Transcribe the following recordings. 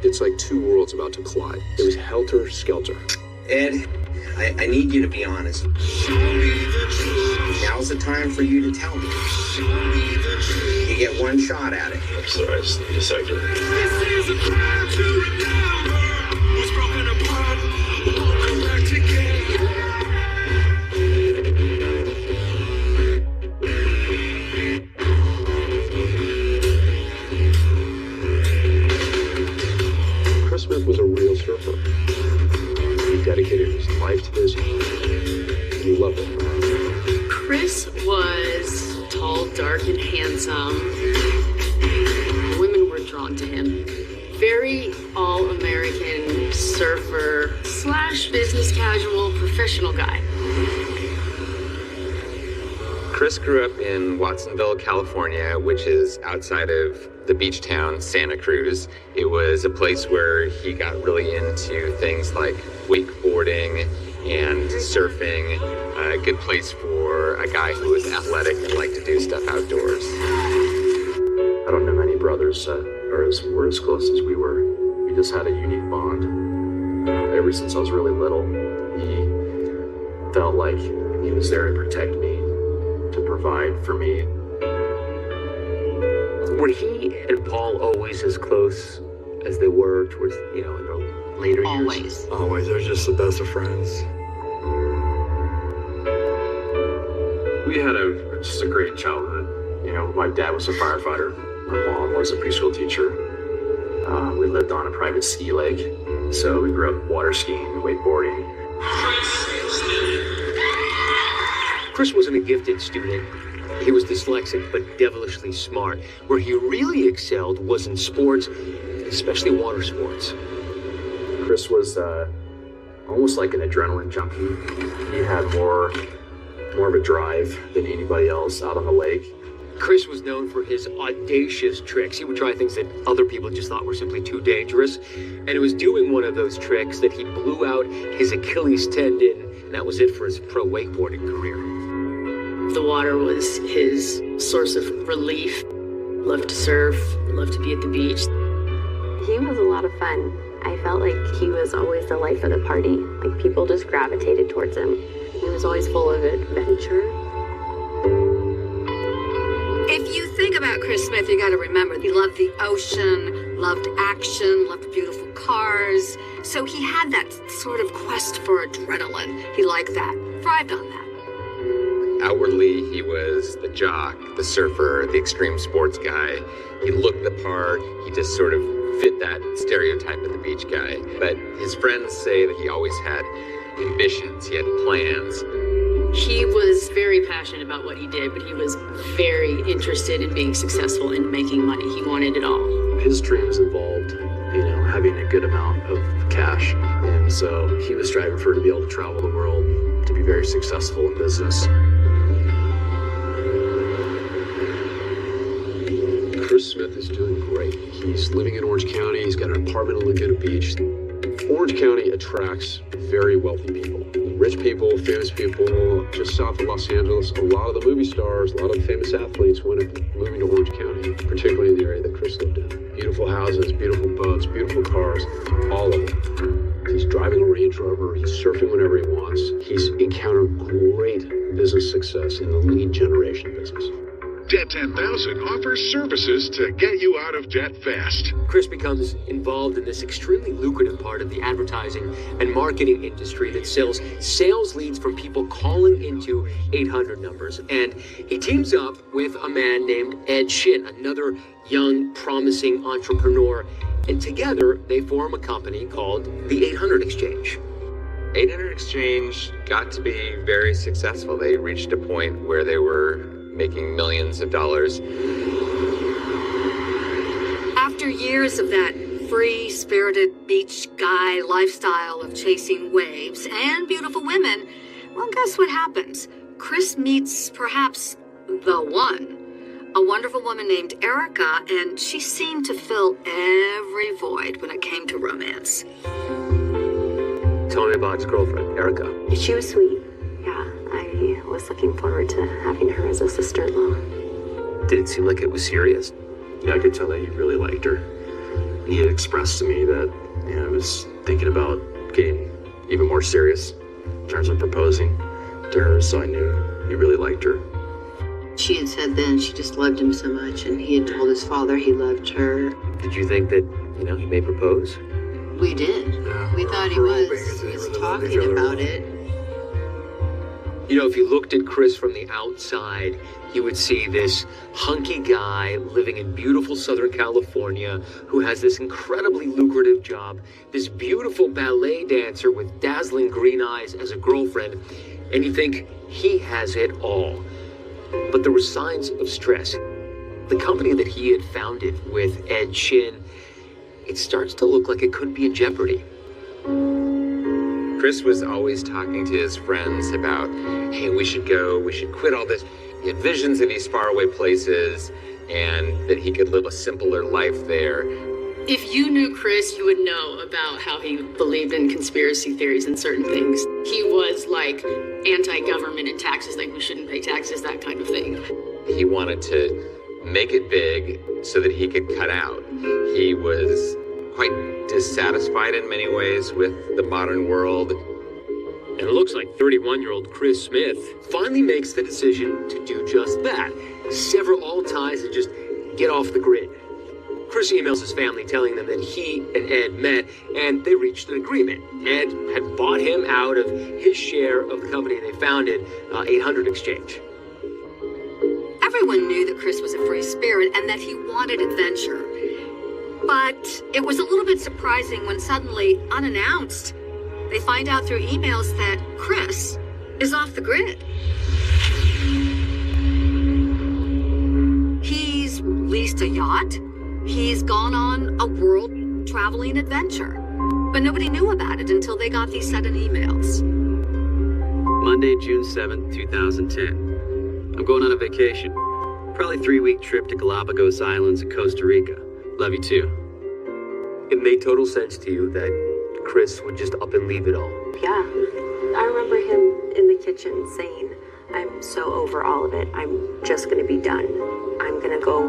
It's like two worlds about to collide. It was helter-skelter. Ed, I need you to be honest. Now's the time for you to tell me. You get one shot at it. I'm sorry, I just need a second. This is a crime to remember. What's broken apart won't come back together. Chris Smith was a real surfer. He dedicated his life to this. He loved it. Chris was tall, dark, and handsome. Women were drawn to him. Very all-American surfer / business casual professional guy. Chris grew up in Watsonville, California, which is outside of the beach town Santa Cruz. It was a place where he got really into things like wakeboarding and surfing. A good place for a guy who was athletic and liked to do stuff outdoors. I don't know many brothers that were as close as we were. We just had a unique bond. Ever since I was really little, he felt like he was there to protect me, to provide for me. Were he and Paul always as close as they were towards, in their later years? Always. They're just the best of friends. We had just a great childhood. My dad was a firefighter. My mom was a preschool teacher. We lived on a private ski lake, so we grew up water skiing, wakeboarding. Chris wasn't a gifted student. He was dyslexic, but devilishly smart. Where he really excelled was in sports, especially water sports. Chris was almost like an adrenaline junkie. He had more of a drive than anybody else out on the lake. Chris was known for his audacious tricks. He would try things that other people just thought were simply too dangerous. And it was doing one of those tricks that he blew out his Achilles tendon, and that was it for his pro wakeboarding career. The water was his source of relief. Loved to surf, loved to be at the beach. He was a lot of fun. I felt like he was always the life of the party. Like people just gravitated towards him. He was always full of adventure. If you think about Chris Smith, you got to remember he loved the ocean, loved action, loved beautiful cars. So he had that sort of quest for adrenaline. He liked that, thrived on that. Outwardly, he was the jock, the surfer, the extreme sports guy. He looked the part. He just sort of fit that stereotype of the beach guy. But his friends say that he always had ambitions. He had plans. He was very passionate about what he did, but he was very interested in being successful and making money. He wanted it all. His dreams involved, having a good amount of cash. And so he was striving to be able to travel the world, to be very successful in business. Chris Smith is doing great. He's living in Orange County. He's got an apartment on Laguna Beach. Orange County attracts very wealthy people. Rich people, famous people, just south of Los Angeles. A lot of the movie stars, a lot of the famous athletes went moving to Orange County, particularly in the area that Chris lived in. Beautiful houses, beautiful boats, beautiful cars, all of them. He's driving a Range Rover. He's surfing whenever he wants. He's encountered great business success in the lead generation business. Debt 10,000 offers services to get you out of debt fast. Chris becomes involved in this extremely lucrative part of the advertising and marketing industry that sells sales leads from people calling into 800 numbers. And he teams up with a man named Ed Shin, another young, promising entrepreneur. And together, they form a company called the 800 Exchange. 800 Exchange got to be very successful. They reached a point where they were making millions of dollars. After years of that free-spirited beach guy lifestyle of chasing waves and beautiful women, well, guess what happens? Chris meets perhaps the one, a wonderful woman named Erica, and she seemed to fill every void when it came to romance. Tell me about his girlfriend, Erica. She was sweet. Yeah, I was looking forward to having her as a sister-in-law. Did it seem like it was serious? Yeah, I could tell that he really liked her. He had expressed to me that, he was thinking about getting even more serious in terms of proposing to her, so I knew he really liked her. She had said then she just loved him so much, and he had told his father he loved her. Did you think that, he may propose? We did. Yeah, We we're thought he hoping was. because He they was really love each talking other. about it. If you looked at Chris from the outside, you would see this hunky guy living in beautiful Southern California who has this incredibly lucrative job, this beautiful ballet dancer with dazzling green eyes as a girlfriend, and you think he has it all. But there were signs of stress. The company that he had founded with Ed Shin, it starts to look like it could be in jeopardy. Chris was always talking to his friends about, hey, we should quit all this. He had visions of these faraway places and that he could live a simpler life there. If you knew Chris, you would know about how he believed in conspiracy theories and certain things. He was like anti-government and taxes, like we shouldn't pay taxes, that kind of thing. He wanted to make it big so that he could cut out. He was quite dissatisfied in many ways with the modern world. And it looks like 31-year-old Chris Smith finally makes the decision to do just that. Sever all ties and just get off the grid. Chris emails his family telling them that he and Ed met and they reached an agreement. Ed had bought him out of his share of the company they founded, 800 Exchange. Everyone knew that Chris was a free spirit and that he wanted adventure. But it was a little bit surprising when suddenly, unannounced, they find out through emails that Chris is off the grid. He's leased a yacht. He's gone on a world-traveling adventure. But nobody knew about it until they got these sudden emails. Monday, June 7th, 2010. I'm going on a vacation. Probably 3-week trip to Galapagos Islands in Costa Rica. Love you too. It made total sense to you that Chris would just up and leave it all. Yeah. I remember him in the kitchen saying, I'm so over all of it. I'm just going to be done. I'm going to go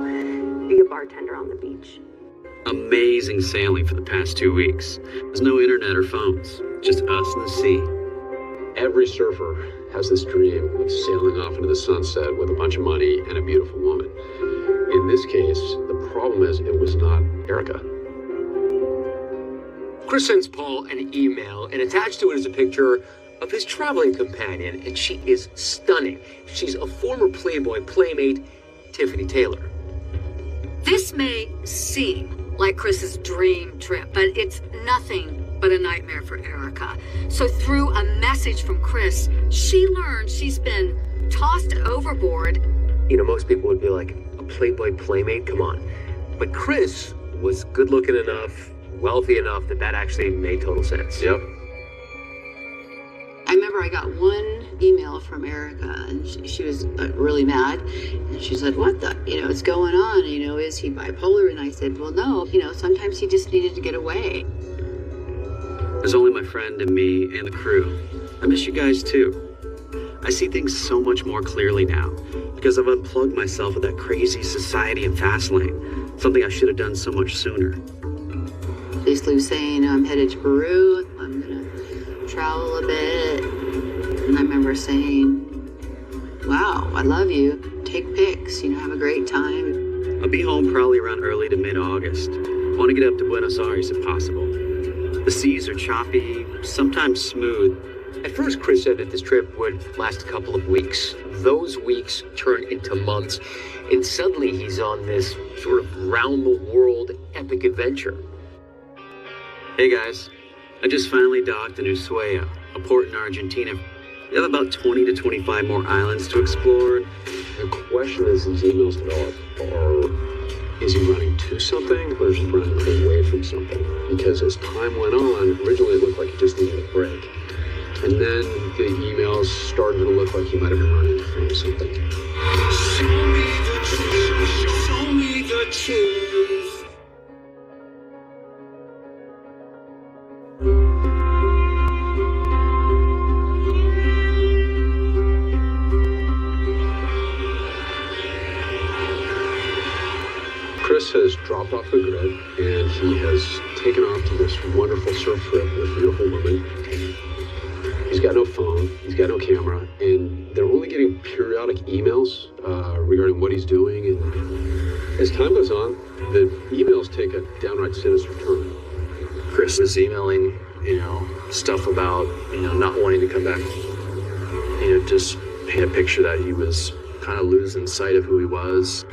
be a bartender on the beach. Amazing sailing for the past 2 weeks. There's no internet or phones, just us and the sea. Every surfer has this dream of sailing off into the sunset with a bunch of money and a beautiful woman. In this case, the problem is it was not Erica. Chris sends Paul an email, and attached to it is a picture of his traveling companion, and she is stunning. She's a former Playboy playmate, Tiffany Taylor. This may seem like Chris's dream trip, but it's nothing but a nightmare for Erica. So through a message from Chris, she learns she's been tossed overboard. Most people would be like, a Playboy playmate? Come on. But Chris was good looking enough, wealthy enough that actually made total sense. Yep. I remember I got one email from Erica, and she was really mad. And she said, what the, is going on? Is he bipolar? And I said, well, no, sometimes he just needed to get away. There's only my friend and me and the crew. I miss you guys too. I see things so much more clearly now because I've unplugged myself with that crazy society and fast lane, something I should have done so much sooner. Basically was saying, I'm headed to Peru. I'm going to travel a bit. And I remember saying, wow, I love you. Take pics, have a great time. I'll be home probably around early to mid-August. Want to get up to Buenos Aires if possible. The seas are choppy, sometimes smooth. At first, Chris said that this trip would last a couple of weeks. Those weeks turn into months, and suddenly he's on this sort of round-the-world epic adventure. Hey guys, I just finally docked in Ushuaia, a port in Argentina. We have about 20 to 25 more islands to explore. The question as these emails develop is he running to something or is he running away from something? Because as time went on, originally it looked like he just needed a break. And then the emails started to look like he might have been running from something. Show me the truth. Show me the truth. Chris Chris has dropped off the grid and he has taken off to this wonderful surf trip with a beautiful woman. He's got no phone, he's got no camera, and they're only getting periodic emails regarding what he's doing. And as time goes on, the emails take a downright sinister turn. Chris was emailing, stuff about, not wanting to come back. Just paint a picture that he was kind of losing sight of who he was.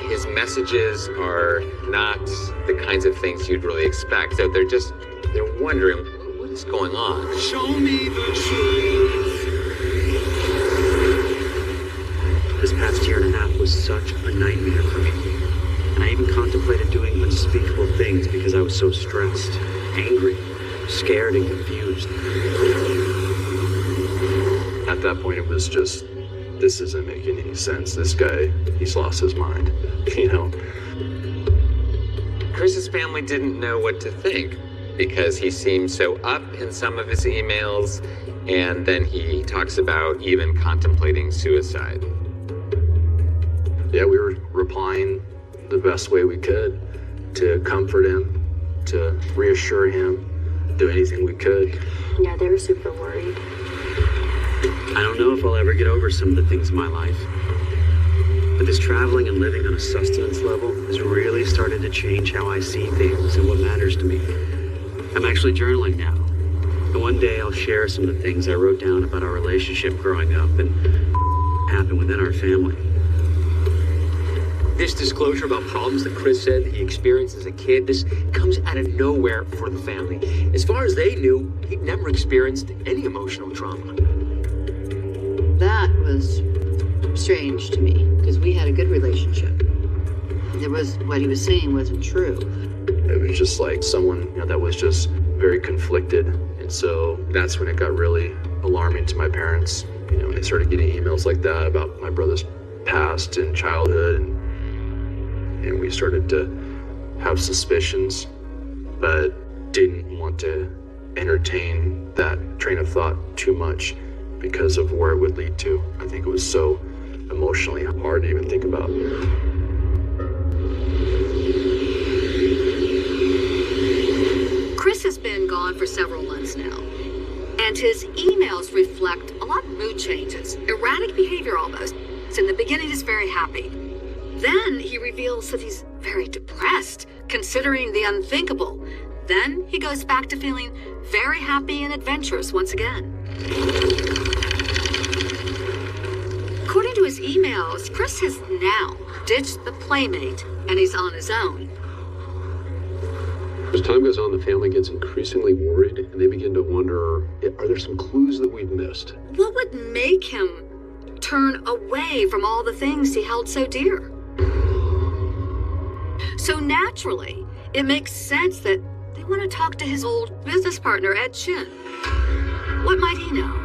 His messages are not the kinds of things you'd really expect. So they're wondering, what is going on? Show me the truth. This past year and a half was such a nightmare for me. And I even contemplated doing unspeakable things because I was so stressed, angry, scared, and confused. At that point, it was just, this isn't making any sense. This guy, he's lost his mind, Chris's family didn't know what to think because he seemed so up in some of his emails, and then he talks about even contemplating suicide. Yeah, we were replying the best way we could to comfort him, to reassure him, do anything we could. Yeah, they were super worried. I don't know if I'll ever get over some of the things in my life, but this traveling and living on a sustenance level has really started to change how I see things and what matters to me. I'm actually journaling now, and one day I'll share some of the things I wrote down about our relationship growing up and happened within our family. This disclosure about problems that Chris said he experienced as a kid, this comes out of nowhere for the family. As far as they knew, he'd never experienced any emotional trauma. That was strange to me because we had a good relationship. What he was saying wasn't true. It was just like someone that was just very conflicted. And so that's when it got really alarming to my parents. When they started getting emails like that about my brother's past and childhood, and we started to have suspicions, but didn't want to entertain that train of thought too much because of where it would lead to. I think it was so emotionally hard to even think about. Chris has been gone for several months now, and his emails reflect a lot of mood changes, erratic behavior almost. So in the beginning, he's very happy. Then he reveals that he's very depressed, considering the unthinkable. Then he goes back to feeling very happy and adventurous once again. According to his emails, Chris has now ditched the playmate and he's on his own. As time goes on, the family gets increasingly worried and they begin to wonder, are there some clues that we've missed? What would make him turn away from all the things he held so dear? So naturally, it makes sense that they want to talk to his old business partner, Ed Shin. What might he know?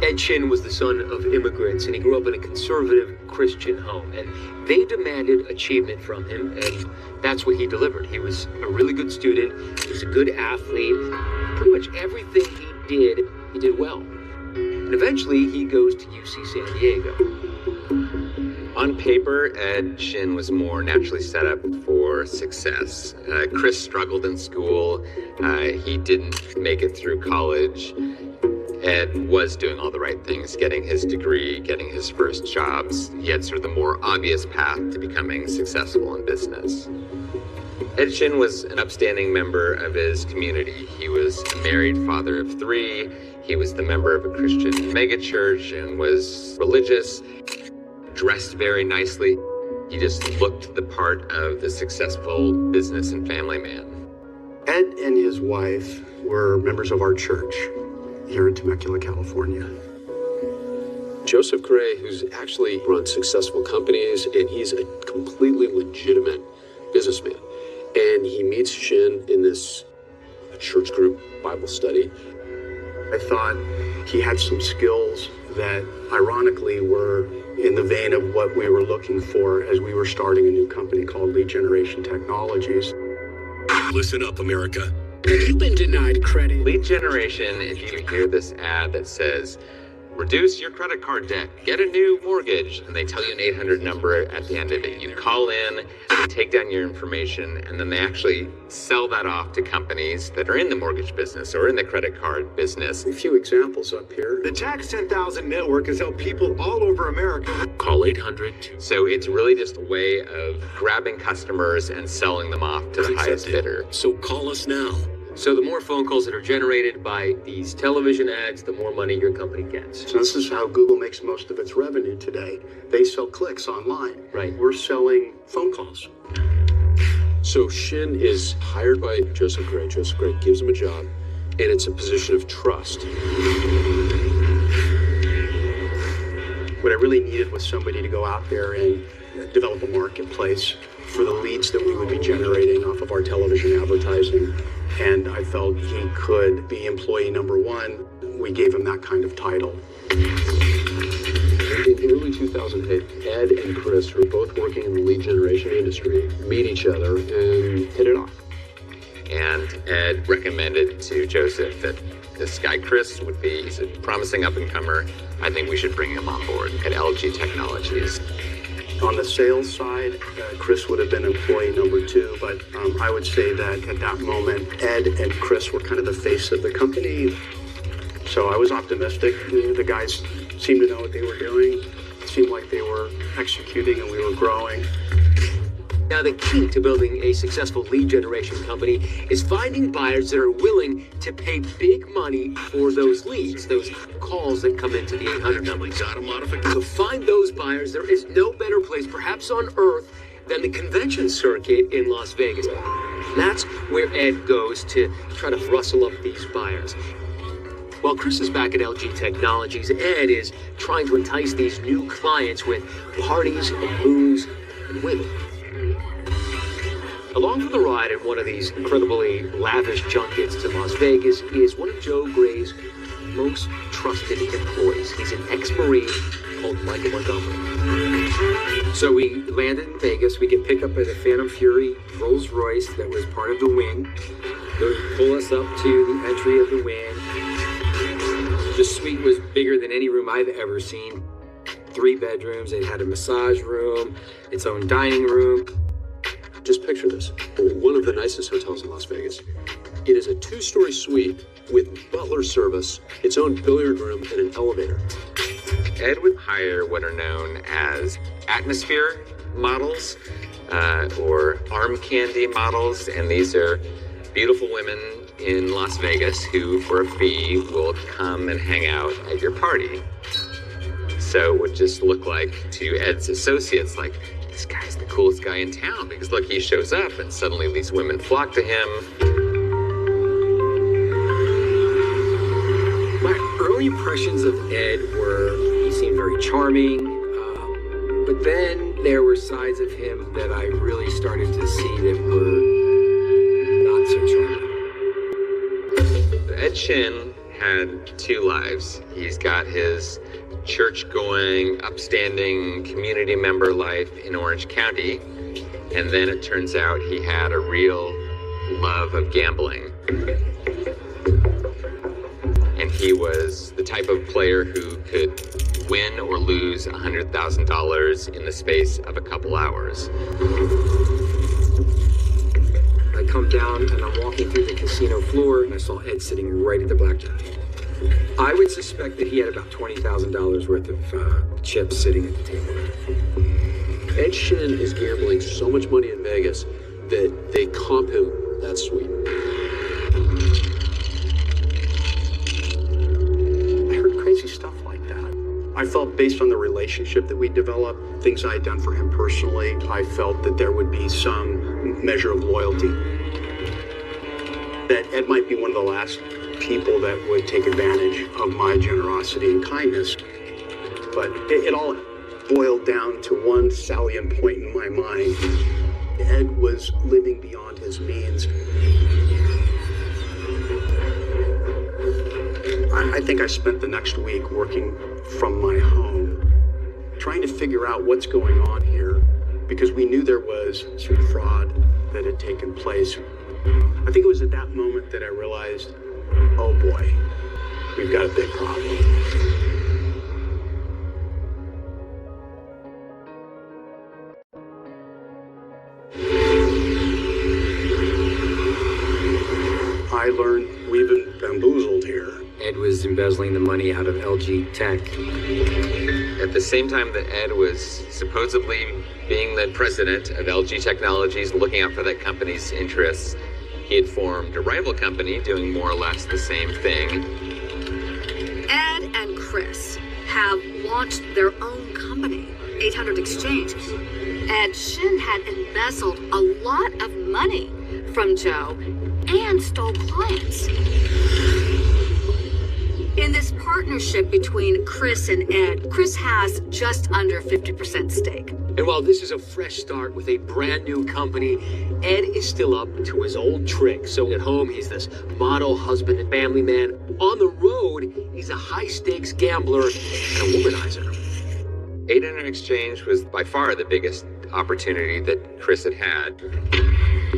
Ed Shin was the son of immigrants, and he grew up in a conservative Christian home, and they demanded achievement from him, and that's what he delivered. He was a really good student, he was a good athlete. Pretty much everything he did well. And eventually, he goes to UC San Diego. On paper, Ed Shin was more naturally set up for success. Chris struggled in school. He didn't make it through college. Ed was doing all the right things, getting his degree, getting his first jobs. He had sort of the more obvious path to becoming successful in business. Ed Shin was an upstanding member of his community. He was a married father of 3. He was the member of a Christian megachurch and was religious, dressed very nicely. He just looked the part of the successful business and family man. Ed and his wife were members of our church here in Temecula, California. Joseph Gray, who's actually run successful companies, and he's a completely legitimate businessman. And he meets Shin in this church group Bible study. I thought he had some skills that ironically were in the vein of what we were looking for as we were starting a new company called Lead Generation Technologies. Listen up, America. Have you been denied credit? Lead generation, if you hear this ad that says, reduce your credit card debt, get a new mortgage, and they tell you an 800 number at the end of it. You call in, they take down your information, and then they actually sell that off to companies that are in the mortgage business or in the credit card business. A few examples up here. The Tax 10,000 network has helped people all over America. Call 800. So it's really just a way of grabbing customers and selling them off to the highest bidder. So call us now. So the more phone calls that are generated by these television ads, the more money your company gets. So this is how Google makes most of its revenue today. They sell clicks online. Right. We're selling phone calls. So Shin is hired by Joseph Gray. Joseph Gray gives him a job, and it's a position of trust. What I really needed was somebody to go out there and develop a marketplace for the leads that we would be generating off of our television advertising. And I felt he could be employee number one. We gave him that kind of title. In early 2008, Ed and Chris, who are both working in the lead generation industry, meet each other and hit it off. And Ed recommended to Joseph that this guy Chris he's a promising up-and-comer. I think we should bring him on board at LG Technologies. On the sales side, Chris would have been employee number two, but I would say that at that moment, Ed and Chris were kind of the face of the company. So I was optimistic. The guys seemed to know what they were doing. It seemed like they were executing and we were growing. Now, the key to building a successful lead generation company is finding buyers that are willing to pay big money for those leads, those calls that come into the 800 number. To find those buyers, there is no better place, perhaps on earth, than the convention circuit in Las Vegas. That's where Ed goes to try to rustle up these buyers. While Chris is back at LG Technologies, Ed is trying to entice these new clients with parties and booze and women. Along for the ride at one of these incredibly lavish junkets to Las Vegas is one of Joe Gray's most trusted employees. He's an ex-Marine called Michael Montgomery. So we landed in Vegas. We get picked up by the Phantom Fury Rolls Royce that was part of the wing. They pull us up to the entry of the wing. The suite was bigger than any room I've ever seen. 3 bedrooms. It had a massage room, its own dining room. Just picture this. One of the nicest hotels in Las Vegas. It is a 2-story suite with butler service, its own billiard room, and an elevator. Ed would hire what are known as atmosphere models or arm candy models, and these are beautiful women in Las Vegas who, for a fee, will come and hang out at your party. So it would just look like to Ed's associates, like, this guy's the coolest guy in town, because look, he shows up and suddenly these women flock to him. My early impressions of Ed were he seemed very charming, but then there were sides of him that I really started to see that were not so charming. Ed Shin had 2 lives. He's got his church-going, upstanding community member life in Orange County, and then it turns out he had a real love of gambling. And he was the type of player who could win or lose $100,000 in the space of a couple hours. I come down and I'm walking through the casino floor and I saw Ed sitting right at the blackjack. I would suspect that he had about $20,000 worth of chips sitting at the table. Ed Shin is gambling so much money in Vegas that they comp him that suite. I heard crazy stuff like that. I felt based on the relationship that we developed, things I had done for him personally, I felt that there would be some measure of loyalty. That Ed might be one of the last people that would take advantage of my generosity and kindness. But it all boiled down to one salient point in my mind. Ed was living beyond his means. I think I spent the next week working from my home, trying to figure out what's going on here, because we knew there was some fraud that had taken place. I think it was at that moment that I realized, oh boy, we've got a big problem. I learned we've been bamboozled here. Ed was embezzling the money out of LG Tech. At the same time that Ed was supposedly being the president of LG Technologies, looking out for that company's interests, he had formed a rival company doing more or less the same thing. Ed and Chris have launched their own company, 800 Exchange. Ed Shin had embezzled a lot of money from Joe and stole clients. In this partnership between Chris and Ed, Chris has just under 50% stake. And while this is a fresh start with a brand new company, Ed is still up to his old tricks. So at home, he's this model husband and family man. On the road, he's a high-stakes gambler and a womanizer. 800 Exchange was by far the biggest opportunity that Chris had had.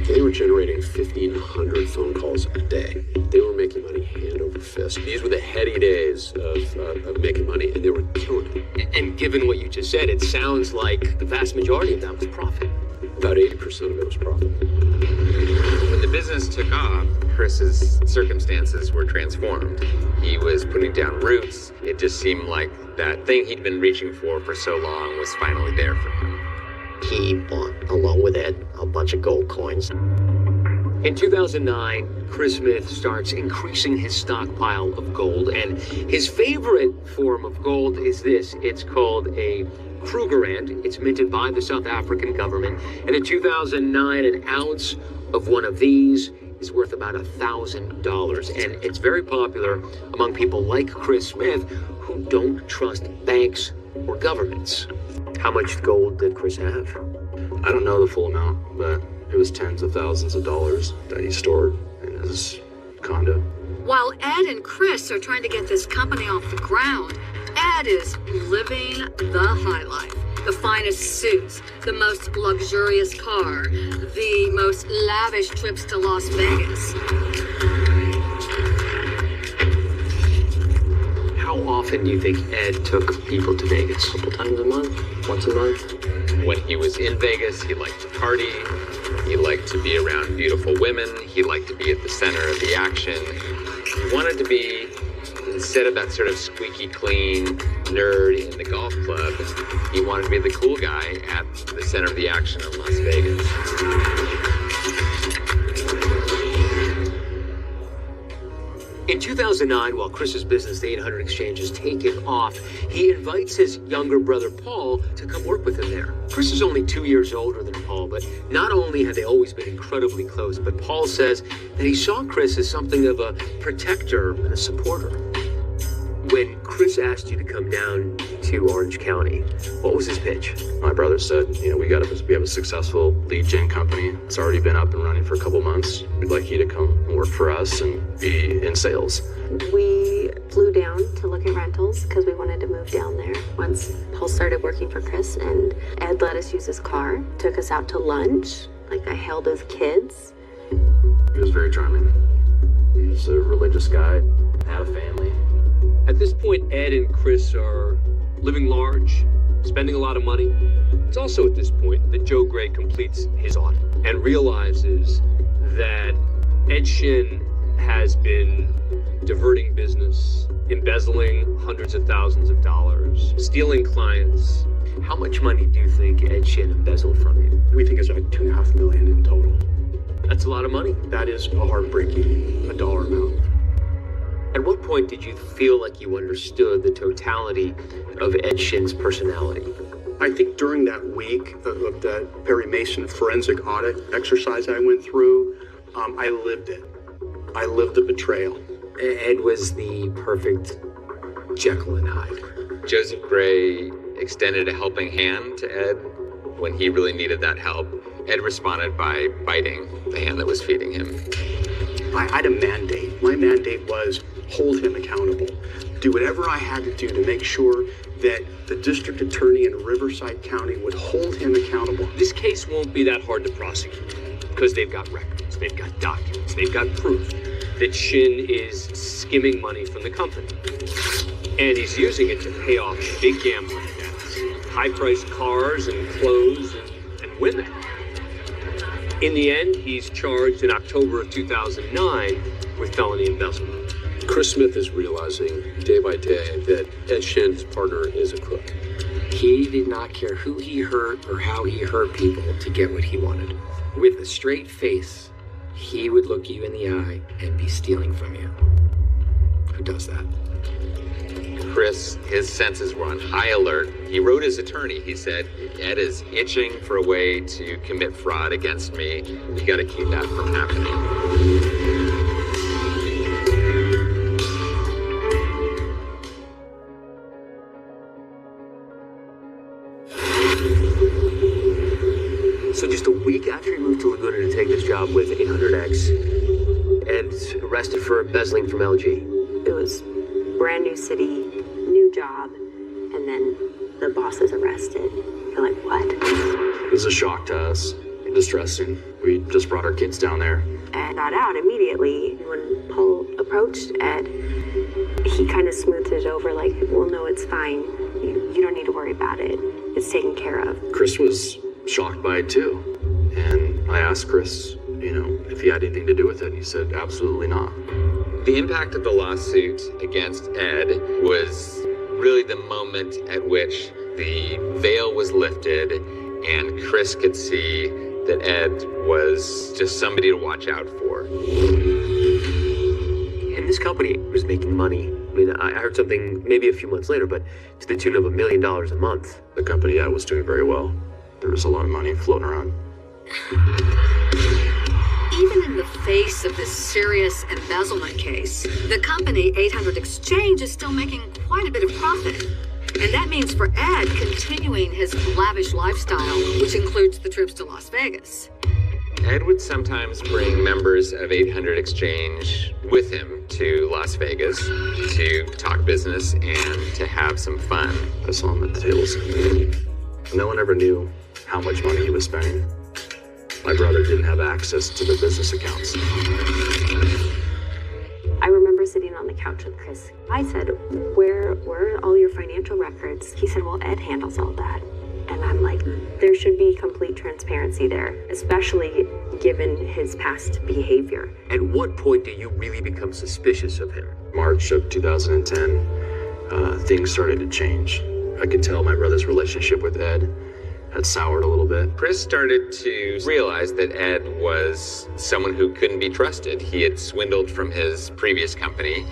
They were generating 1,500 phone calls a day. They were making money hand over fist. These were the heady days of making money, and they were killing it. And given what you just said, it sounds like the vast majority of that was profit. About 80% of it was profit. When the business took off, Chris's circumstances were transformed. He was putting down roots. It just seemed like that thing he'd been reaching for so long was finally there for him. He bought, along with Ed, a bunch of gold coins. In 2009, Chris Smith starts increasing his stockpile of gold, and his favorite form of gold is this. It's called a Krugerrand. It's minted by the South African government, and in 2009, an ounce of one of these is worth about $1,000, and it's very popular among people like Chris Smith who don't trust banks or governments. How much gold did Chris have? I don't know the full amount, but it was tens of thousands of dollars that he stored in his condo. While Ed and Chris are trying to get this company off the ground, Ed is living the high life. The finest suits, the most luxurious car, the most lavish trips to Las Vegas. How often do you think Ed took people to Vegas? A couple times a month, once a month. When he was in Vegas, he liked to party. He liked to be around beautiful women. He liked to be at the center of the action. He wanted to be, instead of that sort of squeaky clean nerd in the golf club, he wanted to be the cool guy at the center of the action in Las Vegas. In 2009, while Chris's business, the 800 Exchange, is taking off, he invites his younger brother, Paul, to come work with him there. Chris is only 2 years older than Paul, but not only had they always been incredibly close, but Paul says that he saw Chris as something of a protector and a supporter. When Chris asked you to come down to Orange County, what was his pitch? My brother said, we have a successful lead gen company. It's already been up and running for a couple months. We'd like you to come and work for us and be in sales. We flew down to look at rentals because we wanted to move down there once Paul started working for Chris, and Ed let us use his car, took us out to lunch. Like, I held his kids. He was very charming. He's a religious guy, had a family. At this point, Ed and Chris are living large, spending a lot of money. It's also at this point that Joe Gray completes his audit and realizes that Ed Shin has been diverting business, embezzling hundreds of thousands of dollars, stealing clients. How much money do you think Ed Shin embezzled from you? We think it's like $2.5 million in total. That's a lot of money. That is a heartbreaking dollar amount. At what point did you feel like you understood the totality of Ed Shin's personality? I think during that week of that Perry Mason forensic audit exercise I went through, I lived it. I lived the betrayal. Ed was the perfect Jekyll and Hyde. Joseph Gray extended a helping hand to Ed when he really needed that help. Ed responded by biting the hand that was feeding him. I had a mandate. My mandate was hold him accountable. Do whatever I had to do to make sure that the district attorney in Riverside County would hold him accountable. This case won't be that hard to prosecute because they've got records, they've got documents, they've got proof that Shin is skimming money from the company. And he's using it to pay off big gambling debts, high-priced cars and clothes and women. In the end, he's charged in October of 2009 with felony embezzlement. Chris Smith is realizing day by day that Ed Shin, his partner, is a crook. He did not care who he hurt or how he hurt people to get what he wanted. With a straight face, he would look you in the eye and be stealing from you. Who does that? Chris, his senses were on high alert. He wrote his attorney. He said, Ed is itching for a way to commit fraud against me. You got to keep that from happening. So just a week after he moved to Laguna to take this job with 800X, Ed's arrested for embezzling from LG. It was brand new city, new job, and then the boss is arrested. You're like, what? It was a shock to us, distressing. We just brought our kids down there. Ed got out immediately. When Paul approached Ed, he kind of smoothed it over like, well, no, it's fine. You don't need to worry about it. It's taken care of. Chris was shocked by it too. And I asked Chris, if he had anything to do with it, and he said, absolutely not. The impact of the lawsuit against Ed was really the moment at which the veil was lifted and Chris could see that Ed was just somebody to watch out for. And this company was making money. I mean, I heard something maybe a few months later, but to the tune of $1 million a month. The company, was doing very well. There was a lot of money floating around. Even in the face of this serious embezzlement case, the company 800 Exchange is still making quite a bit of profit. And that means for Ed continuing his lavish lifestyle, which includes the trips to Las Vegas. Ed would sometimes bring members of 800 Exchange with him to Las Vegas to talk business and to have some fun. I saw him at the tables. No one ever knew how much money he was spending. My brother didn't have access to the business accounts. I remember sitting on the couch with Chris. I said, where are all your financial records? He said, well, Ed handles all that. And I'm like, there should be complete transparency there, especially given his past behavior. At what point do you really become suspicious of him? March of 2010, things started to change. I could tell my brother's relationship with Ed had soured a little bit. Chris started to realize that Ed was someone who couldn't be trusted. He had swindled from his previous company,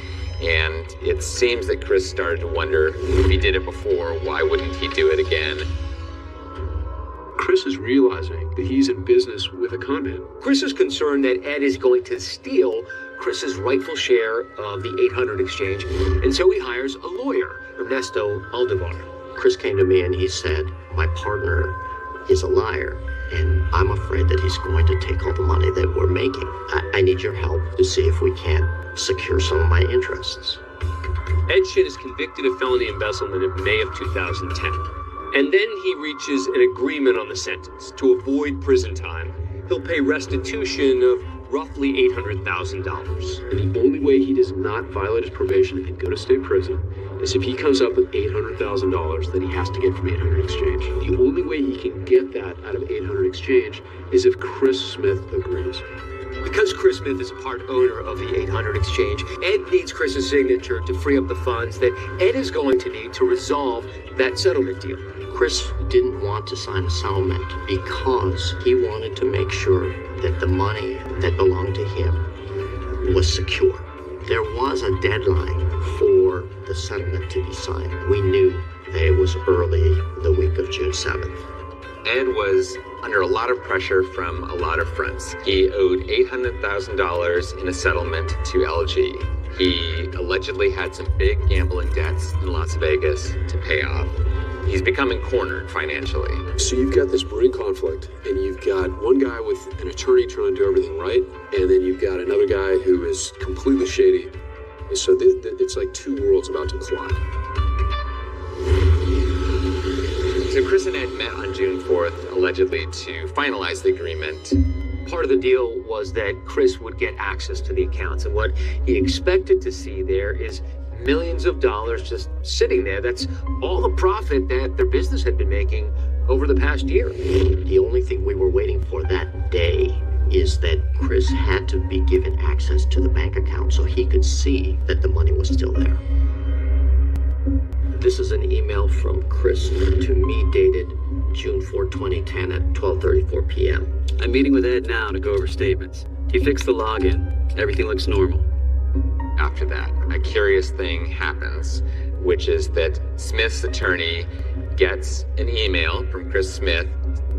and it seems that Chris started to wonder if he did it before, why wouldn't he do it again? Chris is realizing that he's in business with a con man. Chris is concerned that Ed is going to steal Chris's rightful share of the 800 Exchange, and so he hires a lawyer, Ernesto Aldevar. Chris came to me and he said, my partner is a liar, and I'm afraid that he's going to take all the money that we're making. I need your help to see if we can't secure some of my interests. Ed Shin is convicted of felony embezzlement in May of 2010. And then he reaches an agreement on the sentence. To avoid prison time, he'll pay restitution of roughly $800,000. And the only way he does not violate his probation and go to state prison is if he comes up with $800,000 that he has to get from 800 Exchange. The only way he can get that out of 800 Exchange is if Chris Smith agrees. Because Chris Smith is a part owner of the 800 Exchange, Ed needs Chris's signature to free up the funds that Ed is going to need to resolve that settlement deal. Chris didn't want to sign a settlement because he wanted to make sure that the money that belonged to him was secure. There was a deadline for the settlement to be signed. We knew that it was early the week of June 7th. Ed was under a lot of pressure from a lot of fronts. He owed $800,000 in a settlement to LG. He allegedly had some big gambling debts in Las Vegas to pay off. He's becoming cornered financially. So you've got this brewing conflict, and you've got one guy with an attorney trying to do everything right, and then you've got another guy who is completely shady. And so it's like two worlds about to collide. So Chris and Ed met on June 4th, allegedly to finalize the agreement. Part of the deal was that Chris would get access to the accounts, and what he expected to see there is millions of dollars just sitting there. That's all the profit that their business had been making over the past year. The only thing we were waiting for that day is that Chris had to be given access to the bank account so he could see that the money was still there. This is an email from Chris to me dated June 4, 2010 at 12:34 p.m. I'm meeting with Ed now to go over statements. He fixed the login. Everything looks normal. After that, a curious thing happens, which is that Smith's attorney gets an email from Chris Smith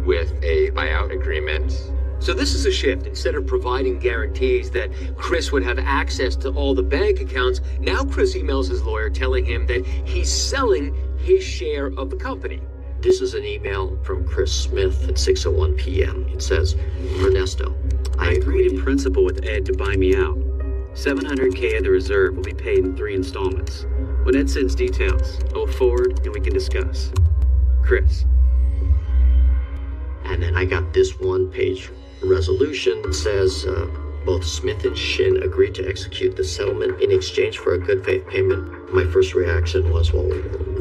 with a buyout agreement. So this is a shift. Instead of providing guarantees that Chris would have access to all the bank accounts, now Chris emails his lawyer telling him that he's selling his share of the company. This is an email from Chris Smith at 6:01 p.m. It says, Ernesto, I agreed in principle with Ed to buy me out. $700K of the reserve will be paid in 3 installments. When Ed sends details, I will forward and we can discuss. Chris. And then I got this one-page resolution that says, both Smith and Shin agreed to execute the settlement in exchange for a good faith payment. My first reaction was, well,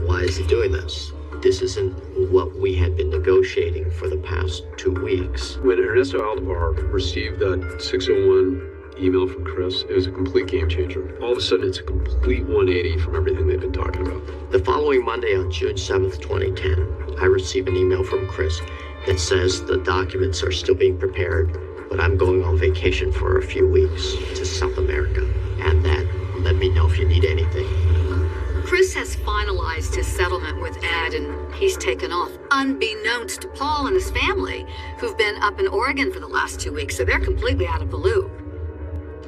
why is he doing this? This isn't what we had been negotiating for the past 2 weeks. When Ernesto Aldebar received that 601 email from Chris, it was a complete game changer. All of a sudden, it's a complete 180 from everything they've been talking about. The following Monday on June 7th, 2010, I received an email from Chris that says the documents are still being prepared, but I'm going on vacation for a few weeks to South America, and that let me know if you need anything. Chris has finalized his settlement with Ed and he's taken off, unbeknownst to Paul and his family, who've been up in Oregon for the last 2 weeks, so they're completely out of the loop.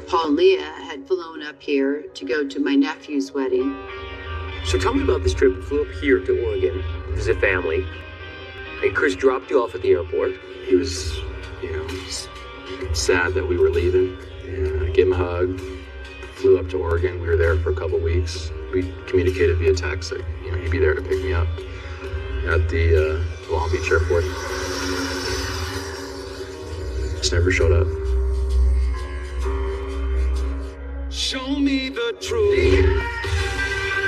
Paul and Leah had flown up here to go to my nephew's wedding. So tell me about this trip. You flew up here to Oregon to visit family, and Chris dropped you off at the airport. He was, sad that we were leaving. And I gave him a hug, flew up to Oregon. We were there for a couple weeks. We communicated via text that, he'd be there to pick me up at the Long Beach airport. Just never showed up. Show me the truth.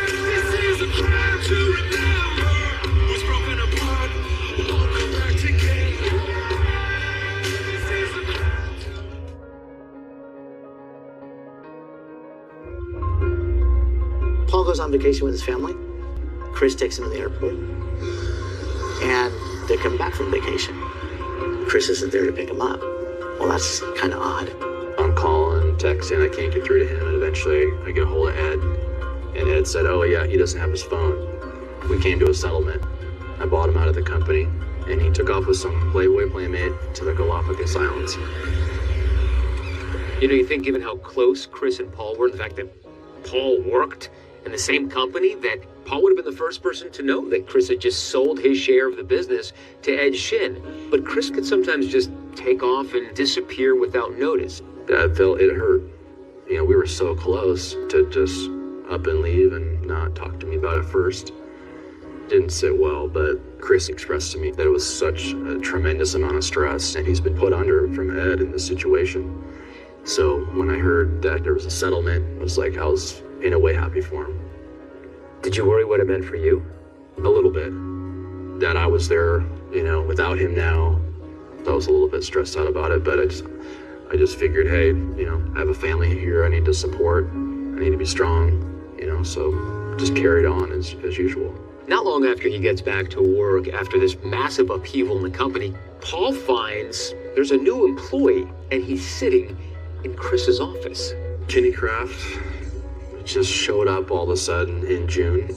This is a crime to remember. Was broken apart, won't come back together. This is a crime to... Paul goes on vacation with his family. Chris takes him to the airport. And they're coming back from vacation. Chris isn't there to pick him up. Well, that's kind of odd. I'm calling, texting, I can't get through to him, and eventually I get a hold of Ed, and Ed said, oh yeah, he doesn't have his phone. We came to a settlement. I bought him out of the company, and he took off with some Playboy playmate to the Galapagos Islands. You think given how close Chris and Paul were, the fact that Paul worked in the same company, that Paul would have been the first person to know that Chris had just sold his share of the business to Ed Shin. But Chris could sometimes just take off and disappear without notice. It hurt. We were so close to just up and leave and not talk to me about it first. Didn't sit well, but Chris expressed to me that it was such a tremendous amount of stress, and he's been put under from Ed in this situation. So when I heard that there was a settlement, it was like I was in a way happy for him. Did you worry what it meant for you? A little bit. That I was there, without him now. I was a little bit stressed out about it, but I just figured, hey, I have a family here I need to support. I need to be strong, so just carried on as usual. Not long after he gets back to work, after this massive upheaval in the company, Paul finds there's a new employee, and he's sitting in Chris's office. Kenny Kraft just showed up all of a sudden in June.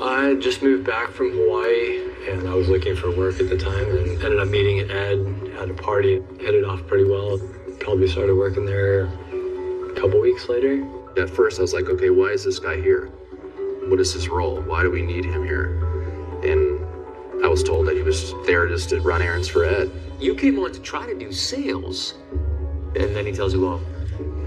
I just moved back from Hawaii, and I was looking for work at the time, and ended up meeting Ed at a party. Hit it off pretty well. Probably started working there a couple weeks later. At first I was like, okay, why is this guy here? What is his role? Why do we need him here? And I was told that he was there just to run errands for Ed. You came on to try to do sales, and then he tells you, well,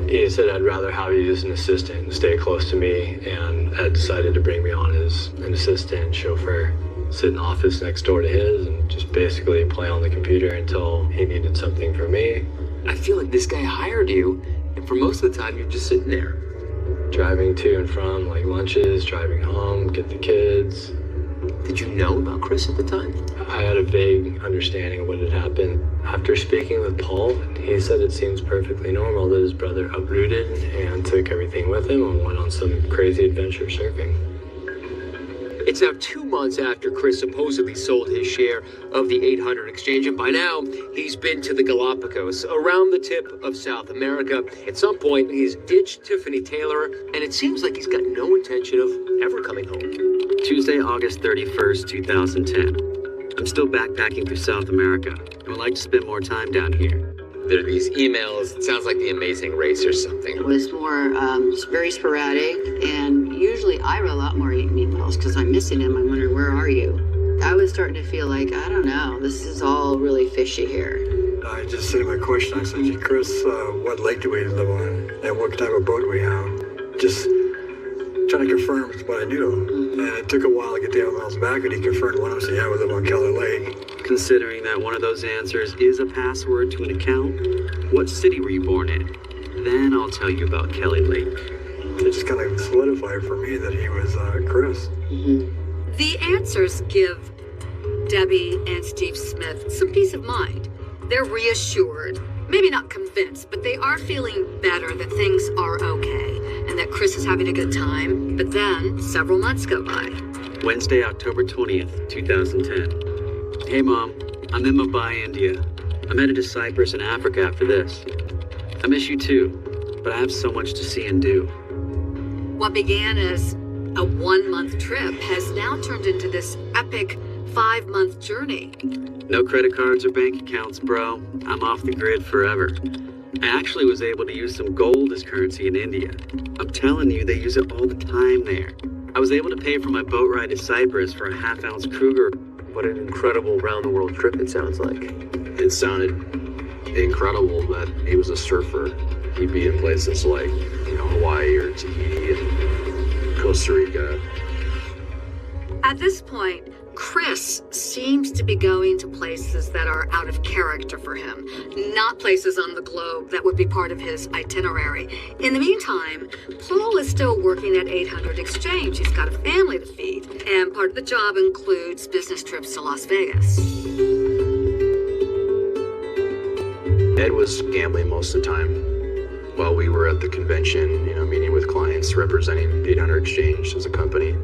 he said, I'd rather have you as an assistant and stay close to me, and Ed decided to bring me on as an assistant chauffeur. Sit in the office next door to his and just basically play on the computer until he needed something from me. I feel like this guy hired you, and for most of the time you're just sitting there. Driving to and from, lunches, driving home, get the kids, Did you know about Chris at the time? I had a vague understanding of what had happened. After speaking with Paul, he said it seems perfectly normal that his brother uprooted and took everything with him and went on some crazy adventure surfing. It's now 2 months after Chris supposedly sold his share of the 800 exchange, and by now, he's been to the Galapagos, around the tip of South America. At some point, he's ditched Tiffany Taylor, and it seems like he's got no intention of ever coming home. Tuesday, August 31st, 2010. I'm still backpacking through South America and would like to spend more time down here. There are these emails. It sounds like The Amazing Race or something. It was more very sporadic, and usually I wrote a lot more emails because I'm missing him. I'm wondering, where are you? I was starting to feel like, I don't know, this is all really fishy here. I just said in my question, I said, "Gee, Chris, what lake do we live on? And what type of boat do we have?" Just trying to confirm what I knew. And it took a while to get the emails back, and he confirmed one. I said, "Yeah, we live on Keller Lake." Considering that one of those answers is a password to an account, what city were you born in? Then I'll tell you about Kelly Lake. It just kind of solidified for me that he was Chris. The answers give Debbie and Steve Smith some peace of mind. They're reassured, maybe not convinced, but they are feeling better that things are okay and that Chris is having a good time. But then several months go by. Wednesday, October 20th, 2010. Hey Mom, I'm in Mumbai, India. I'm headed to Cyprus in Africa after this. I miss you too, but I have so much to see and do. What began as a 1-month trip has now turned into this epic 5-month journey. No credit cards or bank accounts, bro. I'm off the grid forever. I actually was able to use some gold as currency in India. I'm telling you, they use it all the time there. I was able to pay for my boat ride to Cyprus for a half-ounce Kruger. What an incredible round-the-world trip it sounds like. It sounded incredible that he was a surfer. He'd be in places like, Hawaii or Tahiti and Costa Rica. At this point, Chris seems to be going to places that are out of character for him, not places on the globe that would be part of his itinerary. In the meantime, Paul is still working at 800 Exchange. He's got a family to feed, and part of the job includes business trips to Las Vegas. Ed was gambling most of the time while we were at the convention, meeting with clients representing 800 Exchange as a company.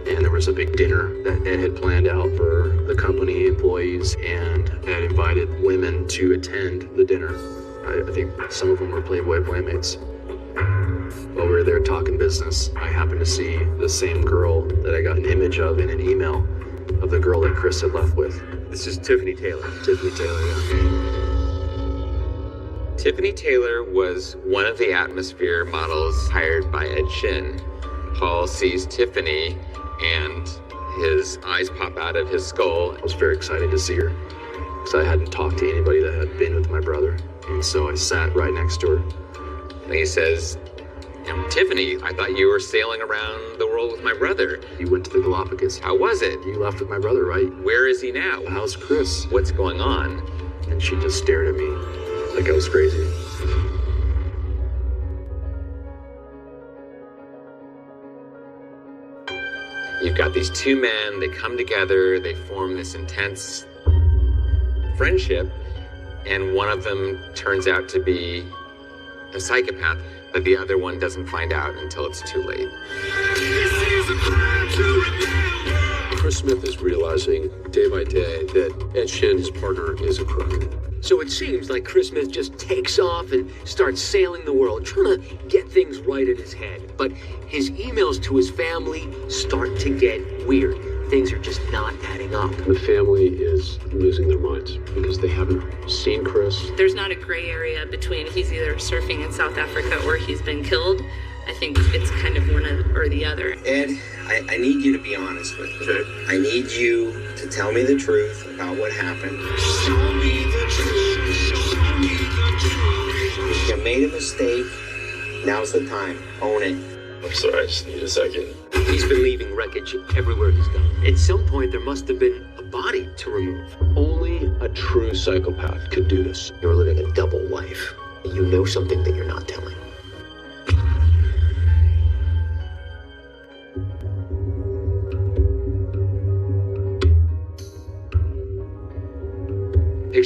And there was a big dinner that Ed had planned out for the company employees, and Ed invited women to attend the dinner. I think some of them were Playboy playmates. While we were there talking business, I happened to see the same girl that I got an image of in an email of the girl that Chris had left with. This is Tiffany Taylor. Tiffany Taylor, yeah. Tiffany Taylor was one of the Atmosphere models hired by Ed Shin. Paul sees Tiffany and his eyes pop out of his skull. I was very excited to see her because I hadn't talked to anybody that had been with my brother. And so I sat right next to her. And he says, Tiffany, I thought you were sailing around the world with my brother. You went to the Galapagos. How was it? You left with my brother, right? Where is he now? How's Chris? What's going on? And she just stared at me like I was crazy. You've got these two men, they come together, they form this intense friendship, and one of them turns out to be a psychopath, but the other one doesn't find out until it's too late. Chris Smith is realizing day by day that Ed Shin, his partner, is a crook. So it seems like Chris Smith just takes off and starts sailing the world, trying to get things right in his head. But his emails to his family start to get weird. Things are just not adding up. The family is losing their minds because they haven't seen Chris. There's not a gray area between he's either surfing in South Africa or he's been killed. I think it's kind of one or the other. Ed, I need you to be honest with me. Okay. I need you to tell me the truth about what happened. Show me the truth. Show me the truth. If you made a mistake, now's the time. Own it. I'm sorry, I just need a second. He's been leaving wreckage everywhere he's gone. At some point, there must have been a body to remove. Only a true psychopath could do this. You're living a double life. You know something that you're not telling.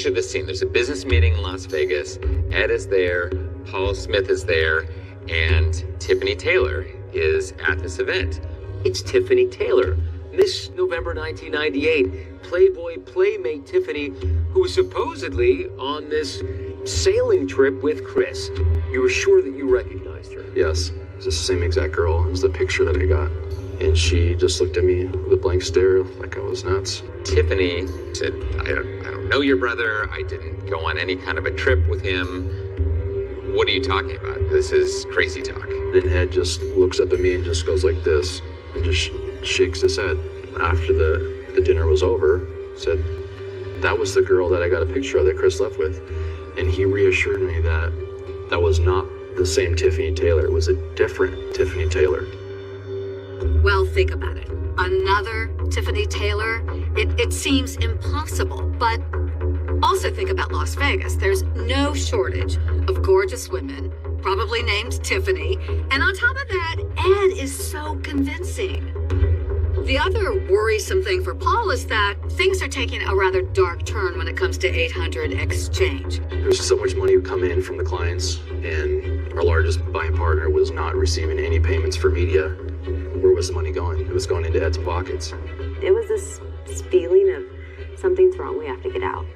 picture this scene. There's a business meeting in Las Vegas. Ed is there, Paul Smith is there, and Tiffany Taylor is at this event. It's Tiffany Taylor, Miss November 1998, Playboy Playmate Tiffany, who was supposedly on this sailing trip with Chris. You were sure that you recognized her? Yes, it's the same exact girl as the picture that I got. And she just looked at me with a blank stare like I was nuts. Tiffany said, I don't know your brother. I didn't go on any kind of a trip with him. What are you talking about? This is crazy talk. Then Ed just looks up at me and just goes like this and just shakes his head. After the dinner was over, said, that was the girl that I got a picture of that Chris left with. And he reassured me that that was not the same Tiffany Taylor. It was a different Tiffany Taylor. Well, think about it. Another Tiffany Taylor? It seems impossible, but also think about Las Vegas. There's no shortage of gorgeous women, probably named Tiffany, and on top of that, Ed is so convincing. The other worrisome thing for Paul is that things are taking a rather dark turn when it comes to 800 Exchange. There's so much money come in from the clients, and our largest buying partner was not receiving any payments for media. Where was the money going? It was going into Ed's pockets. It was this feeling of something's wrong, we have to get out.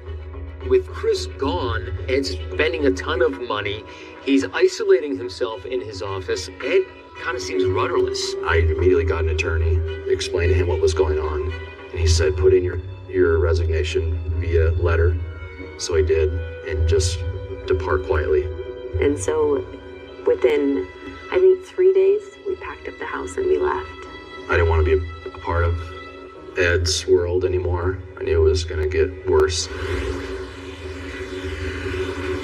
With Chris gone, Ed's spending a ton of money. He's isolating himself in his office. Ed kind of seems rudderless. I immediately got an attorney, explained to him what was going on, and he said, put in your resignation via letter. So I did, and just depart quietly. And so within, I think, 3 days, we packed up the house and we left. I didn't want to be a part of Ed's world anymore. I knew it was going to get worse.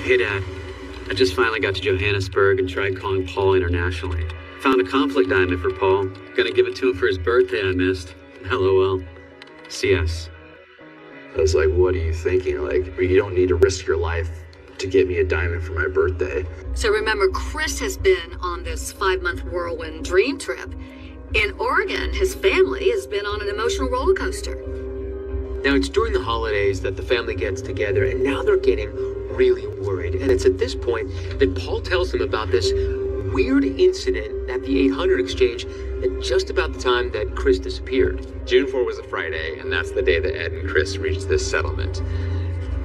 Hey, Dad. I just finally got to Johannesburg and tried calling Paul internationally. Found a conflict diamond for Paul. Gonna give it to him for his birthday I missed. LOL. CS. I was like, what are you thinking? Like, you don't need to risk your life to get me a diamond for my birthday. So remember, Chris has been on this 5-month whirlwind dream trip. In Oregon, his family has been on an emotional roller coaster. Now, it's during the holidays that the family gets together, and now they're getting really worried. And it's at this point that Paul tells them about this weird incident at the 800 Exchange at just about the time that Chris disappeared. June 4 was a Friday, and that's the day that Ed and Chris reached this settlement.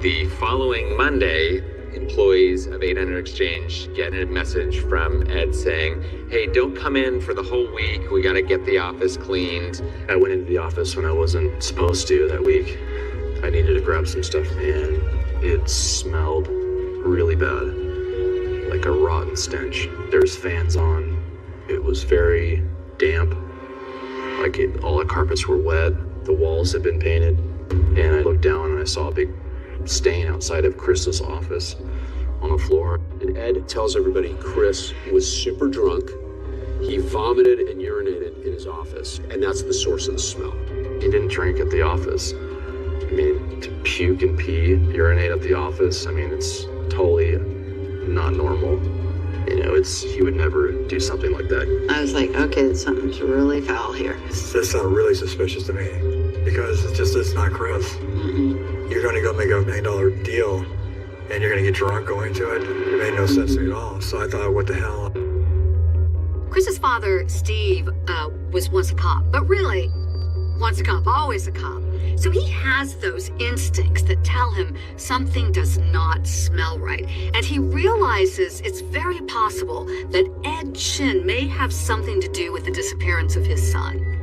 The following Monday, employees of 800 Exchange get a message from Ed saying, hey, don't come in for the whole week. We got to get the office cleaned. I went into the office when I wasn't supposed to that week. I needed to grab some stuff, and it smelled really bad, like a rotten stench. There's fans on. It was very damp, like all the carpets were wet. The walls had been painted, and I looked down and I saw a big stain outside of Chris's office on the floor. And Ed tells everybody Chris was super drunk. He vomited and urinated in his office, and that's the source of the smell. He didn't drink at the office. I mean, to puke and pee, urinate at the office, I mean, it's totally not normal. You know, he would never do something like that. I was like, okay, something's really foul here. That sounded really suspicious to me because it's not Chris. Mm-hmm. You're going to go make a $1 million deal and you're going to get drunk going to it. It made no sense to me at all. So I thought, what the hell? Chris's father, Steve, was once a cop, but really, once a cop, always a cop. So he has those instincts that tell him something does not smell right. And he realizes it's very possible that Ed Chin may have something to do with the disappearance of his son.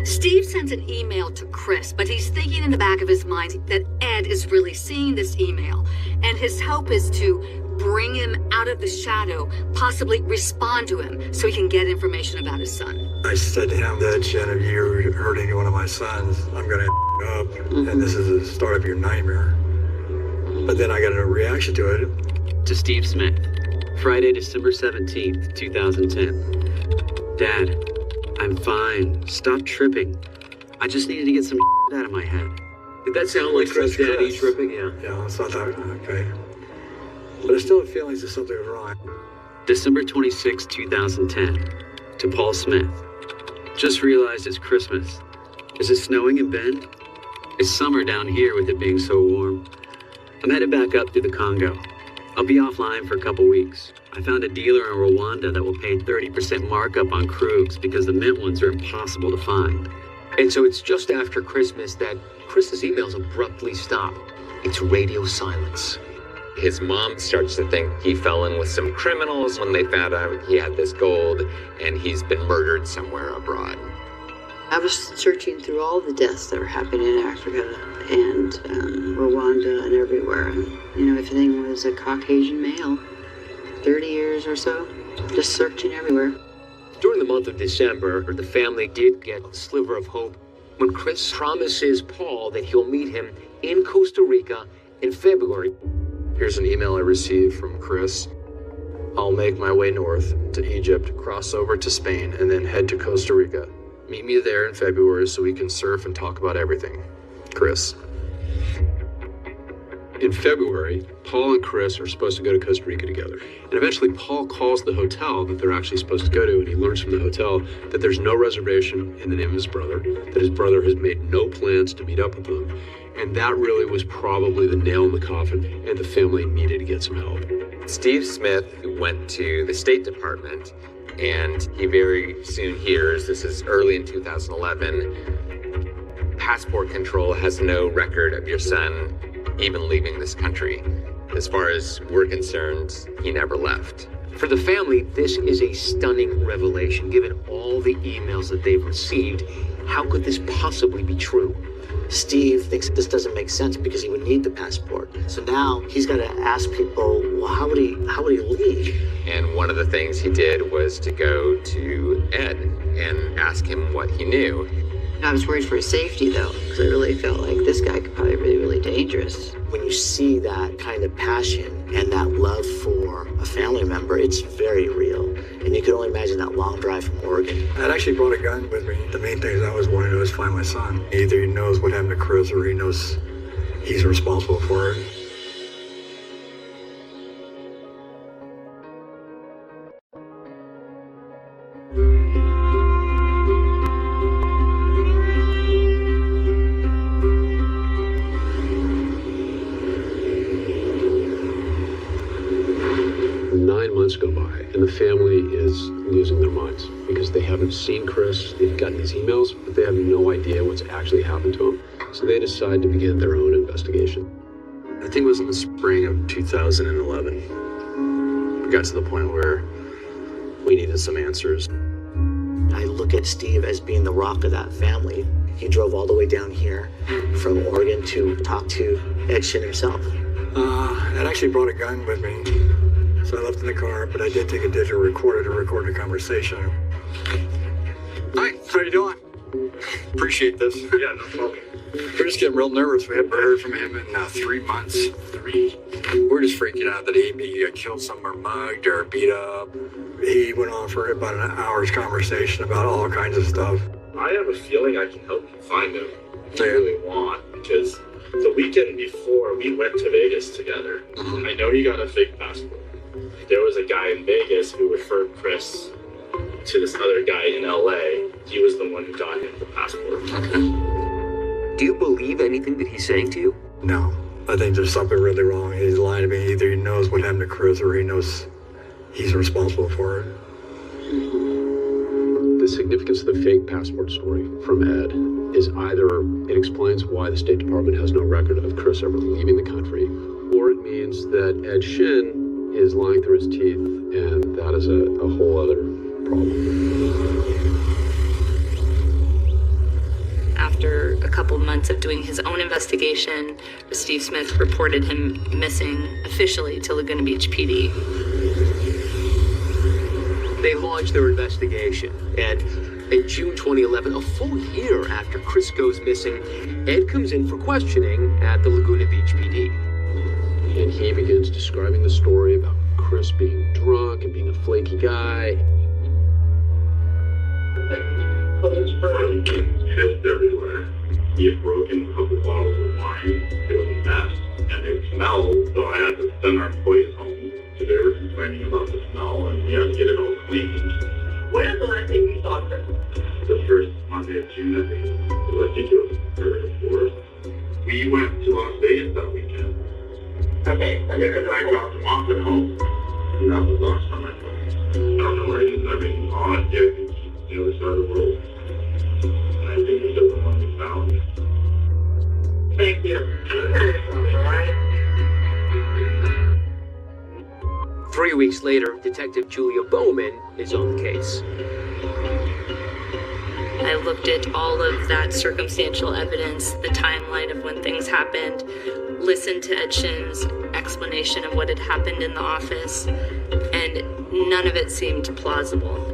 Steve sends an email to Chris, but he's thinking in the back of his mind that Ed is really seeing this email. And his hope is to bring him out of the shadow, possibly respond to him so he can get information about his son. I said to him that, Jen, if you hurt any one of my sons, I'm going to up, and this is the start of your nightmare. But then I got a reaction to it. To Steve Smith, Friday, December 17th, 2010. Dad, I'm fine. Stop tripping. I just needed to get some out of my head. Did that sound like Chris Daddy tripping? Yeah. Yeah, so I thought, okay. But I still have feelings that something was wrong. December 26, 2010. To Paul Smith. Just realized it's Christmas. Is it snowing in Bend? It's summer down here with it being so warm. I'm headed back up through the Congo. I'll be offline for a couple weeks. I found a dealer in Rwanda that will pay 30% markup on Krugs because the mint ones are impossible to find. And so it's just after Christmas that Chris's emails abruptly stop. It's radio silence. His mom starts to think he fell in with some criminals when they found out he had this gold, and he's been murdered somewhere abroad. I was searching through all the deaths that were happening in Africa and Rwanda and everywhere. And, everything was a Caucasian male, 30 years or so, just searching everywhere. During the month of December, the family did get a sliver of hope when Chris promises Paul that he'll meet him in Costa Rica in February. Here's an email I received from Chris. I'll make my way north to Egypt, cross over to Spain, and then head to Costa Rica. Meet me there in February so we can surf and talk about everything. Chris. In February, Paul and Chris are supposed to go to Costa Rica together. And eventually Paul calls the hotel that they're actually supposed to go to, and he learns from the hotel that there's no reservation in the name of his brother, that his brother has made no plans to meet up with them. And that really was probably the nail in the coffin, and the family needed to get some help. Steve Smith went to the State Department, and he very soon hears, this is early in 2011, passport control has no record of your son even leaving this country. As far as we're concerned, he never left. For the family, this is a stunning revelation. Given all the emails that they've received, how could this possibly be true? Steve thinks this doesn't make sense because he would need the passport. So now he's got to ask people, well, how would he leave? And one of the things he did was to go to Ed and ask him what he knew. I was worried for his safety, though, because I really felt like this guy could probably be really dangerous. When you see that kind of passion and that love for a family member, it's very real. And you can only imagine that long drive from Oregon. I'd actually brought a gun with me. The main thing I was wanting to do was find my son. Either he knows what happened to Chris or he knows he's responsible for it. Go by, and the family is losing their minds because they haven't seen Chris. They've gotten these emails, but they have no idea what's actually happened to him. So they decide to begin their own investigation. I think it was in the spring of 2011. We got to the point where we needed some answers. I look at Steve as being the rock of that family. He drove all the way down here from Oregon to talk to Ed Shin himself. I'd actually brought a gun with me. So I left in the car, but I did take a digital recorder to record a conversation. Hi, how you doing? Appreciate this. Yeah, no problem. We're just getting real nervous. We haven't heard from him in 3 months. We're just freaking out that he maybe got killed somewhere, mugged or beat up. He went on for about an hour's conversation about all kinds of stuff. I have a feeling I can help you find him if you really want, because the weekend before we went to Vegas together, I know he got a fake passport. There was a guy in Vegas who referred Chris to this other guy in LA. He was the one who got him the passport. Do you believe anything that he's saying to you? No, I think there's something really wrong. He's lying to me. Either he knows what happened to Chris or he knows he's responsible for it. The significance of the fake passport story from Ed is either it explains why the State Department has no record of Chris ever leaving the country, or it means that Ed Shin is lying through his teeth, and that is a whole other problem. After a couple months of doing his own investigation, Steve Smith reported him missing officially to Laguna Beach PD. They launched their investigation, and in June 2011, a full year after Chris goes missing, Ed comes in for questioning at the Laguna Beach PD. And he begins describing the story about Chris being drunk and being a flaky guy. Pissed everywhere. He had broken a couple bottles of wine. It was a mess. And it smelled, so I had to send our employees home. So they were complaining about the smell, and we had to get it all cleaned. When is the last time you saw Chris? The first Monday of June, I think. I think it was the 3rd or 4th. We went to Las Vegas that weekend. And I dropped him off at home. That was the last time I told him. I don't know where he is. I mean, odd, yeah, he's the other side of the world. And I think he doesn't want to be found. Thank you. All right. 3 weeks later, Detective Julia Bowman is on the case. I looked at all of that circumstantial evidence, the timeline of when things happened, listened to Ed Shin's explanation of what had happened in the office, and none of it seemed plausible.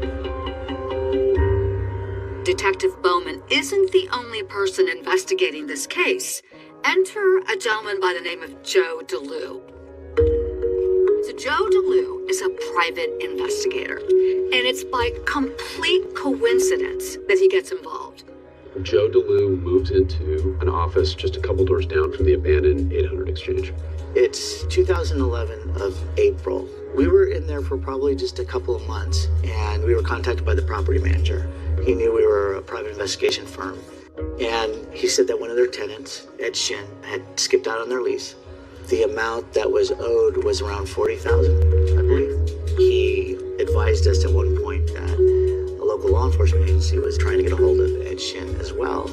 Detective Bowman isn't the only person investigating this case. Enter a gentleman by the name of Joe DeLue. So Joe DeLue is a private investigator, and it's by complete coincidence that he gets involved. Joe DeLue moved into an office just a couple doors down from the abandoned 800 Exchange. It's 2011 of April. We were in there for probably just a couple of months, and we were contacted by the property manager. He knew we were a private investigation firm, and he said that one of their tenants, Ed Shin, had skipped out on their lease. The amount that was owed was around $40,000, I believe. He advised us at one point that a local law enforcement agency was trying to get a hold of Ed Shin as well,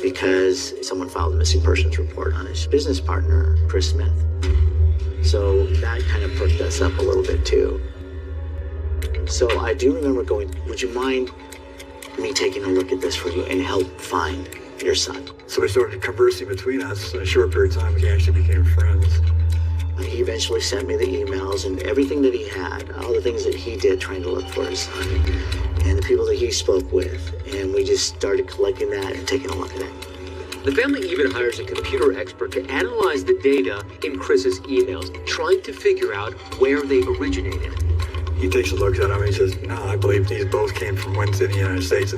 because someone filed a missing persons report on his business partner, Chris Smith. So that kind of perked us up a little bit too. So I do remember going, would you mind me taking a look at this for you and help find your son? So we started conversing between us. In a short period of time, we actually became friends. He eventually sent me the emails and everything that he had, all the things that he did trying to look for his son, and the people that he spoke with. And we just started collecting that and taking a look at it. The family even hires a computer expert to analyze the data in Chris's emails, trying to figure out where they originated. He takes a look at them and he says, no, I believe these both came from Wednesday in the United States.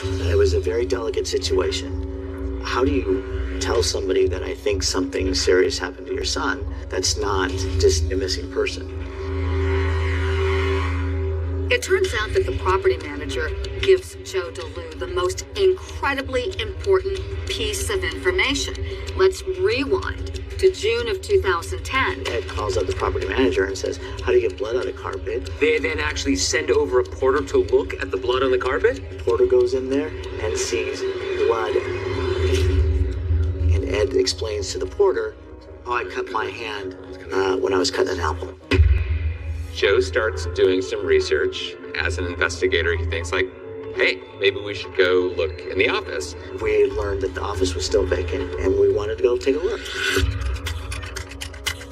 It was a very delicate situation. How do you tell somebody that I think something serious happened to your son that's not just a missing person? It turns out that the property manager gives Joe DeLue the most incredibly important piece of information. Let's rewind to June of 2010. Ed calls up the property manager and says, how do you get blood on a carpet? They then actually send over a porter to look at the blood on the carpet? The porter goes in there and sees blood. And Ed explains to the porter, oh, I cut my hand when I was cutting an apple. Joe starts doing some research. As an investigator, he thinks like, hey, maybe we should go look in the office. We learned that the office was still vacant, and we wanted to go take a look.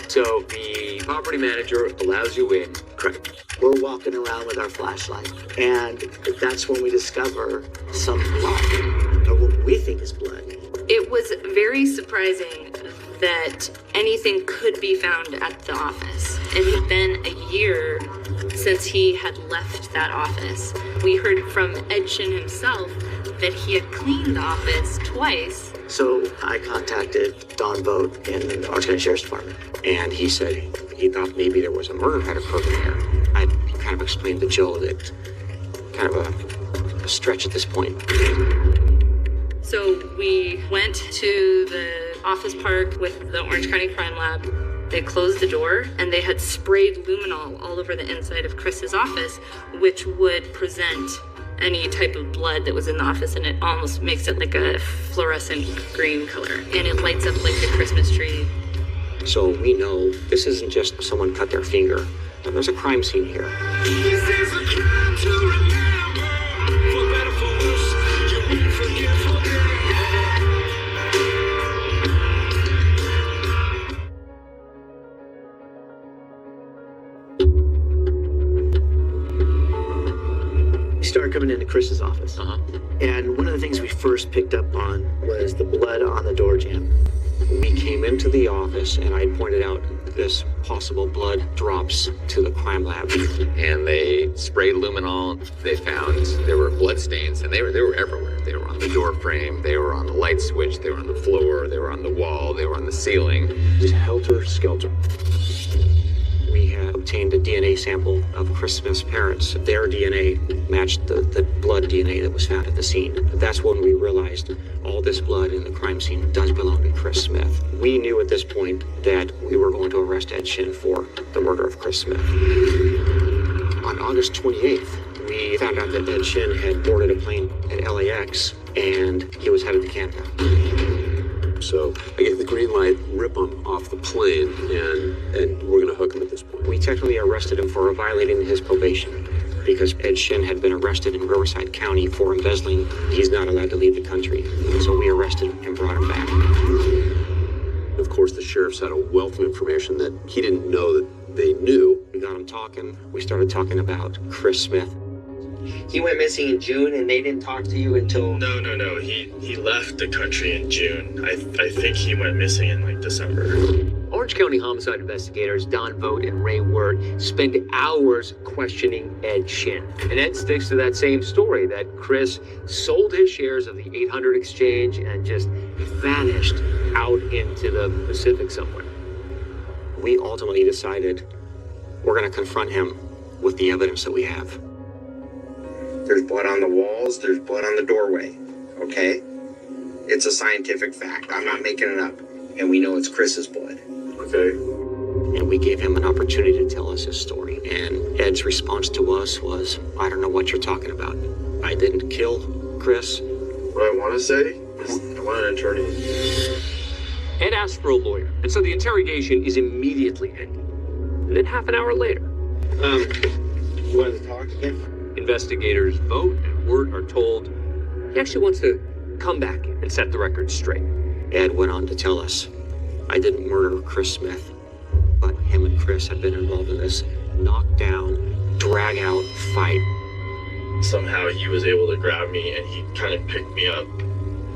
So the property manager allows you in. Correct. We're walking around with our flashlight, and that's when we discover some blood, or what we think is blood. It was very surprising that anything could be found at the office. It had been a year since he had left that office. We heard from Ed Shin himself that he had cleaned the office twice. So I contacted Don Vogt in the Orange County Sheriff's Department, and he said he thought maybe there was a murder had occurred in here. I kind of explained to Joe that kind of a stretch at this point. So we went to the office park with the Orange County Crime Lab. They closed the door and they had sprayed luminol all over the inside of Chris's office, which would present any type of blood that was in the office, and it almost makes it like a fluorescent green color. And it lights up like the Christmas tree. So we know this isn't just someone cut their finger. There's a crime scene here. This is a crime to remember. For better, for worse, you won't forget, forget. We started coming into Chris's office. And one of the things we first picked up on was the blood on the door jamb. We came into the office and I pointed out this possible blood drops to the crime lab. And they sprayed luminol. They found there were blood stains, and they were everywhere. They were on the door frame, they were on the light switch, they were on the floor, they were on the wall, they were on the ceiling. Just helter-skelter. We had obtained a DNA sample of Chris Smith's parents. Their DNA matched the blood DNA that was found at the scene. That's when we realized all this blood in the crime scene does belong to Chris Smith. We knew at this point that we were going to arrest Ed Shin for the murder of Chris Smith. On August 28th, we found out that Ed Shin had boarded a plane at LAX and he was headed to Canada. So I gave the green light, rip him off the plane, and we're going to hook him at this point. We technically arrested him for violating his probation because Ed Shin had been arrested in Riverside County for embezzling. He's not allowed to leave the country. So we arrested him and brought him back. Of course, the sheriffs had a wealth of information that he didn't know that they knew. We got him talking. We started talking about Chris Smith. He went missing in June and they didn't talk to you until... No. He left the country in June. I think he went missing in like December. Orange County homicide investigators Don Vogt and Ray Wirt spend hours questioning Ed Shin. And Ed sticks to that same story that Chris sold his shares of the 800 exchange and just vanished out into the Pacific somewhere. We ultimately decided we're going to confront him with the evidence that we have. There's blood on the walls, there's blood on the doorway, okay? It's a scientific fact. I'm not making it up. And we know it's Chris's blood. Okay. And we gave him an opportunity to tell us his story. And Ed's response to us was, I don't know what you're talking about. I didn't kill Chris. What I want to say is I want an attorney. Ed asked for a lawyer, and so the interrogation is immediately ended. And then half an hour later, you wanted to talk again? Investigators Vogt and Wirt are told he actually wants to come back in and set the record straight. Ed went on to tell us, I didn't murder Chris Smith, but him and Chris had been involved in this knockdown, drag-out fight. Somehow he was able to grab me and he kind of picked me up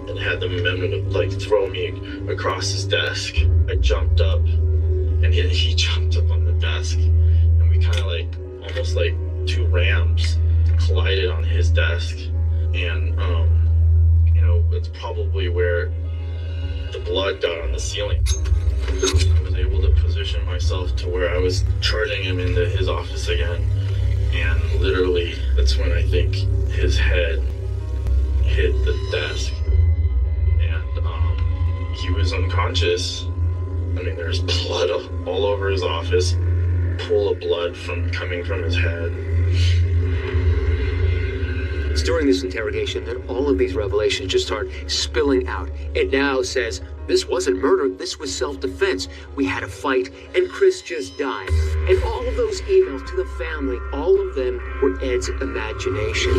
and had the amendment of like throw me across his desk. I jumped up and he jumped up on the desk and we kind of like almost like two rams collided on his desk, and it's probably where the blood got on the ceiling. I was able to position myself to where I was charging him into his office again, and literally that's when I think his head hit the desk, and he was unconscious. I mean, there's blood all over his office, pool of blood coming from his head. It's during this interrogation that all of these revelations just start spilling out. Ed now says, this wasn't murder, this was self-defense. We had a fight, and Chris just died. And all of those emails to the family, all of them were Ed's imagination.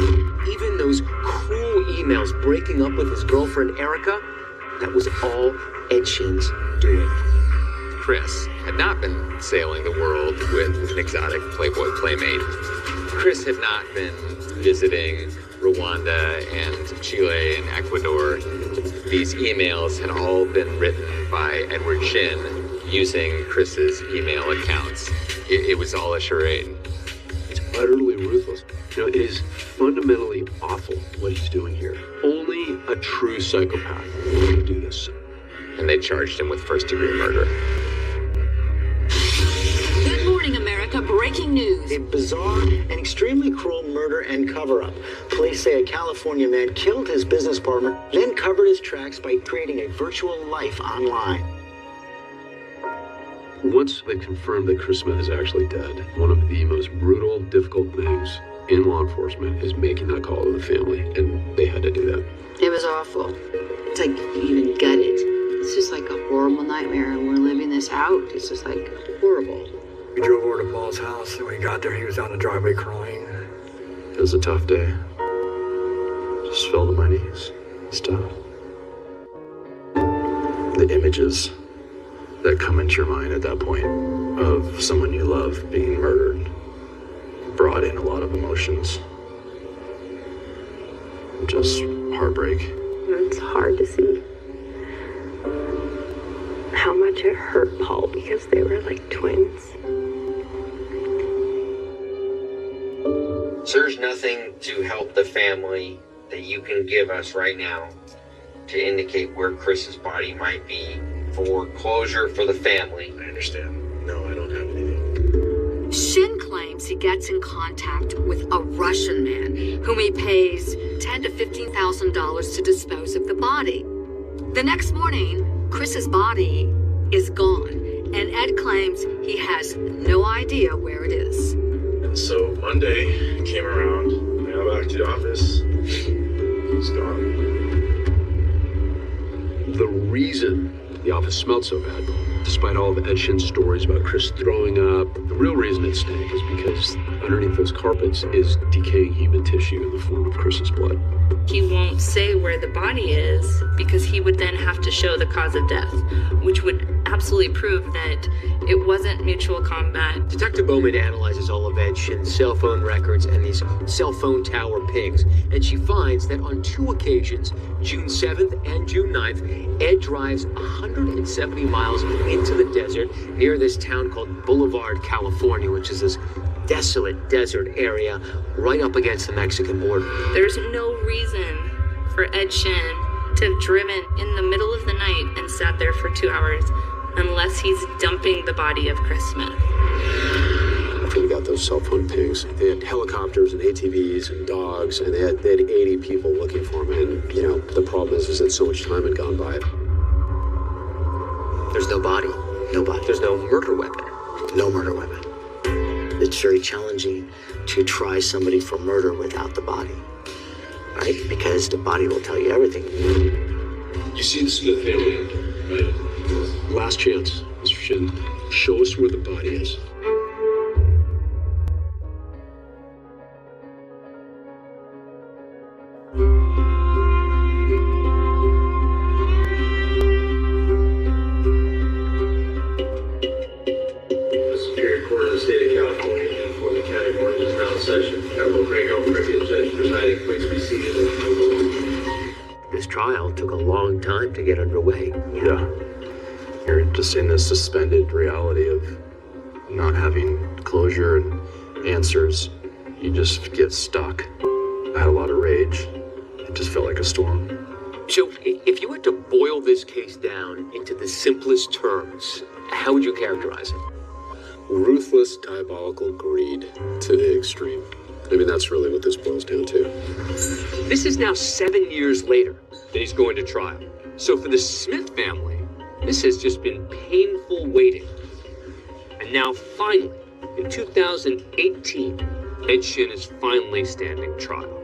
Even those cruel emails breaking up with his girlfriend, Erica, that was all Ed Shin's doing. Chris had not been sailing the world with an exotic Playboy playmate. Chris had not been visiting Rwanda and Chile and Ecuador. These emails had all been written by Edward Shin using Chris's email accounts. It was all a charade. It's utterly ruthless. It is fundamentally awful what he's doing here. Only a true psychopath would do this. And they charged him with first-degree murder. Good morning, America. Breaking news. A bizarre and extremely cruel murder and cover-up. Police say a California man killed his business partner, then covered his tracks by creating a virtual life online. Once they confirmed that Chris Smith is actually dead, one of the most brutal, difficult things in law enforcement is making that call to the family, and they had to do that. It was awful. It's like even gutted. It's just like a horrible nightmare, and we're living this out. It's just like horrible. We drove over to Paul's house, and when we got there, he was down the driveway crying. It was a tough day. Just fell to my knees. It's tough. The images that come into your mind at that point of someone you love being murdered brought in a lot of emotions. Just heartbreak. It's hard to see how much it hurt Paul because they were like twins. So there's nothing to help the family that you can give us right now to indicate where Chris's body might be for closure for the family. I understand. No, I don't have anything. gets in contact with a Russian man whom he pays $10,000 to $15,000 to dispose of the body. The next morning, Chris's body is gone, and Ed claims he has no idea where it is. And so Monday came around, I got back to the office, he's gone. The reason the office smelled so bad, despite all of Ed Shin's stories about Chris throwing up, the real reason it stank is because underneath those carpets is decaying human tissue in the form of Chris's blood. He won't say where the body is because he would then have to show the cause of death, which would absolutely prove that it wasn't mutual combat. Detective Bowman analyzes all of Ed Shin's cell phone records and these cell phone tower pings, and she finds that on 2 occasions, June 7th and June 9th, Ed drives 170 miles into the desert near this town called Boulevard, California, which is this desolate desert area right up against the Mexican border. There's no reason for Ed Shin to have driven in the middle of the night and sat there for 2 hours unless he's dumping the body of Chris Smith. After we got those cell phone pings, they had helicopters and ATVs and dogs, and they had 80 people looking for him. And, the problem is that so much time had gone by. There's no body. No body. There's no murder weapon. No murder weapon. It's very challenging to try somebody for murder without the body, right? Because the body will tell you everything. You see the Smith family, right? Last chance, Mr. Shin. Show us where the body is. Superior Court of the State of California and for the County Board is now in session. I will bring out previous judge presiding. Please be seated. This trial took a long time to get underway. Yeah. You're just in this suspended reality of not having closure and answers. You just get stuck. I had a lot of rage. It just felt like a storm. So, if you had to boil this case down into the simplest terms, how would you characterize it? Ruthless, diabolical greed to the extreme. I mean, that's really what this boils down to. This is now 7 years later that he's going to trial. So for the Smith family, this has just been painful waiting. And now finally, in 2018, Ed Shin is finally standing trial.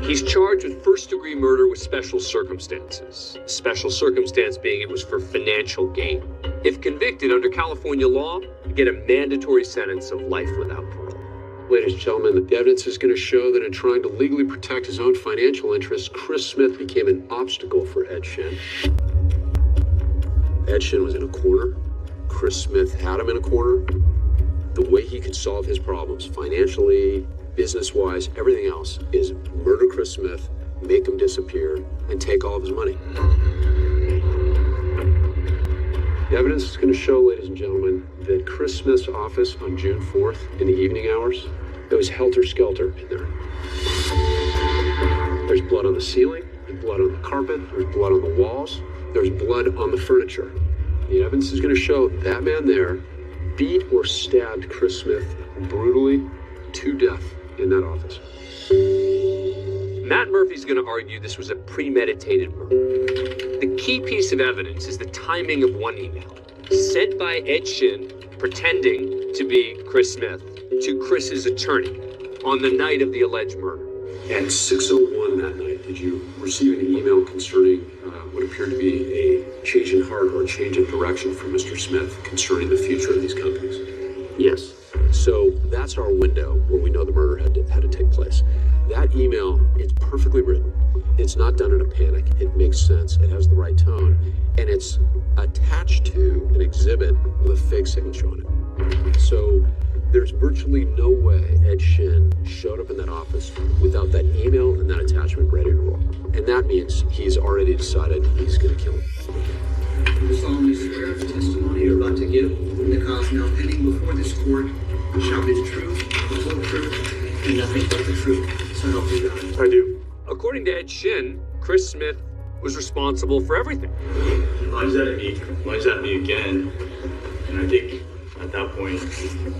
He's charged with first-degree murder with special circumstances. Special circumstance being it was for financial gain. If convicted under California law, you get a mandatory sentence of life without parole. Ladies and gentlemen, the evidence is going to show that in trying to legally protect his own financial interests, Chris Smith became an obstacle for Ed Shin. Ed Shin was in a corner. Chris Smith had him in a corner. The way he could solve his problems, financially, business-wise, everything else, is murder Chris Smith, make him disappear, and take all of his money. The evidence is going to show, ladies and gentlemen, that Chris Smith's office on June 4th in the evening hours, it was helter-skelter in there. There's blood on the ceiling, there's blood on the carpet, there's blood on the walls, there's blood on the furniture. The evidence is going to show that man there beat or stabbed Chris Smith brutally to death in that office. Matt Murphy's going to argue this was a premeditated murder. The key piece of evidence is the timing of one email sent by Ed Shin, pretending to be Chris Smith, to Chris's attorney on the night of the alleged murder. At 6:01 that night, did you receive an email concerning what appeared to be a change in heart or a change in direction from Mr. Smith concerning the future of these companies? Yes. So that's our window where we know the murder had to take place. That email, it's perfectly written. It's not done in a panic. It makes sense. It has the right tone. And it's attached to an exhibit with a fake signature on it. So there's virtually no way Ed Shin showed up in that office without that email and that attachment ready to roll. And that means he's already decided he's going to kill him. You solemnly swear the testimony you're about to give in the cause now pending before this court shall be the truth, the whole truth, and nothing but the truth. So help you God. I do. According to Ed Shin, Chris Smith was responsible for everything. Lines at me again. And I think at that point,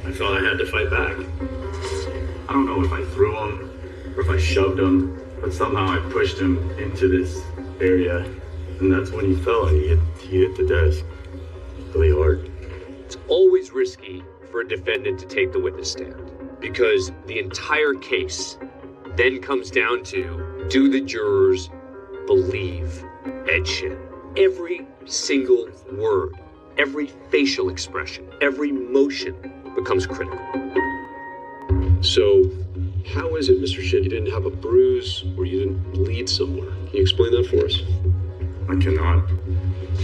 I felt I had to fight back. I don't know if I threw him or if I shoved him, but somehow I pushed him into this area, and that's when he fell and he hit the desk really hard. It's always risky for a defendant to take the witness stand because the entire case then comes down to, do the jurors believe Ed Shin? Every single word, every facial expression, every motion becomes critical. So, how is it, Mr. Shin, you didn't have a bruise or you didn't bleed somewhere? Can you explain that for us? I cannot.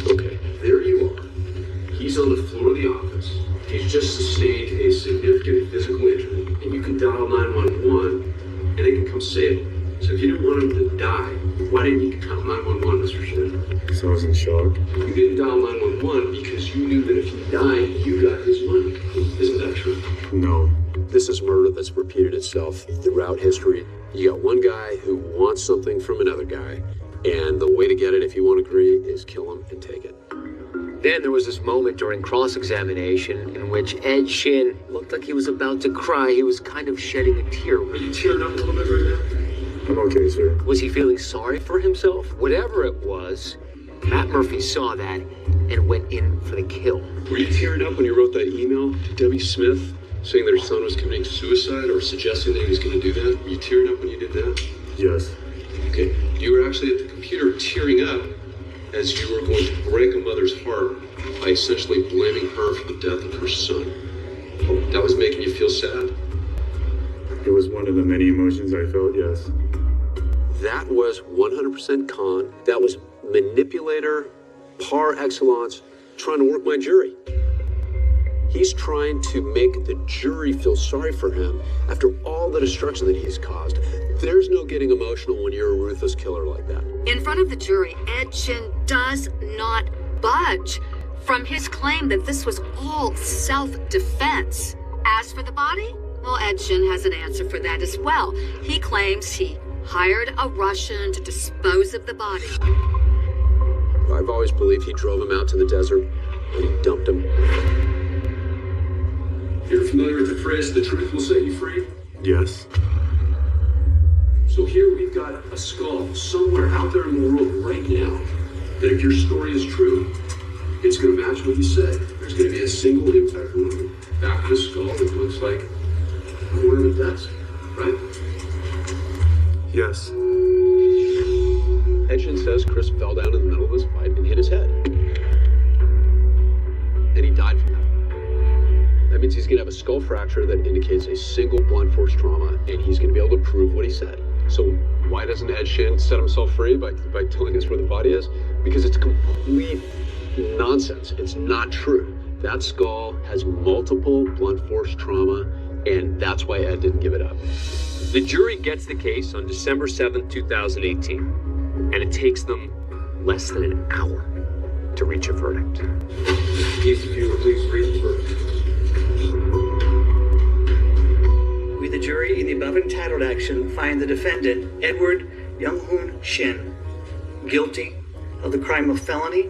Okay, there you are. He's on the floor of the office. He's just sustained a significant physical injury, and you can dial 911, and they can come save him. So if you didn't want him to die, why didn't you dial 911, Mr. Shin? Because I was in shock. You didn't dial 911 because you knew that if he died, you got his money. Isn't that true? No. This is murder that's repeated itself throughout history. You got one guy who wants something from another guy, and the way to get it, if you won't agree, is kill him and take it. Then there was this moment during cross-examination in which Ed Shin looked like he was about to cry. He was kind of shedding a tear. Are you tearing up a little bit right now? I'm okay, sir. Was he feeling sorry for himself? Whatever it was, Matt Murphy saw that and went in for the kill. Were you tearing up when you wrote that email to Debbie Smith saying that her son was committing suicide or suggesting that he was going to do that? Were you tearing up when you did that? Yes. Okay. You were actually at the computer tearing up as you were going to break a mother's heart by essentially blaming her for the death of her son. That was making you feel sad? It was one of the many emotions I felt, yes. That was 100% con. That was manipulator par excellence trying to work my jury. He's trying to make the jury feel sorry for him after all the destruction that he's caused. There's no getting emotional when you're a ruthless killer like that. In front of the jury, Ed Shin does not budge from his claim that this was all self-defense. As for the body, well, Ed Shin has an answer for that as well. He claims he hired a Russian to dispose of the body. I've always believed he drove him out to the desert and he dumped him. You're familiar with the phrase, the truth will set you free? Yes. So here we've got a skull somewhere out there in the world right now that if your story is true, it's going to match what you say. There's going to be a single impact wound back of the skull that looks like a corner of a desk, right? Yes. Ed Shin says Chris fell down in the middle of this fight and hit his head. And he died from that. That means he's going to have a skull fracture that indicates a single blunt force trauma, and he's going to be able to prove what he said. So why doesn't Ed Shin set himself free by telling us where the body is? Because it's complete nonsense. It's not true. That skull has multiple blunt force trauma, and that's why Ed didn't give it up. The jury gets the case on December 7th, 2018, and it takes them less than an hour to reach a verdict. If you would please read the verdict. We, the jury, in the above entitled action, find the defendant, Edward Young-hoon Shin, guilty of the crime of felony,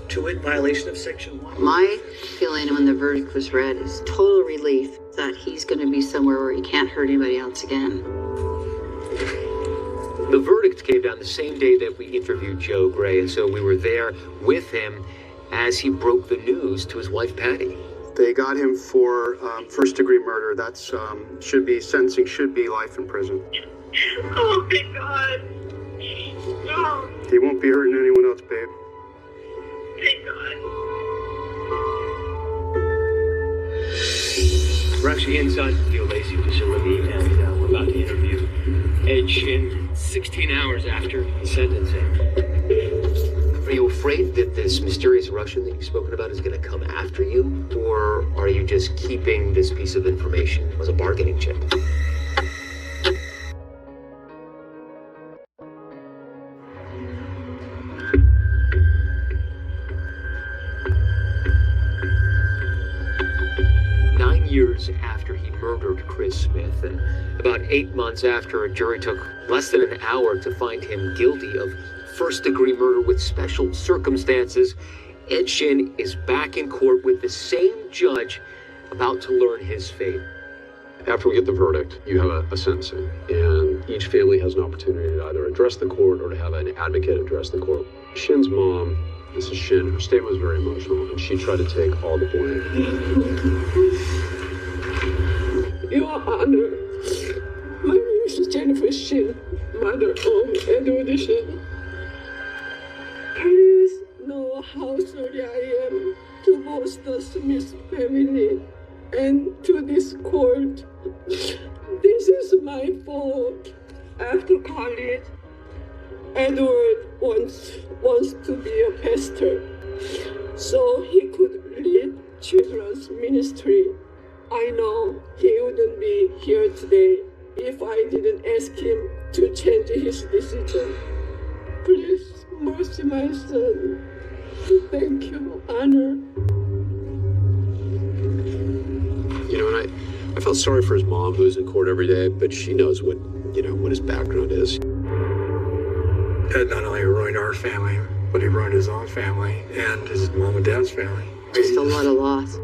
to wit, violation of Section 1. My feeling when the verdict was read is total relief that he's going to be somewhere where he can't hurt anybody else again. The verdict came down the same day that we interviewed Joe Gray, and so we were there with him as he broke the news to his wife, Patty. They got him for first-degree murder. That's sentencing should be life in prison. Oh my God. No. He won't be hurting anyone else, babe. Thank God. We're actually inside the Theo Lacey facility, and we're about to interview Ed Shin 16 hours after sentencing. Are you afraid that this mysterious Russian that you've spoken about is going to come after you? Or are you just keeping this piece of information as a bargaining chip? Years after he murdered Chris Smith, and about 8 months after a jury took less than an hour to find him guilty of first-degree murder with special circumstances, Ed Shin is back in court with the same judge about to learn his fate. After we get the verdict, you have a sentencing, and each family has an opportunity to either address the court or to have an advocate address the court. Shin's mom, Mrs. Shin, her statement was very emotional, and she tried to take all the blame. Your Honor, my name is Jennifer Shin, mother of Edward Shin. Please know how sorry I am to both the Smith family and to this court. This is my fault. After college, Edward wants to be a pastor, so he could lead children's ministry. I know he wouldn't be here today if I didn't ask him to change his decision. Please mercy my son. Thank you, Honor. You know, and I felt sorry for his mom, who's in court every day, but she knows what his background is. Ed not only ruined our family, but he ruined his own family and his mom and dad's family. Just a lot of loss.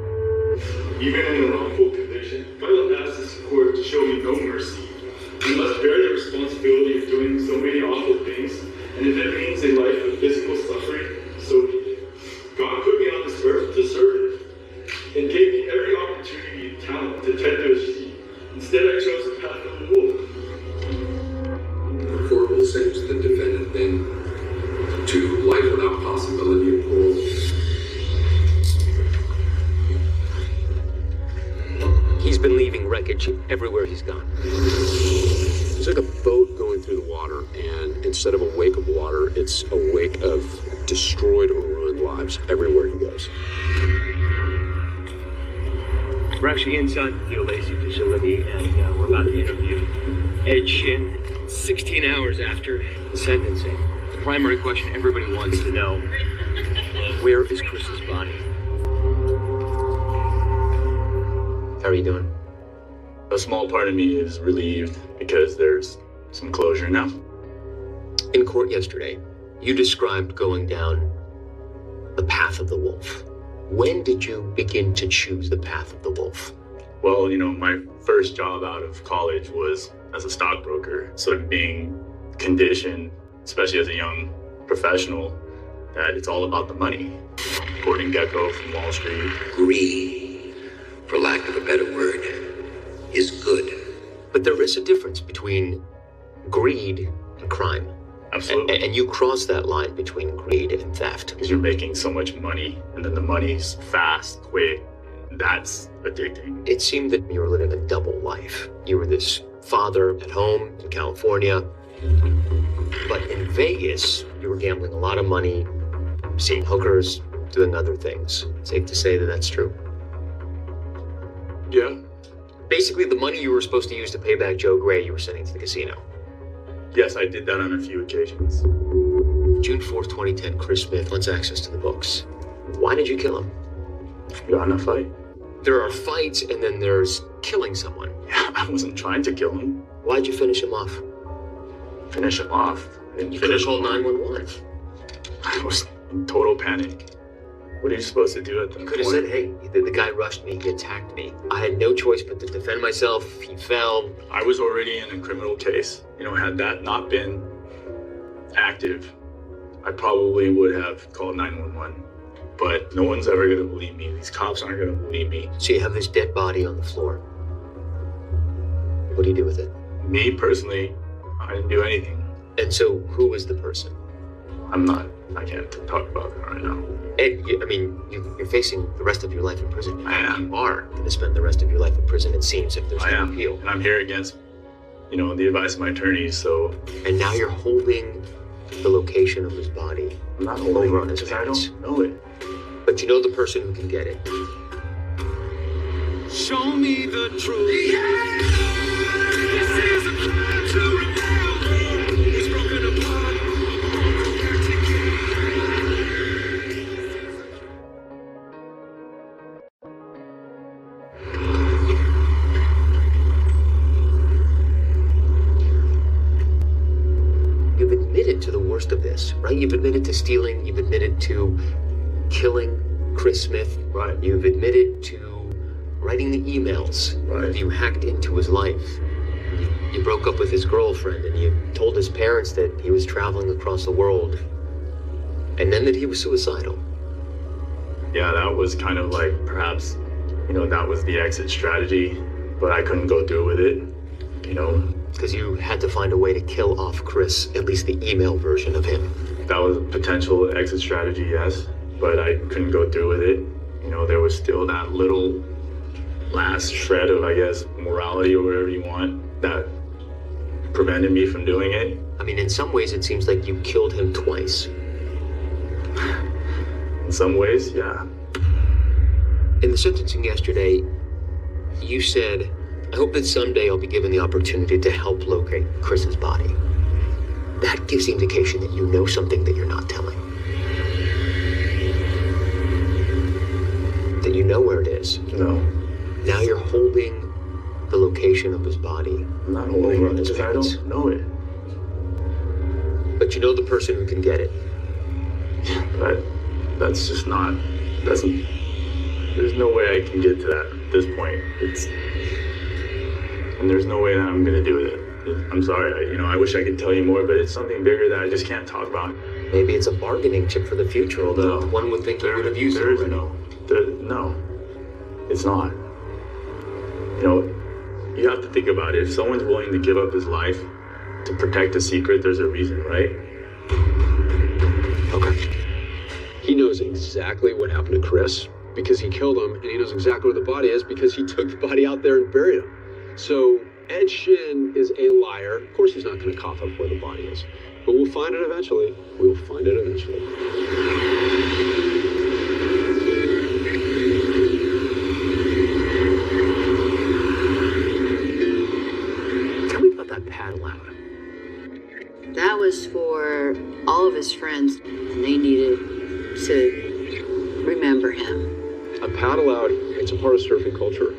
Even in a wrongful conviction, I will ask this court to show me no mercy. You must bear the responsibility of doing so many awful things, and if it means a life of physical suffering, so be it. God put me on this earth to serve Him, and gave me every opportunity and talent to tend to His sheep. Instead, I chose the path of the wolf. The court will sentence the defendant then to life without possibility of parole. He's been leaving wreckage everywhere he's gone. It's like a boat going through the water, and instead of a wake of water, it's a wake of destroyed or ruined lives everywhere he goes. We're actually inside the Field AC facility, and we're about to interview Ed Shin 16 hours after the sentencing. The primary question everybody wants to know, where is Chris's body? How are you doing? A small part of me is relieved because there's some closure now. In court yesterday, you described going down the path of the wolf. When did you begin to choose the path of the wolf? Well, my first job out of college was as a stockbroker. So I'm being conditioned, especially as a young professional, that it's all about the money. Gordon Gekko from Wall Street. Greed, for lack of a better word, is good. But there is a difference between greed and crime. Absolutely. And you cross that line between greed and theft. Because you're making so much money, and then the money's fast, quick. That's addicting. It seemed that you were living a double life. You were this father at home in California, but in Vegas, you were gambling a lot of money, seeing hookers, doing other things. Safe to say that that's true? Yeah. Basically, the money you were supposed to use to pay back Joe Gray, you were sending to the casino. Yes, I did that on a few occasions. June 4th, 2010, Chris Smith wants access to the books. Why did you kill him? We got in a fight. There are fights, and then there's killing someone. Yeah, I wasn't trying to kill him. Why'd you finish him off? Finish him off? You could have called 911. I was in total panic. What are you supposed to do at that point? You could have said, hey, the guy rushed me, he attacked me. I had no choice but to defend myself. He fell. I was already in a criminal case. Had that not been active, I probably would have called 911. But no one's ever gonna believe me. These cops aren't gonna believe me. So you have this dead body on the floor. What do you do with it? Me, personally, I didn't do anything. And so who was the person? I can't talk about that right now. Ed, you're facing the rest of your life in prison. I am. You are going to spend the rest of your life in prison, it seems, if there's no appeal. And I'm here against, the advice of my attorneys, so... And now you're holding the location of his body. I'm not holding over on his parents. I don't know it. But you know the person who can get it. Show me the truth. Yeah! This is a crime to remember. It's broken apart. You've admitted to the worst of this, right? You've admitted to stealing. You've admitted to killing Chris Smith. Right. You've admitted to writing the emails. Right. You hacked into his life. You broke up with his girlfriend, and you told his parents that he was traveling across the world, and then that he was suicidal. Yeah, that was kind of like, perhaps, that was the exit strategy, but I couldn't go through with it, Because you had to find a way to kill off Chris, at least the email version of him. That was a potential exit strategy, yes, but I couldn't go through with it. There was still that little last shred of, I guess, morality or whatever you want that prevented me from doing it. I mean, in some ways, it seems like you killed him twice. In some ways, yeah. In the sentencing yesterday, you said, I hope that someday I'll be given the opportunity to help locate Chris's body. That gives the indication that you know something that you're not telling. That you know where it is. No. Now you're holding the location of his body. I'm not holding it because I don't know it. But you know the person who can get it. But that's just not, there's no way I can get to that at this point. And there's no way that I'm gonna do it. I'm sorry, I wish I could tell you more, but it's something bigger that I just can't talk about. Maybe it's a bargaining chip for the future, although one would think you would have used it already. No, it's not. You have to think about it. If someone's willing to give up his life to protect a secret, there's a reason, right? Okay. He knows exactly what happened to Chris because he killed him, and he knows exactly where the body is because he took the body out there and buried him. So Ed Shin is a liar. Of course he's not going to cough up where the body is. But we'll find it eventually. We'll find it eventually. Tell me about that paddle out. That was for all of his friends, and they needed to remember him. A paddle out, it's a part of surfing culture.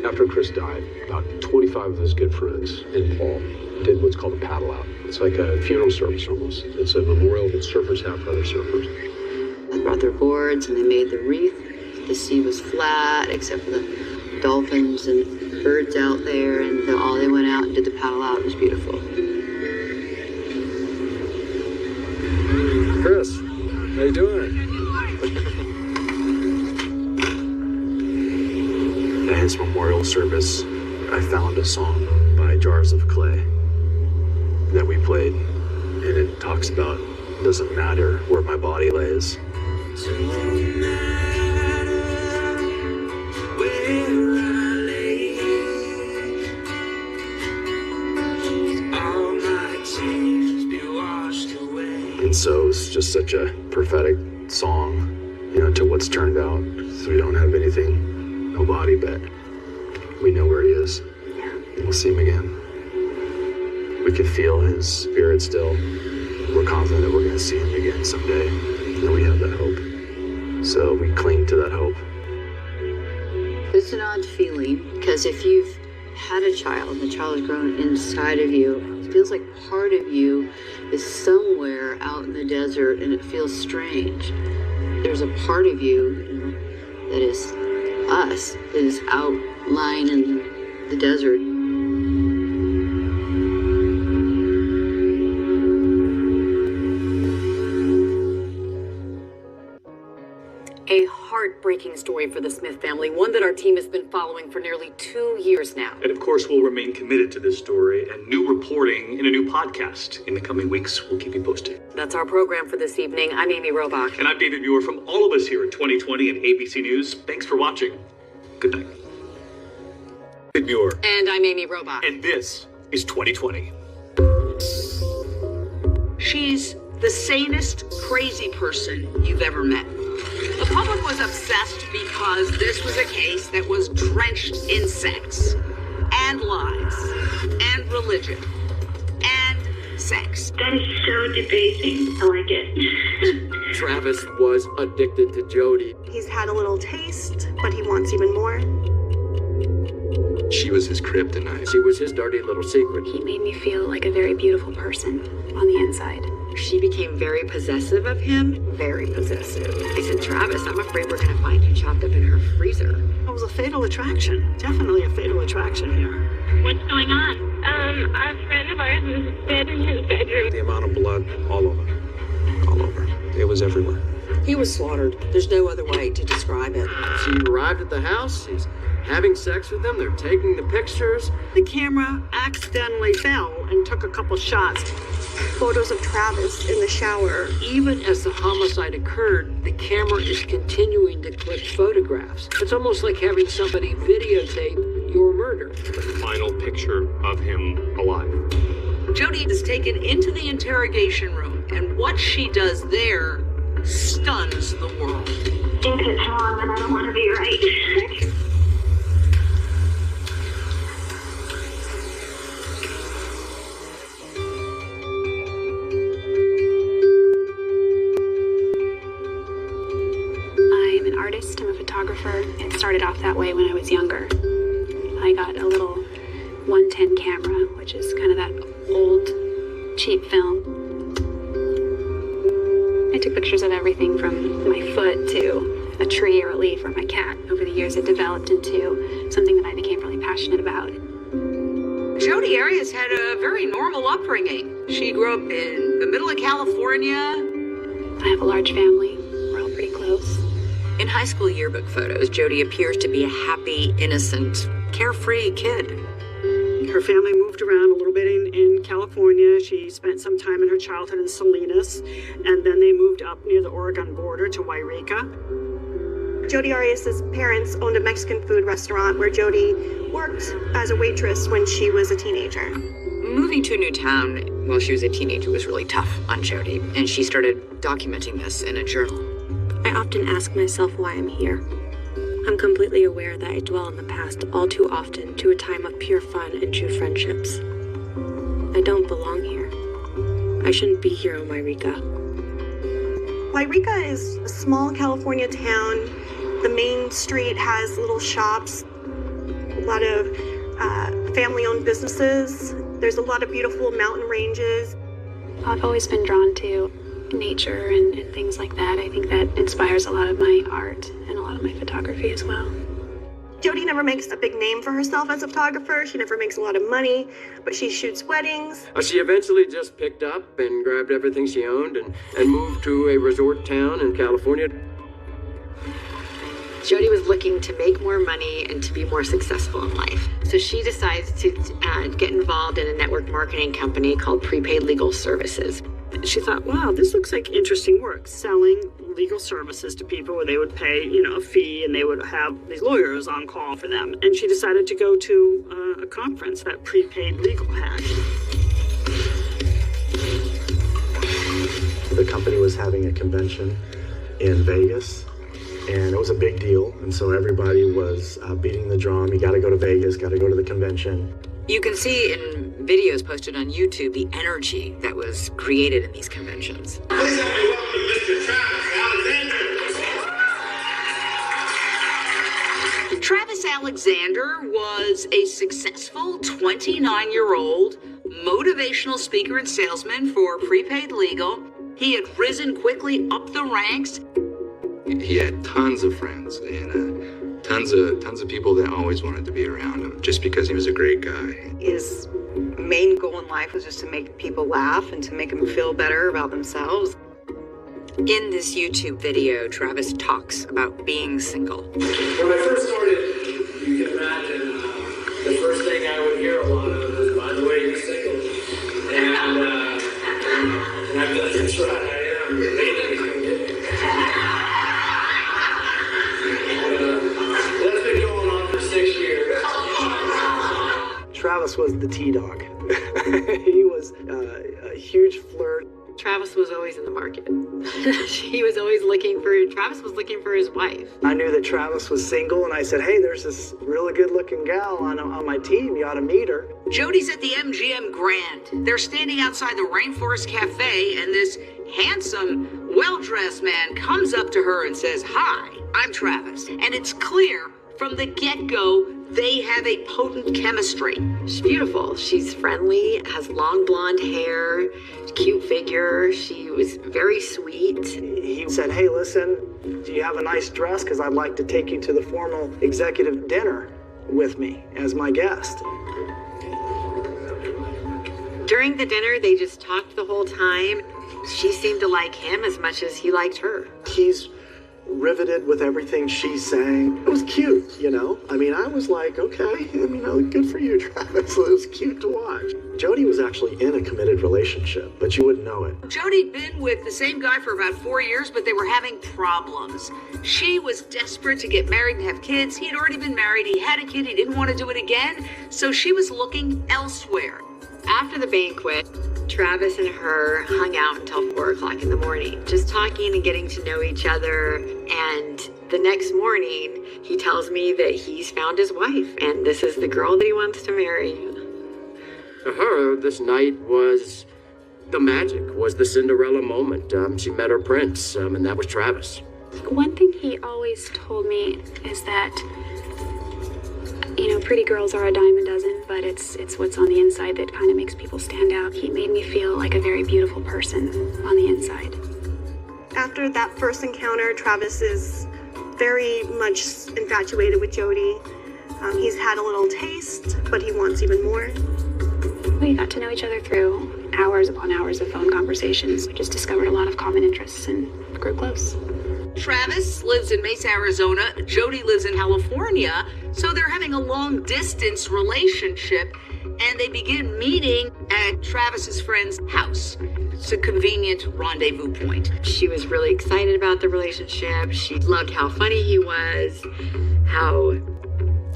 After Chris died, about 25 of his good friends and Paul did what's called a paddle out. It's like a funeral service almost. It's a memorial that surfers have for other surfers. They brought their boards and they made the reef. The sea was flat except for the dolphins and birds out there, and they went out and did the paddle out. It was beautiful. Chris, how you doing? At his memorial service, I found a song by Jars of Clay that we played, and it talks about it doesn't matter where my body lays. And so it's just such a prophetic song, to what's turned out. So we don't have anything, no body, but we know where he is. And we'll see him again. We can feel his spirit still. We're confident that we're going to see him again someday. And we have that hope. So we cling to that hope. It's an odd feeling because if you've had a child and the child has grown inside of you, it feels like part of you is somewhere out in the desert, and it feels strange. There's a part of you, that is us, that is out lying in the desert. A heartbreaking story for the Smith family, one that our team has been following for nearly 2 years now. And of course, we'll remain committed to this story and new reporting in a new podcast in the coming weeks. We'll keep you posted. That's our program for this evening. I'm Amy Robach. And I'm David Muir from all of us here at 2020 and ABC News. Thanks for watching. Good night. David Muir. And I'm Amy Robach. And this is 2020. She's the sanest, crazy person you've ever met. The public was obsessed because this was a case that was drenched in sex, and lies, and religion, and sex. That is so debasing. I like it. Travis was addicted to Jody. He's had a little taste, but he wants even more. She was his kryptonite. She was his dirty little secret. He made me feel like a very beautiful person on the inside. She became very possessive of him. Very possessive. I said, Travis, I'm afraid we're going to find you chopped up in her freezer. I was a fatal attraction. Definitely a fatal attraction here. What's going on? A friend of ours was dead in his bedroom. The amount of blood all over. All over. It was everywhere. He was slaughtered. There's no other way to describe it. She arrived at the house. She's having sex with them. They're taking the pictures. The camera accidentally fell and took a couple shots. Photos of Travis in the shower. Even as the homicide occurred, the camera is continuing to click photographs. It's almost like having somebody videotape your murder. The final picture of him alive. Jody is taken into the interrogation room, and what she does there stuns the world. Think it's wrong, and I don't want to be right. I'm an artist, I'm a photographer. It started off that way when I was younger. I got a little 110 camera, which is kind of that old, cheap film. I took pictures of everything from my foot to a tree or a leaf or my cat. Over the years, it developed into something that I became really passionate about. Jodi Arias had a very normal upbringing. She grew up in the middle of California. I have a large family. We're all pretty close. In high school yearbook photos, Jodi appears to be a happy, innocent, carefree kid. Her family moved around a little bit in California. She spent some time in her childhood in Salinas, and then they moved up near the Oregon border to Wairika. Jodi Arias' parents owned a Mexican food restaurant where Jodi worked as a waitress when she was a teenager. Moving to a new town while she was a teenager was really tough on Jodi, and she started documenting this in a journal. I often ask myself why I'm here. I'm completely aware that I dwell in the past all too often to a time of pure fun and true friendships. I don't belong here. I shouldn't be here on Wairika. Wairika is a small California town. The main street has little shops, a lot of family-owned businesses. There's a lot of beautiful mountain ranges. I've always been drawn to nature and things like that. I think that inspires a lot of my art and a lot of my photography as well. Jodi never makes a big name for herself as a photographer. She never makes a lot of money, but she shoots weddings. She eventually just picked up and grabbed everything she owned and moved to a resort town in California. Jodi was looking to make more money and to be more successful in life. So she decides to get involved in a network marketing company called Prepaid Legal Services. She thought, wow, this looks like interesting work, selling legal services to people where they would pay, a fee, and they would have these lawyers on call for them. And she decided to go to a conference that Prepaid Legal had. The company was having a convention in Vegas, and it was a big deal. And so everybody was beating the drum. You got to go to Vegas, got to go to the convention. You can see in videos posted on YouTube the energy that was created in these conventions. Please help me welcome Mr. Travis Alexander. Travis Alexander was a successful 29-year-old motivational speaker and salesman for Prepaid Legal. He had risen quickly up the ranks. He had tons of friends and tons of people that always wanted to be around him just because he was a great guy. His main goal in life was just to make people laugh and to make them feel better about themselves. In this YouTube video, Travis talks about being single. When I first started, you can imagine, the first thing I would hear a lot of was, by the way, you're single. And I'd be like, that's right, I am. You're dating, you can get me. That's been going on for 6 years. Travis was the T-Dog. He was a huge flirt. Travis was always in the market. Travis was looking for his wife. I knew that Travis was single, and I said, hey, there's this really good-looking gal on my team. You ought to meet her. Jodi's at the MGM Grand. They're standing outside the Rainforest Cafe, and this handsome, well-dressed man comes up to her and says, "Hi, I'm Travis." And it's clear From the get-go, they have a potent chemistry. She's beautiful. She's friendly, has long blonde hair, cute figure. She was very sweet. He said, hey, listen, do you have a nice dress? Because I'd like to take you to the formal executive dinner with me as my guest. During the dinner, they just talked the whole time. She seemed to like him as much as he liked her. He's riveted with everything she's saying. It was cute, you know? I mean, I was like, okay, good for you, Travis. It was cute to watch. Jody was actually in a committed relationship, but you wouldn't know it. Jody'd been with the same guy for about 4 years, but they were having problems. She was desperate to get married and have kids. He had already been married. He had a kid. He didn't want to do it again. So she was looking elsewhere. After the banquet, Travis and her hung out until 4 o'clock in the morning, just talking and getting to know each other. And the next morning, he tells me that he's found his wife, and this is the girl that he wants to marry. For her, this night was the magic, was the Cinderella moment. She met her prince, and that was Travis. One thing he always told me is that, pretty girls are a dime a dozen, but it's what's on the inside that kind of makes people stand out. He made me feel like a very beautiful person on the inside. After that first encounter, Travis is very much infatuated with Jody. He's had a little taste, but he wants even more. We got to know each other through hours upon hours of phone conversations. We just discovered a lot of common interests and grew close. Travis lives in Mesa, Arizona. Jody lives in California. So they're having a long distance relationship, and they begin meeting at Travis's friend's house. It's a convenient rendezvous point. She was really excited about the relationship. She loved how funny he was, how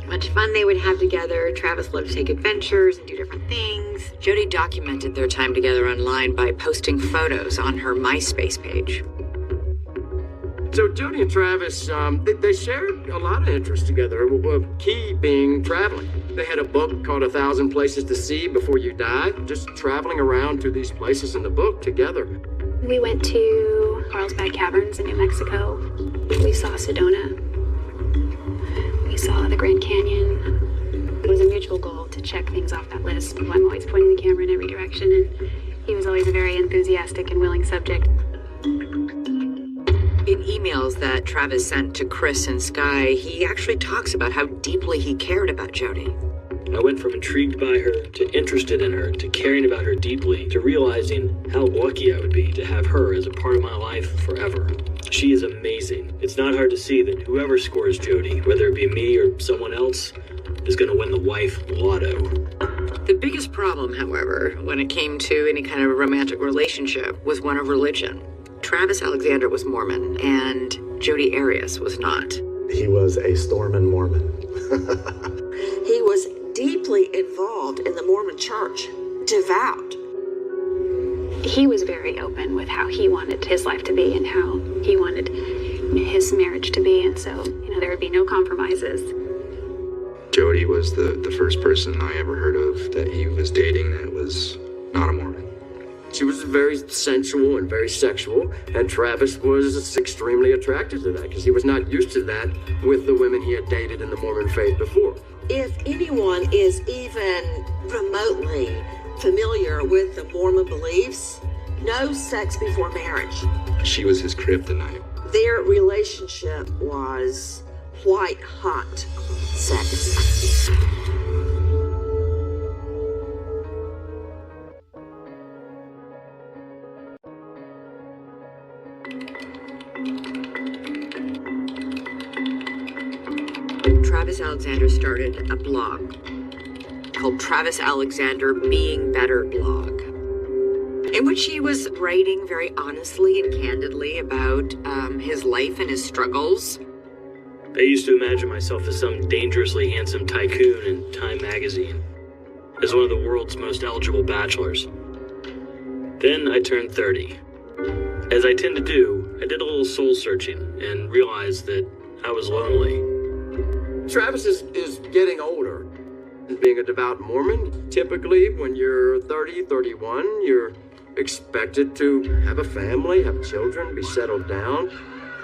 much fun they would have together. Travis loved to take adventures and do different things. Jody documented their time together online by posting photos on her MySpace page. So Jody and Travis, they shared a lot of interests together, key being traveling. They had a book called 1,000 Places to See Before You Die, just traveling around to these places in the book together. We went to Carlsbad Caverns in New Mexico. We saw Sedona. We saw the Grand Canyon. It was a mutual goal to check things off that list. I'm always pointing the camera in every direction, and he was always a very enthusiastic and willing subject. In emails that Travis sent to Chris and Sky, he actually talks about how deeply he cared about Jody. I went from intrigued by her, to interested in her, to caring about her deeply, to realizing how lucky I would be to have her as a part of my life forever. She is amazing. It's not hard to see that whoever scores Jody, whether it be me or someone else, is going to win the wife lotto. The biggest problem, however, when it came to any kind of romantic relationship was one of religion. Travis Alexander was Mormon, and Jody Arias was not. He was a Stormin' Mormon. He was deeply involved in the Mormon church, devout. He was very open with how he wanted his life to be and how he wanted his marriage to be, and so, there would be no compromises. Jody was the first person I ever heard of that he was dating that was not a Mormon. She was very sensual and very sexual, and Travis was extremely attracted to that because he was not used to that with the women he had dated in the Mormon faith before. If anyone is even remotely familiar with the Mormon beliefs, no sex before marriage. She was his kryptonite. Their relationship was white hot sex. Travis Alexander started a blog called Travis Alexander Being Better blog, in which he was writing very honestly and candidly about his life and his struggles. I used to imagine myself as some dangerously handsome tycoon in Time magazine, as one of the world's most eligible bachelors. Then I turned 30. As I tend to do, I did a little soul searching and realized that I was lonely. Travis is getting older. Being a devout Mormon, typically when you're 30, 31, you're expected to have a family, have children, be settled down.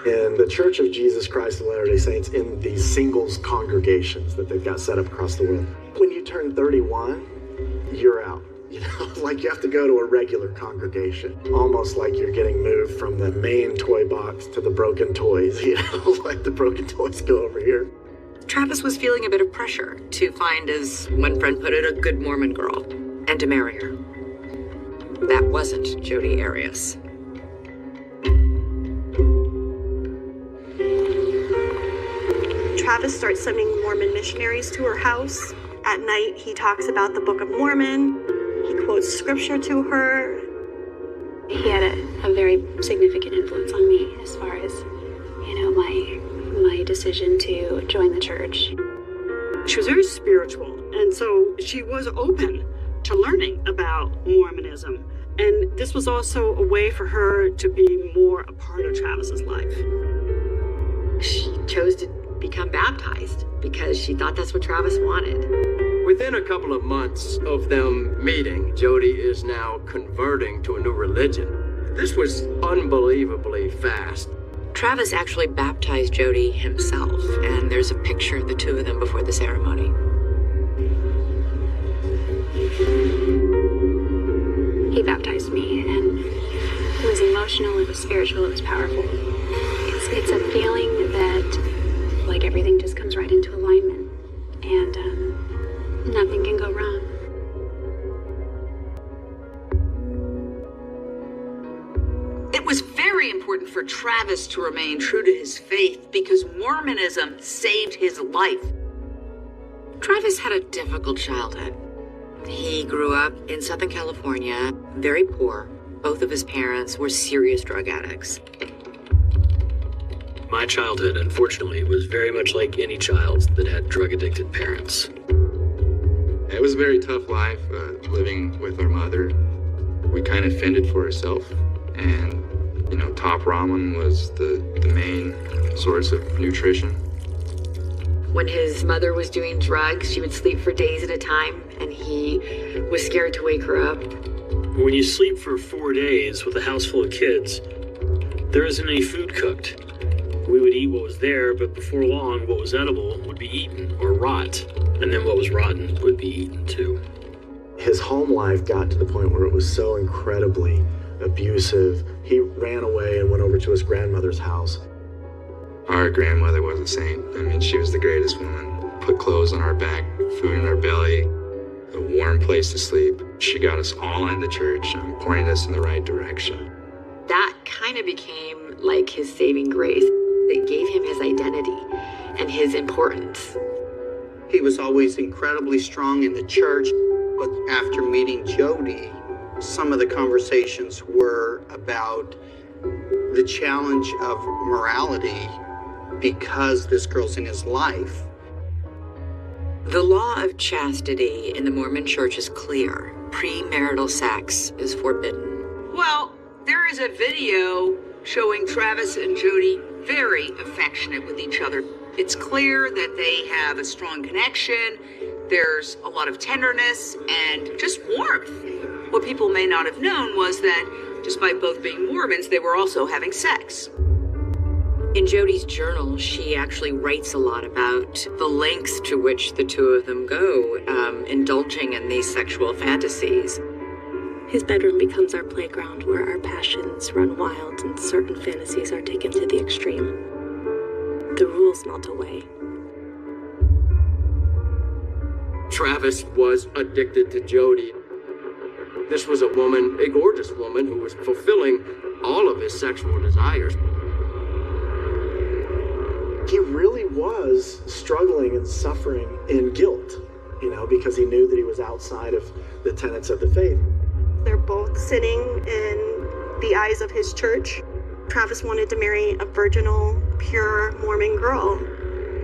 in the Church of Jesus Christ of Latter-day Saints in these singles congregations that they've got set up across the world. When you turn 31, you're out. You know, like you have to go to a regular congregation, almost like you're getting moved from the main toy box to the broken toys, you know, like the broken toys go over here. Travis was feeling a bit of pressure to find, as one friend put it, a good Mormon girl, and to marry her. That wasn't Jodi Arias. Travis starts sending Mormon missionaries to her house. At night, he talks about the Book of Mormon. He quotes scripture to her. He had a very significant influence on me as far as, my decision to join the church. She was very spiritual, and so she was open to learning about Mormonism. And this was also a way for her to be more a part of Travis's life. She chose to become baptized because she thought that's what Travis wanted. Within a couple of months of them meeting, Jodi is now converting to a new religion. This was unbelievably fast. Travis actually baptized Jodi himself, and there's a picture of the two of them before the ceremony. He baptized me, and it was emotional, it was spiritual, it was powerful. It's a feeling that, like, everything just comes right into alignment, and nothing can go wrong. It was very important for Travis to remain true to his faith because Mormonism saved his life. Travis had a difficult childhood. He grew up in Southern California, very poor. Both of his parents were serious drug addicts. My childhood, unfortunately, was very much like any child's that had drug-addicted parents. It was a very tough life, living with our mother. We kind of fended for ourselves, and, top ramen was the main source of nutrition. When his mother was doing drugs, she would sleep for days at a time, and he was scared to wake her up. When you sleep for 4 days with a house full of kids, there isn't any food cooked. We would eat what was there, but before long, what was edible would be eaten or rot, and then what was rotten would be eaten too. His home life got to the point where it was so incredibly abusive. He ran away and went over to his grandmother's house. Our grandmother was a saint. I mean, she was the greatest woman. Put clothes on our back, food in our belly, a warm place to sleep. She got us all into church, pointing us in the right direction. That kind of became like his saving grace. It gave him his identity and his importance. He was always incredibly strong in the church, but after meeting Jodi, some of the conversations were about the challenge of morality because this girl's in his life. The law of chastity in the Mormon Church is clear. Premarital sex is forbidden. Well, there is a video showing Travis and Jodi very affectionate with each other. It's clear that they have a strong connection. There's a lot of tenderness and just warmth. What people may not have known was that despite both being Mormons, they were also having sex. In Jodi's journal, she actually writes a lot about the lengths to which the two of them go, indulging in these sexual fantasies. His bedroom becomes our playground where our passions run wild and certain fantasies are taken to the extreme. The rules melt away. Travis was addicted to Jodi. This was a woman, a gorgeous woman, who was fulfilling all of his sexual desires. He really was struggling and suffering in guilt, because he knew that he was outside of the tenets of the faith. They're both sinning in the eyes of his church. Travis wanted to marry a virginal, pure Mormon girl.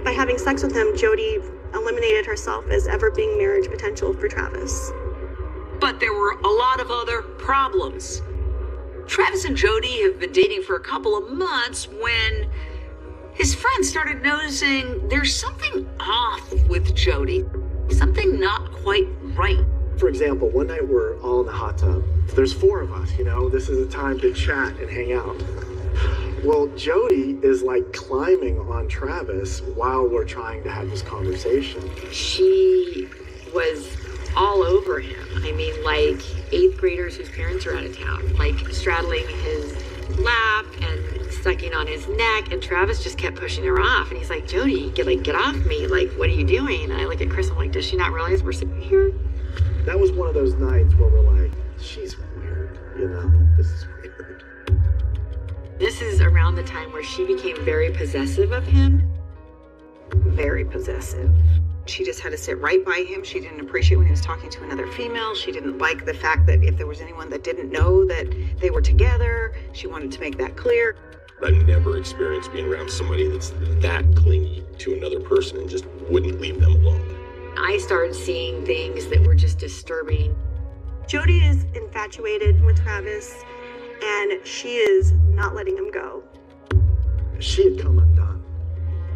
By having sex with him, Jodi eliminated herself as ever being marriage potential for Travis. But there were a lot of other problems. Travis and Jodi have been dating for a couple of months when his friends started noticing there's something off with Jodi. Something not quite right. For example, one night we're all in the hot tub. There's 4 of us, this is a time to chat and hang out. Well, Jody is like climbing on Travis while we're trying to have this conversation. She was all over him. I mean, like 8th graders whose parents are out of town, like straddling his lap and sucking on his neck, and Travis just kept pushing her off. And he's like, Jody, get off me. Like, what are you doing? And I look at Chris, I'm like, does she not realize we're sitting here? That was one of those nights where we're like, she's weird, you know, this is weird. This is around the time where she became very possessive of him. Very possessive. She just had to sit right by him. She didn't appreciate when he was talking to another female. She didn't like the fact that if there was anyone that didn't know that they were together, she wanted to make that clear. I've never experienced being around somebody that's that clingy to another person and just wouldn't leave them alone. I started seeing things that were just disturbing. Jody is infatuated with Travis, and she is not letting him go. She had come undone.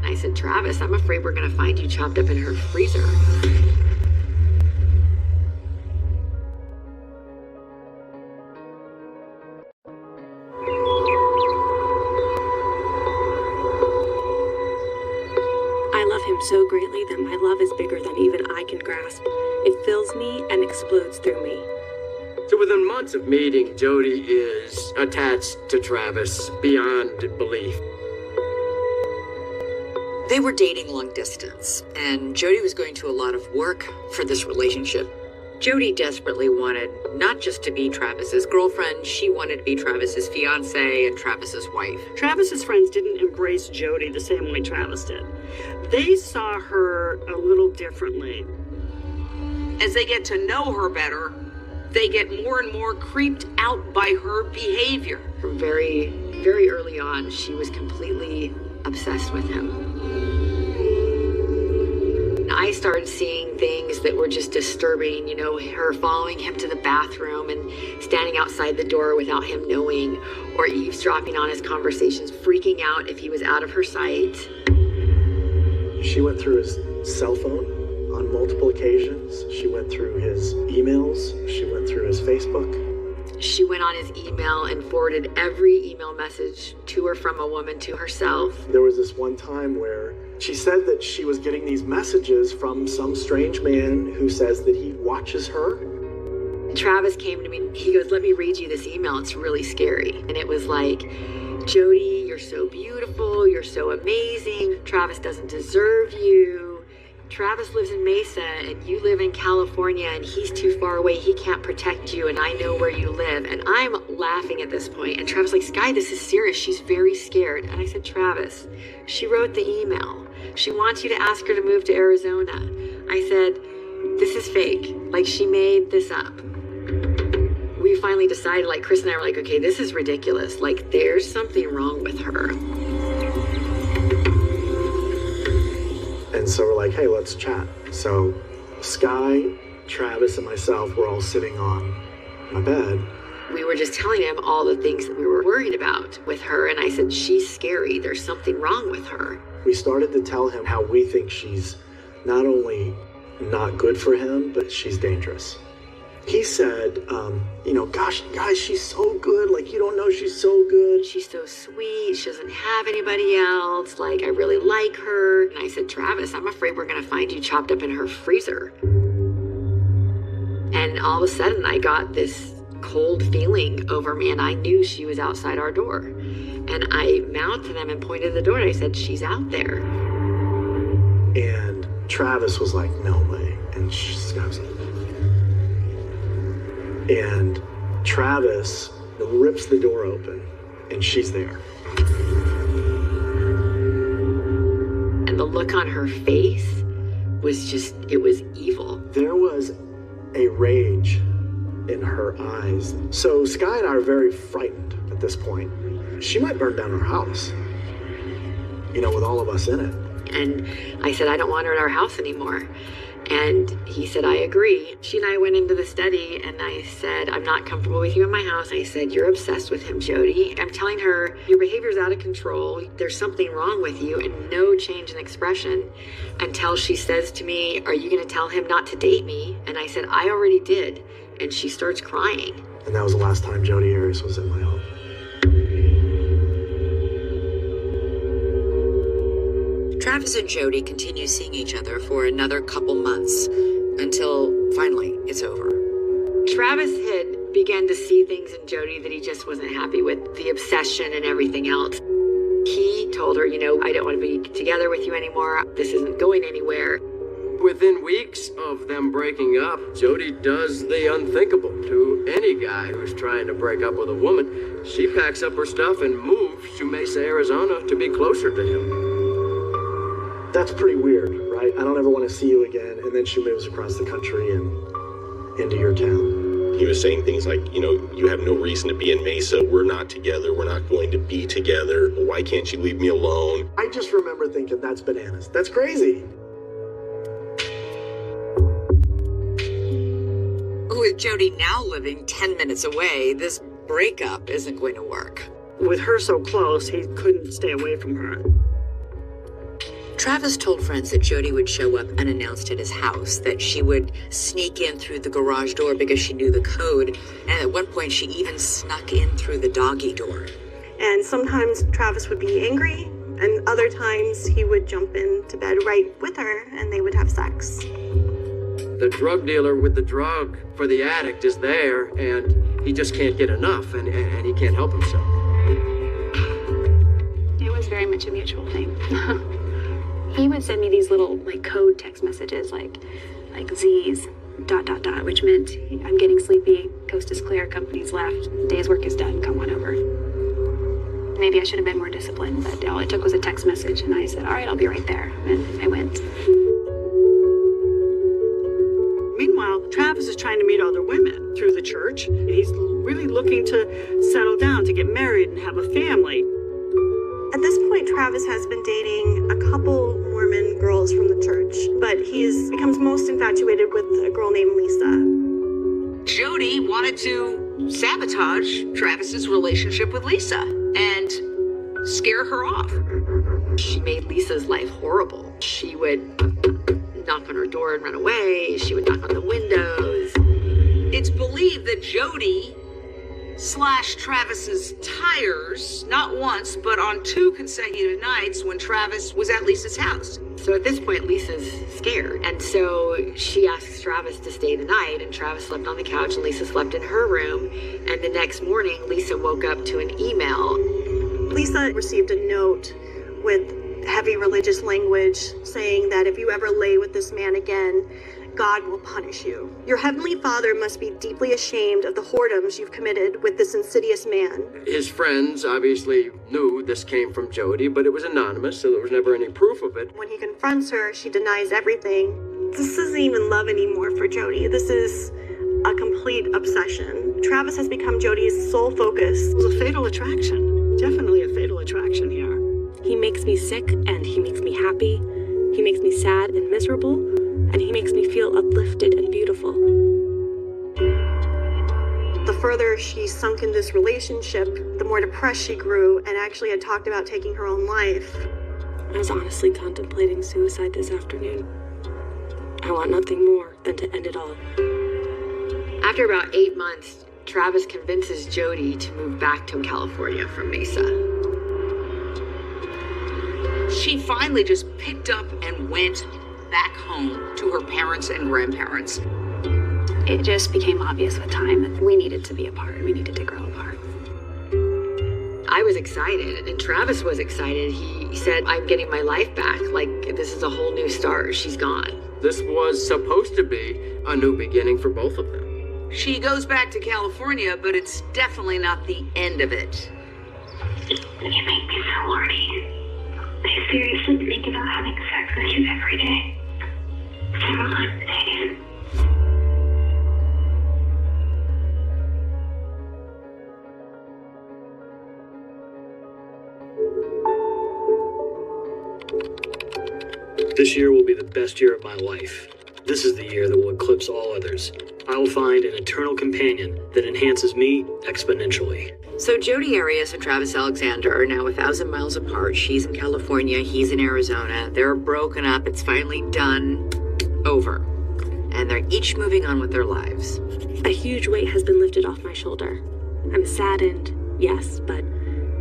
I said, Travis, I'm afraid we're going to find you chopped up in her freezer. I love him so greatly that my love is bigger than even I can grasp. It fills me and explodes through me. So within months of meeting, Jody is attached to Travis beyond belief. They were dating long distance, and Jody was going to a lot of work for this relationship. Jody desperately wanted not just to be Travis's girlfriend, she wanted to be Travis's fiancée and Travis's wife. Travis's friends didn't embrace Jody the same way Travis did. They saw her a little differently. As they get to know her better, they get more and more creeped out by her behavior. From very, very early on, she was completely obsessed with him. I started seeing things that were just disturbing, you know, her following him to the bathroom and standing outside the door without him knowing, or eavesdropping on his conversations, freaking out if he was out of her sight. She went through his cell phone on multiple occasions. She went through his emails. She went through his Facebook. She went on his email and forwarded every email message to or from a woman to herself. There was this one time where she said that she was getting these messages from some strange man who says that he watches her. Travis came to me, he goes, let me read you this email, it's really scary. And it was like, Jody, you're so beautiful, you're so amazing, Travis doesn't deserve you. Travis lives in Mesa and you live in California and he's too far away, he can't protect you and I know where you live. And I'm laughing at this point. And Travis like, Sky, this is serious, she's very scared. And I said, Travis, she wrote the email. She wants you to ask her to move to Arizona. I said, this is fake, like she made this up. We finally decided, like Chris and I were like, okay, this is ridiculous. Like there's something wrong with her. And so we're like, hey, let's chat. So Sky, Travis, and myself were all sitting on my bed. We were just telling him all the things that we were worried about with her. And I said, she's scary. There's something wrong with her. We started to tell him how we think she's not only not good for him, but she's dangerous. He said, you know, gosh, guys, she's so good. Like, you don't know she's so good. She's so sweet. She doesn't have anybody else. Like, I really like her. And I said, Travis, I'm afraid we're going to find you chopped up in her freezer. And all of a sudden, I got this cold feeling over me, and I knew she was outside our door. And I mouthed to them and pointed to the door, and I said, she's out there. And Travis was like, no way. And Sky was like, and Travis rips the door open, and she's there. And the look on her face was just, it was evil. There was a rage in her eyes. So Sky and I are very frightened at this point. She might burn down our house, you know, with all of us in it. And I said, I don't want her at our house anymore. And he said, I agree. She and I went into the study and I said, I'm not comfortable with you in my house. I said, you're obsessed with him, Jody. I'm telling her, your behavior's out of control. There's something wrong with you, and no change in expression until she says to me, are you going to tell him not to date me? And I said, I already did. And she starts crying. And that was the last time Jody Harris was in my home. Travis and Jody continue seeing each other for another couple months until finally it's over. Travis had begun to see things in Jody that he just wasn't happy with, the obsession and everything else. He told her, I don't want to be together with you anymore. This isn't going anywhere. Within weeks of them breaking up, Jody does the unthinkable to any guy who's trying to break up with a woman. She packs up her stuff and moves to Mesa, Arizona to be closer to him. That's pretty weird, right? I don't ever want to see you again. And then she moves across the country and into your town. He was saying things like, you have no reason to be in Mesa. We're not together. We're not going to be together. Why can't you leave me alone? I just remember thinking, that's bananas. That's crazy. With Jody now living 10 minutes away, this breakup isn't going to work. With her so close, he couldn't stay away from her. Travis told friends that Jody would show up unannounced at his house, that she would sneak in through the garage door because she knew the code, and at one point she even snuck in through the doggy door. And sometimes Travis would be angry, and other times he would jump into bed right with her, and they would have sex. The drug dealer with the drug for the addict is there, and he just can't get enough, and he can't help himself. It was very much a mutual thing. He would send me these little code text messages like Z's ... which meant I'm getting sleepy, coast is clear, company's left, day's work is done, come on over. Maybe I should have been more disciplined, but all it took was a text message, and I said, all right, I'll be right there, and I went. Meanwhile, Travis is trying to meet other women through the church. He's really looking to settle down, to get married and have a family. At this point, Travis has been dating a couple Mormon girls from the church, but he becomes most infatuated with a girl named Lisa. Jody wanted to sabotage Travis's relationship with Lisa and scare her off. She made Lisa's life horrible. She would knock on her door and run away. She would knock on the windows. It's believed that Jody slashed Travis's tires, not once, but on 2 consecutive nights when Travis was at Lisa's house. So at this point, Lisa's scared. And so she asks Travis to stay the night, and Travis slept on the couch, and Lisa slept in her room. And the next morning, Lisa woke up to an email. Lisa received a note with heavy religious language saying that if you ever lay with this man again, God will punish you. Your heavenly Father must be deeply ashamed of the whoredoms you've committed with this insidious man. His friends obviously knew this came from Jody, but it was anonymous, so there was never any proof of it. When he confronts her, she denies everything. This isn't even love anymore for Jody. This is a complete obsession. Travis has become Jody's sole focus. It was a fatal attraction. Definitely a fatal attraction here. He makes me sick and he makes me happy. He makes me sad and miserable, and he makes me feel uplifted and beautiful. The further she sunk in this relationship, the more depressed she grew and actually had talked about taking her own life. I was honestly contemplating suicide this afternoon. I want nothing more than to end it all. After about 8 months, Travis convinces Jody to move back to California from Mesa. She finally just picked up and went back home to her parents and grandparents. It just became obvious with time that we needed to be apart. We needed to grow apart. I was excited, and Travis was excited. He said, I'm getting my life back. This is a whole new start. She's gone. This was supposed to be a new beginning for both of them. She goes back to California, but it's definitely not the end of it. You make me so horny. I seriously think about having sex with you every day. Several times a day. This year will be the best year of my life. This is the year that will eclipse all others. I will find an eternal companion that enhances me exponentially. So Jody Arias and Travis Alexander are now 1,000 miles apart. She's in California, he's in Arizona. They're broken up, it's finally done, over. And they're each moving on with their lives. A huge weight has been lifted off my shoulder. I'm saddened, yes, but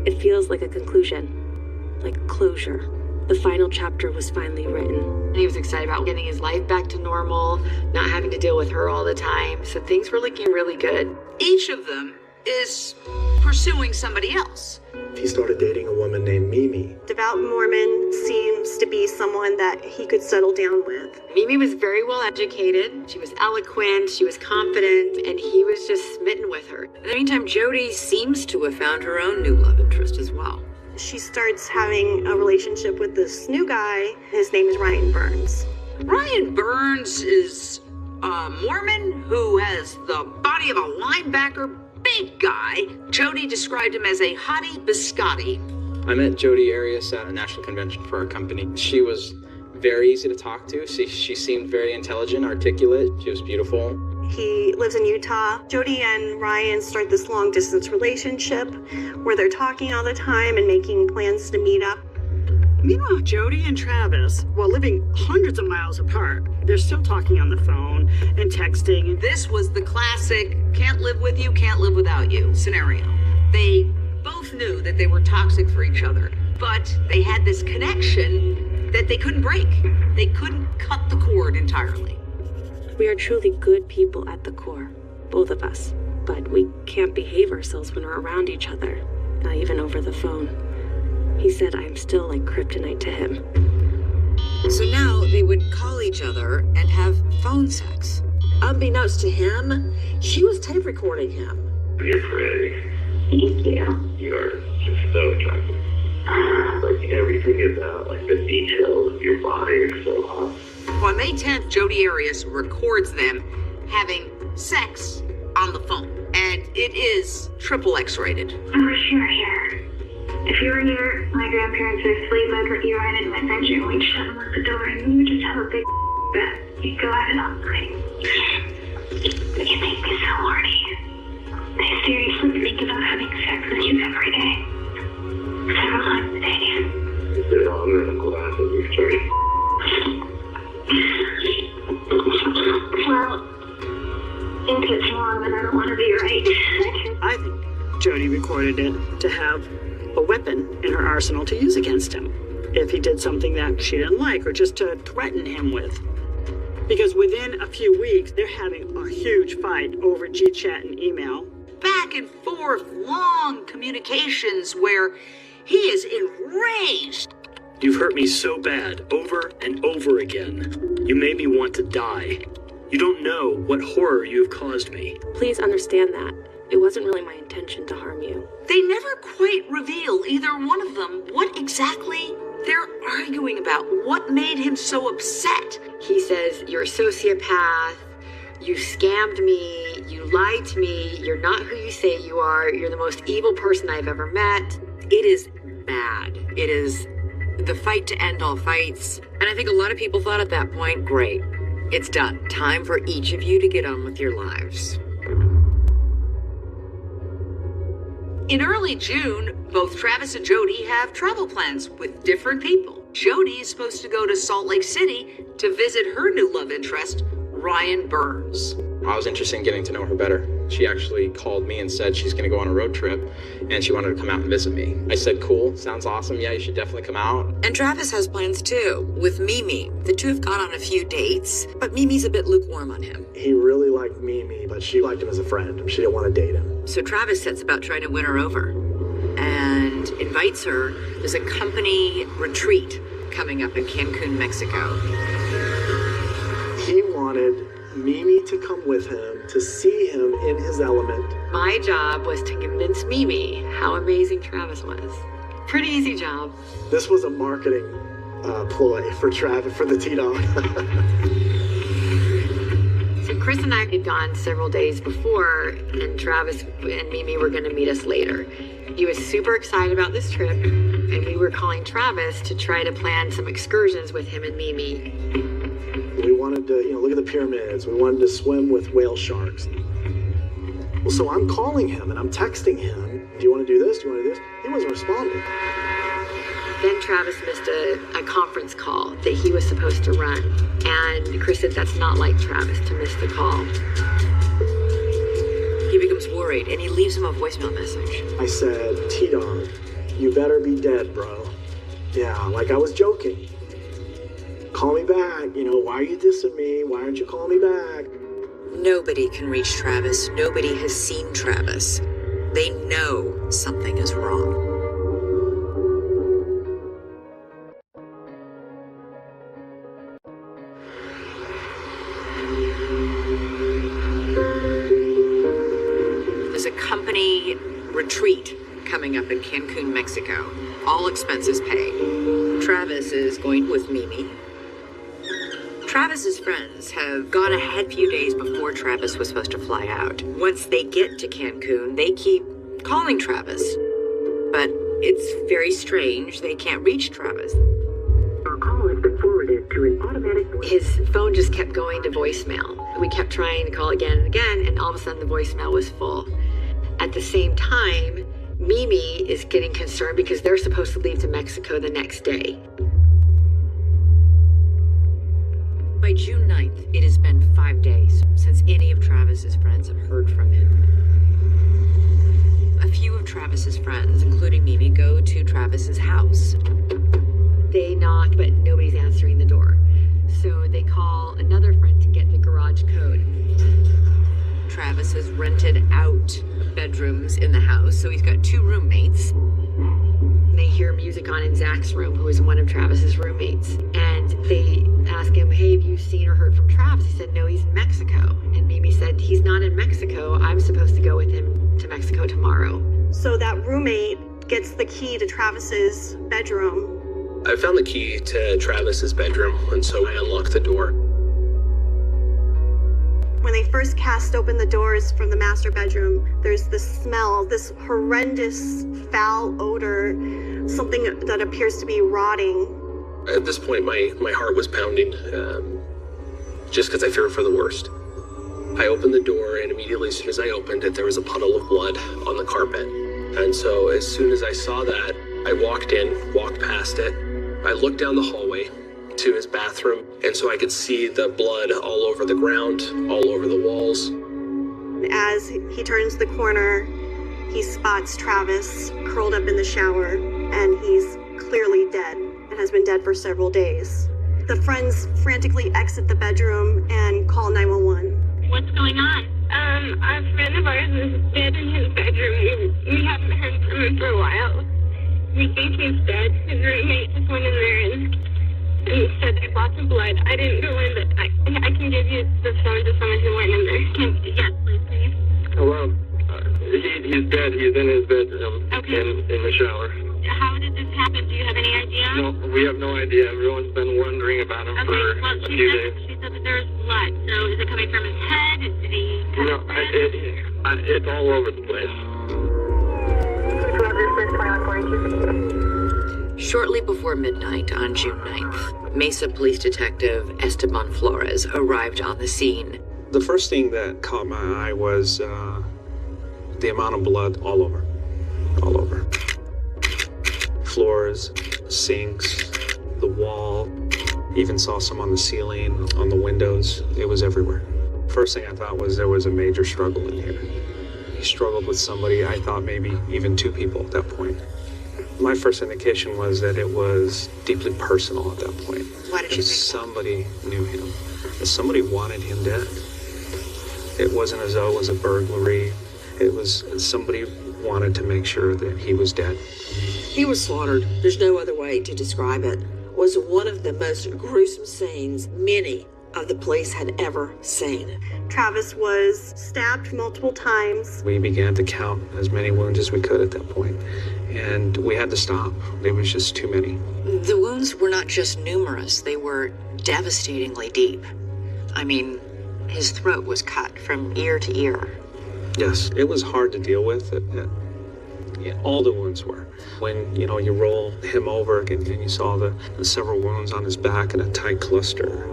it feels like a conclusion, like closure. The final chapter was finally written. He was excited about getting his life back to normal, not having to deal with her all the time. So things were looking really good. Each of them is pursuing somebody else. He started dating a woman named Mimi. Devout Mormon seems to be someone that he could settle down with. Mimi was very well educated. She was eloquent, she was confident, and he was just smitten with her. In the meantime, Jody seems to have found her own new love interest as well. She starts having a relationship with this new guy. His name is Ryan Burns. Ryan Burns is a Mormon who has the body of a linebacker, big guy. Jody described him as a hottie biscotti. I met Jody Arias at a national convention for our company. She was very easy to talk to. She seemed very intelligent, articulate. She was beautiful. He lives in Utah. Jody and Ryan start this long distance relationship where they're talking all the time and making plans to meet up. Meanwhile, Jody and Travis, while living hundreds of miles apart, they're still talking on the phone and texting. This was the classic can't live with you, can't live without you scenario. They both knew that they were toxic for each other, but they had this connection that they couldn't break. They couldn't cut the cord entirely. We are truly good people at the core, both of us. But we can't behave ourselves when we're around each other, not even over the phone. He said I'm still like kryptonite to him. So now they would call each other and have phone sex. Unbeknownst to him, she was tape recording him. You're pretty. Thank you. You are just so attractive. Like everything about like the details of your body are so hot. On May 10th, Jody Arias records them having sex on the phone. And it is triple X rated. I wish you were here. If you were here, my grandparents would asleep. I'd let you right into my bedroom. We'd shut and lock the door, and we would just have a big bed. You'd go at it all night. You make me so horny. I seriously think about having sex with you every day. Several times a day. Is there longer in a glass of your story? Well, if it's wrong, then I don't want to be right. I think Jody recorded it to have a weapon in her arsenal to use against him if he did something that she didn't like or just to threaten him with. Because within a few weeks, they're having a huge fight over G-chat and email. Back and forth, long communications where he is enraged. You've hurt me so bad, over and over again. You made me want to die. You don't know what horror you have caused me. Please understand that. It wasn't really my intention to harm you. They never quite reveal, either one of them, what exactly they're arguing about. What made him so upset? He says, you're a sociopath, you scammed me, you lied to me, you're not who you say you are, you're the most evil person I've ever met. It is bad. It is the fight to end all fights. And I think a lot of people thought at that point, great, it's done. Time for each of you to get on with your lives. In early June, both Travis and Jody have travel plans with different people. Jody is supposed to go to Salt Lake City to visit her new love interest, Ryan Burns. I was interested in getting to know her better. She actually called me and said she's going to go on a road trip and she wanted to come out and visit me. I said, cool, sounds awesome. Yeah, you should definitely come out. And Travis has plans too, with Mimi. The two have gone on a few dates, but Mimi's a bit lukewarm on him. He really liked Mimi, but she liked him as a friend. She didn't want to date him. So Travis sets about trying to win her over and invites her. There's a company retreat coming up in Cancun, Mexico. He wanted Mimi to come with him to see him in his element. My job was to convince Mimi how amazing Travis was. Pretty easy job. This was a marketing ploy for Travis, for the T-Dog. So Chris and I had gone several days before, and Travis and Mimi were going to meet us later. He was super excited about this trip, and we were calling Travis to try to plan some excursions with him and Mimi. We wanted to, look at the pyramids. We wanted to swim with whale sharks. Well, so I'm calling him and I'm texting him. Do you want to do this? Do you want to do this? He wasn't responding. Then Travis missed a conference call that he was supposed to run. And Chris said that's not like Travis to miss the call. He becomes worried and he leaves him a voicemail message. I said, T-Dog, you better be dead, bro. Yeah, like I was joking. Call me back, why are you dissing me? Why aren't you calling me back? Nobody can reach Travis. Nobody has seen Travis. They know something is wrong. There's a company retreat coming up in Cancun, Mexico. All expenses paid. Travis is going with Mimi. Travis's friends have gone ahead a few days before Travis was supposed to fly out. Once they get to Cancun, they keep calling Travis. But it's very strange. They can't reach Travis. Our call has been forwarded to an automatic... His phone just kept going to voicemail. We kept trying to call again and again, and all of a sudden the voicemail was full. At the same time, Mimi is getting concerned because they're supposed to leave to Mexico the next day. By June 9th, it has been 5 days since any of Travis's friends have heard from him. A few of Travis's friends, including Mimi, go to Travis's house. They knock, but nobody's answering the door. So they call another friend to get the garage code. Travis has rented out bedrooms in the house, so he's got 2 roommates. They hear music on in Zach's room, who is one of Travis's roommates. And they ask him, hey, have you seen or heard from Travis? He said, no, he's in Mexico. And Mimi said, he's not in Mexico. I'm supposed to go with him to Mexico tomorrow. So that roommate gets the key to Travis's bedroom. I found the key to Travis's bedroom, and so I unlocked the door. When they first cast open the doors from the master bedroom, there's this smell, this horrendous foul odor, something that appears to be rotting. At this point, my heart was pounding, just because I feared for the worst. I opened the door, and immediately as soon as I opened it, there was a puddle of blood on the carpet. And so as soon as I saw that, I walked in, walked past it. I looked down the hallway to his bathroom, and so I could see the blood all over the ground, all over the walls. As he turns the corner, he spots Travis curled up in the shower, and he's clearly dead and has been dead for several days. The friends frantically exit the bedroom and call 911. What's going on? A friend of ours is dead in his bedroom. We haven't heard from him for a while. We think he's dead. His roommate just went in there and said there's lots of blood. I didn't go in, but I can give you the phone to someone who went in there. Yes, please. Hello. He's dead. He's in his bedroom. Okay. In the shower. How did this happen? Do you have any idea? No, we have no idea. Everyone's been wondering about him for a few days. She said that there's blood. So is it coming from his head? Did he cut his head? It's all over the place. Shortly before midnight on June 9th, Mesa Police Detective Esteban Flores arrived on the scene. The first thing that caught my eye was the amount of blood all over. All over. Floors, sinks, the wall, even saw some on the ceiling, on the windows. It was everywhere. First thing I thought was there was a major struggle in here. He struggled with somebody, I thought maybe even 2 people at that point. My first indication was that it was deeply personal at that point. Why did you think somebody knew him. That somebody wanted him dead. It wasn't as though it was a burglary. It was somebody wanted to make sure that he was dead. He was slaughtered. There's no other way to describe it. Was one of the most gruesome scenes many of the police had ever seen. Travis was stabbed multiple times. We began to count as many wounds as we could at that point, and we had to stop. There was just too many. The wounds were not just numerous, they were devastatingly deep. I mean, his throat was cut from ear to ear. Yes, it was hard to deal with. All the wounds were. When, you roll him over and you saw the several wounds on his back in a tight cluster,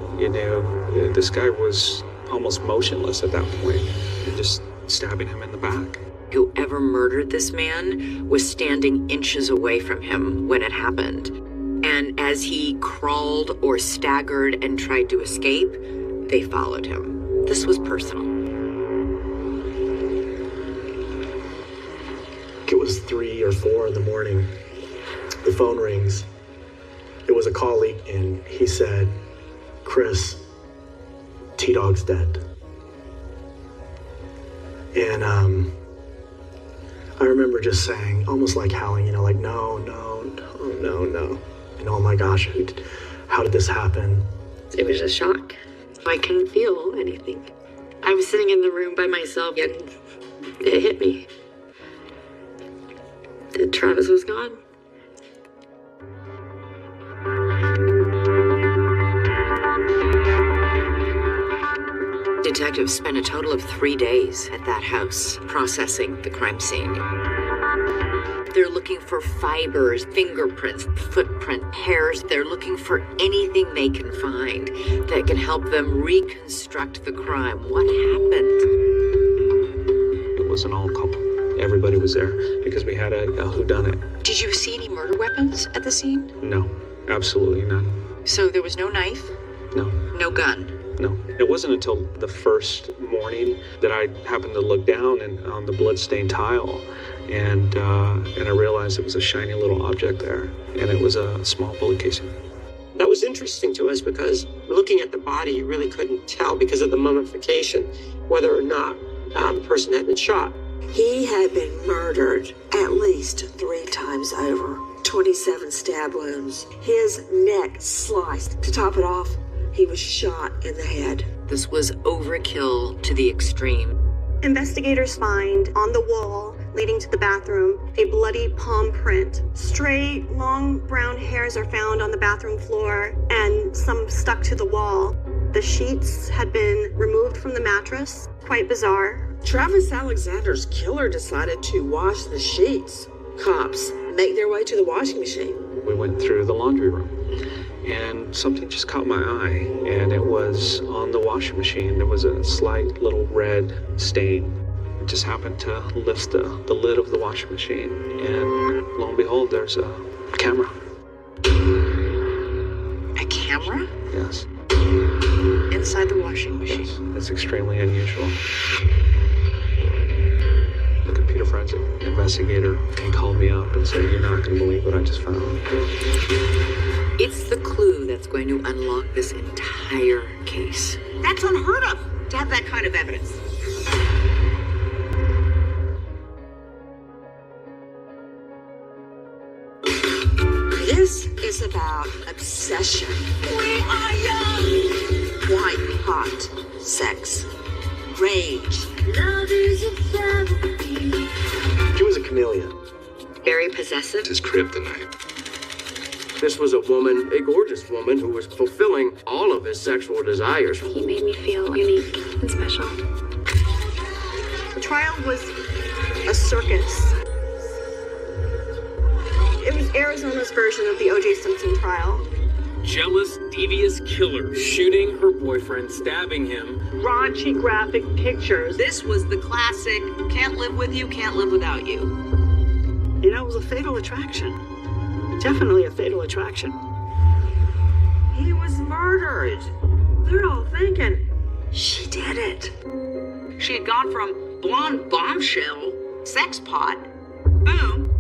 this guy was almost motionless at that point, and just stabbing him in the back. Whoever murdered this man was standing inches away from him when it happened. And as he crawled or staggered and tried to escape, they followed him. This was personal. It was 3 or 4 in the morning. The phone rings, It was a colleague, and he said, Chris, T-Dog's dead. And I remember just saying, almost like howling, like, no. And oh my gosh, how did this happen? It was a shock. I couldn't feel anything. I was sitting in the room by myself, and it hit me. That Travis was gone. Detectives spent a total of 3 days at that house processing the crime scene. They're looking for fibers, fingerprints, footprint, hairs. They're looking for anything they can find that can help them reconstruct the crime. What happened? It was an all couple. Everybody was there because we had a whodunit. Did you see any murder weapons at the scene? No, absolutely none. So there was no knife? No. No gun? No. It wasn't until the first morning that I happened to look down on the bloodstained tile, and I realized it was a shiny little object there, and it was a small bullet casing. That was interesting to us because looking at the body, you really couldn't tell because of the mummification whether or not the person had been shot. He had been murdered at least 3 times over. 27 stab wounds. His neck sliced. To top it off, he was shot in the head. This was overkill to the extreme. Investigators find on the wall leading to the bathroom a bloody palm print. Straight, long brown hairs are found on the bathroom floor and some stuck to the wall. The sheets had been removed from the mattress. Quite bizarre. Travis Alexander's killer decided to wash the sheets. Cops make their way to the washing machine. We went through the laundry room, and something just caught my eye, and it was on the washing machine. There was a slight little red stain. I just happened to lift the lid of the washing machine, and lo and behold, there's a camera. A camera? Yes. Inside the washing machine? Yes. It's extremely unusual. The computer forensic investigator called me up and said, "You're not going to believe what I just found." It's the clue that's going to unlock this entire case. That's unheard of, to have that kind of evidence. This is about obsession. We are young. White hot sex. Rage. Love is a family. She was a chameleon. Very possessive. His kryptonite. This was a woman, a gorgeous woman, who was fulfilling all of his sexual desires. He made me feel unique and special. The trial was a circus. It was Arizona's version of the O.J. Simpson trial. Jealous, devious killer shooting her boyfriend, stabbing him. Raunchy graphic pictures. This was the classic, can't live with you, can't live without you. You know, it was a fatal attraction. Definitely a fatal attraction. He was murdered. They're all thinking, she did it. She had gone from blonde bombshell, sex pot, boom.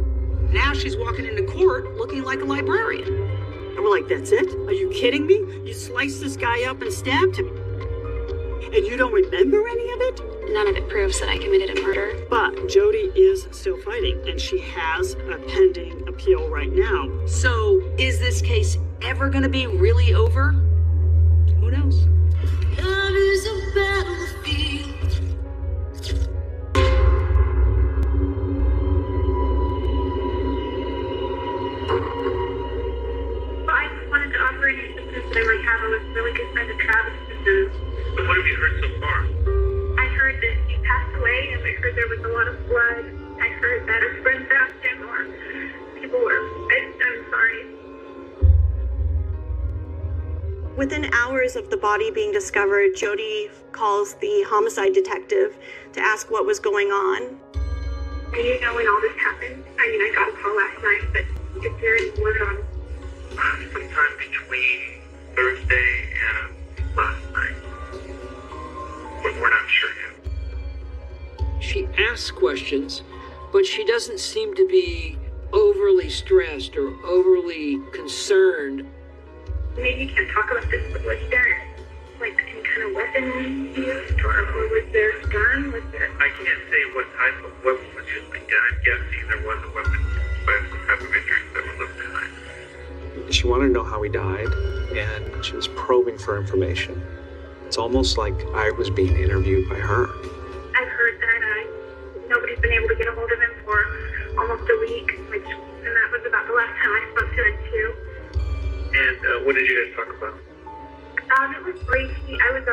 Now she's walking into court looking like a librarian. And we're like, that's it? Are you kidding me? You sliced this guy up and stabbed him. And you don't remember any of it? None of it proves that I committed a murder. But Jody is still fighting, and she has a pending appeal right now. So, is this case ever gonna be really over? Who knows? Love is a battlefield. I just wanted to offer any assistance that I might have. I was really good friend of Travis's. What have you heard so far? I heard that he passed away, and I heard there was a lot of blood. I heard that his friends asked him, or people were. I'm sorry. Within hours of the body being discovered, Jody calls the homicide detective to ask what was going on. Do you know when all this happened? I mean, I got a call last night, but is there any word on Sometime between Thursday and last night. But we're not sure yet. She asks questions, but she doesn't seem to be overly stressed or overly concerned. Maybe you can't talk about this, but was there like any kind of weapon used, or was there a gun? Was there? I can't say what type of weapon was used, but yeah, I'm guessing there was a weapon used by some type of injuries that were left behind. She wanted to know how he died, and she was probing for information. It's almost like I was being interviewed by her. I've heard that nobody's been able to get a hold of him for almost a week, and that was about the last time I spoke to him too. And what did you guys talk about? It was brief. I was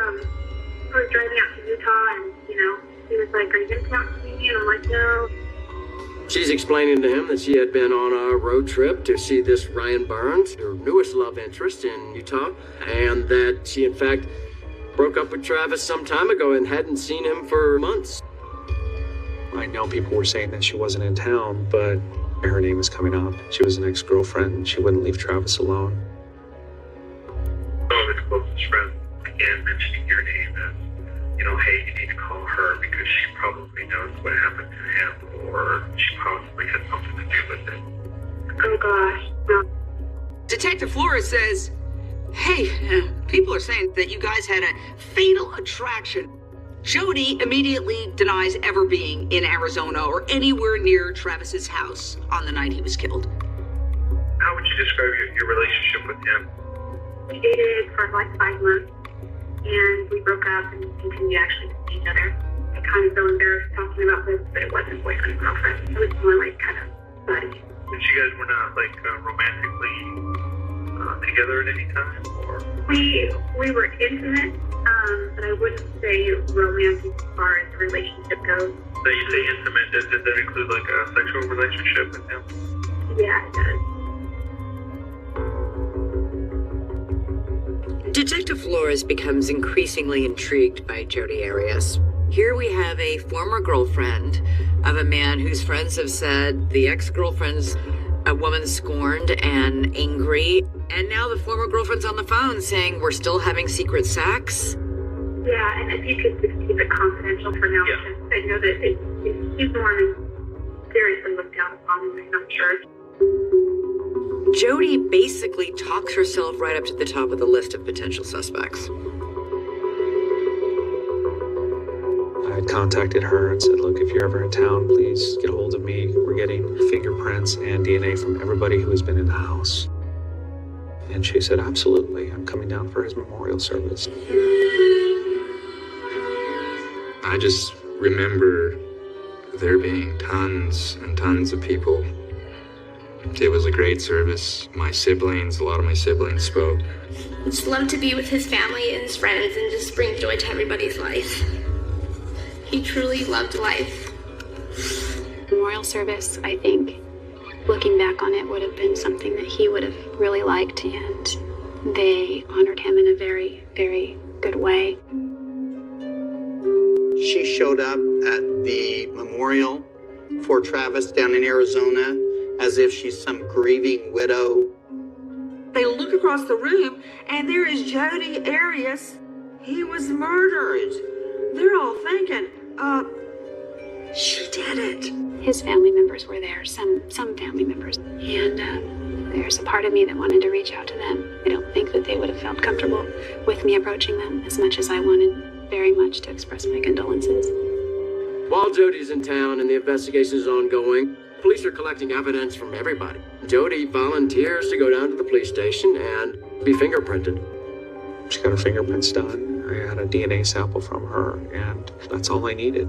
driving out to Utah, and he was like, "Are you gonna come out to me?" And I'm like, "No." She's explaining to him that she had been on a road trip to see this Ryan Burns, her newest love interest in Utah, and that she in fact broke up with Travis some time ago and hadn't seen him for months. I know people were saying that she wasn't in town, but her name was coming up. She was an ex-girlfriend. She wouldn't leave Travis alone. His closest friend began mentioning your name as, hey, you need to call her because she probably knows what happened to him, or she possibly had something to do with it. Oh gosh. No. Detective Flores says, hey, people are saying that you guys had a fatal attraction. Jody immediately denies ever being in Arizona or anywhere near Travis's house on the night he was killed. How would you describe your relationship with him? We dated for like 5 months, and we broke up and continued actually to see each other. I kind of feel embarrassed talking about this, but it wasn't boyfriend and girlfriend. It was more like kind of buddy. And you guys were not like romantically together at any time, or? We were intimate, but I wouldn't say romantic as far as the relationship goes. So you say intimate, does that include like a sexual relationship with him? Yeah, it does. Detective Flores becomes increasingly intrigued by Jodi Arias. Here we have a former girlfriend of a man whose friends have said the ex-girlfriend's a woman scorned and angry, and now the former girlfriend's on the phone saying we're still having secret sex. Yeah, and if you could just keep it confidential for now, because I know that he's more seriously looked down upon in my church. Jodi basically talks herself right up to the top of the list of potential suspects. I had contacted her and said, look, if you're ever in town, please get a hold of me. We're getting fingerprints and DNA from everybody who has been in the house. And she said, absolutely, I'm coming down for his memorial service. I just remember there being tons and tons of people. It was a great service. A lot of my siblings spoke. Just love to be with his family and his friends and just bring joy to everybody's life. He truly loved life. Memorial service, I think, looking back on it, would have been something that he would have really liked, and they honored him in a very, very good way. She showed up at the memorial for Travis down in Arizona as if she's some grieving widow. They look across the room, and there is Jodi Arias. He was murdered. They're all thinking, she did it. His family members were there, some family members, and there's a part of me that wanted to reach out to them. I don't think that they would have felt comfortable with me approaching them as much as I wanted very much to express my condolences. While Jodi's in town and the investigation is ongoing, police are collecting evidence from everybody. Jodi volunteers to go down to the police station and be fingerprinted. She got her fingerprints done. I had a DNA sample from her, and that's all I needed.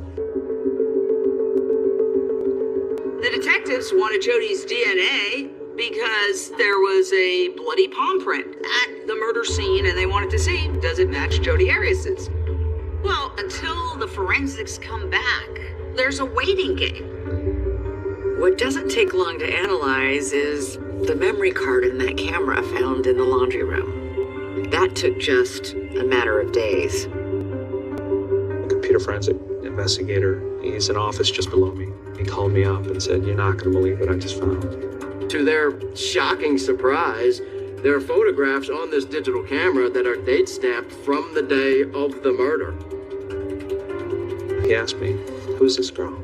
The detectives wanted Jodi's DNA because there was a bloody palm print at the murder scene, and they wanted to see, does it match Jodi Arias's? Well, until the forensics come back, there's a waiting game. What doesn't take long to analyze is the memory card in that camera found in the laundry room. That took just a matter of days. A computer forensic investigator, he's in office just below me. He called me up and said, you're not going to believe what I just found. To their shocking surprise, there are photographs on this digital camera that are date stamped from the day of the murder. He asked me, who's this girl?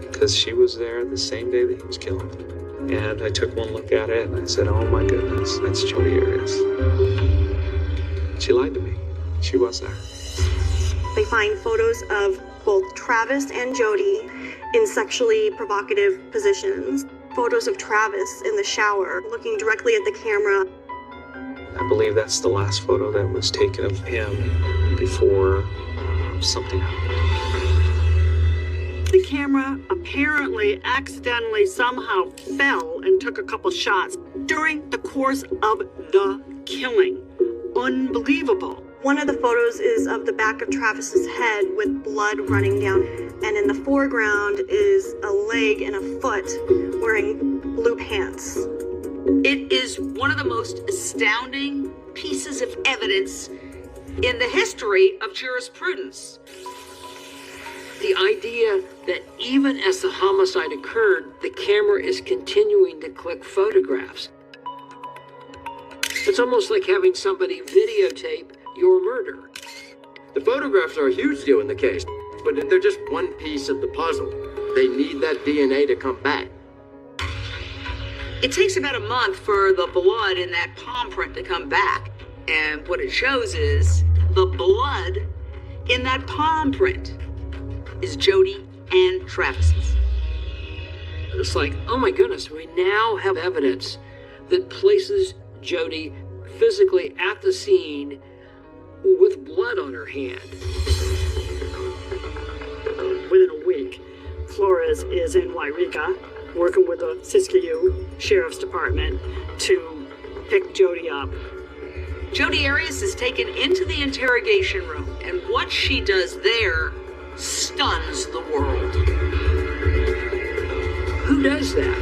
Because she was there the same day that he was killed. And I took one look at it and I said, oh my goodness, that's Jodi Arias. She lied to me. She was there. They find photos of both Travis and Jodi in sexually provocative positions. Photos of Travis in the shower, looking directly at the camera. I believe that's the last photo that was taken of him before something happened. The camera apparently accidentally somehow fell and took a couple shots during the course of the killing. Unbelievable. One of the photos is of the back of Travis's head with blood running down, and in the foreground is a leg and a foot wearing blue pants. It is one of the most astounding pieces of evidence in the history of jurisprudence. The idea that even as the homicide occurred, the camera is continuing to click photographs. It's almost like having somebody videotape your murder. The photographs are a huge deal in the case, but they're just one piece of the puzzle. They need that DNA to come back. It takes about a month for the blood in that palm print to come back. And what it shows is the blood in that palm print is Jodi and Travis's. It's like, oh my goodness, we now have evidence that places Jodi physically at the scene with blood on her hand. Within a week, Flores is in Wairika working with the Siskiyou Sheriff's Department to pick Jodi up. Jodi Arias is taken into the interrogation room, and what she does there stuns the world. Who does that?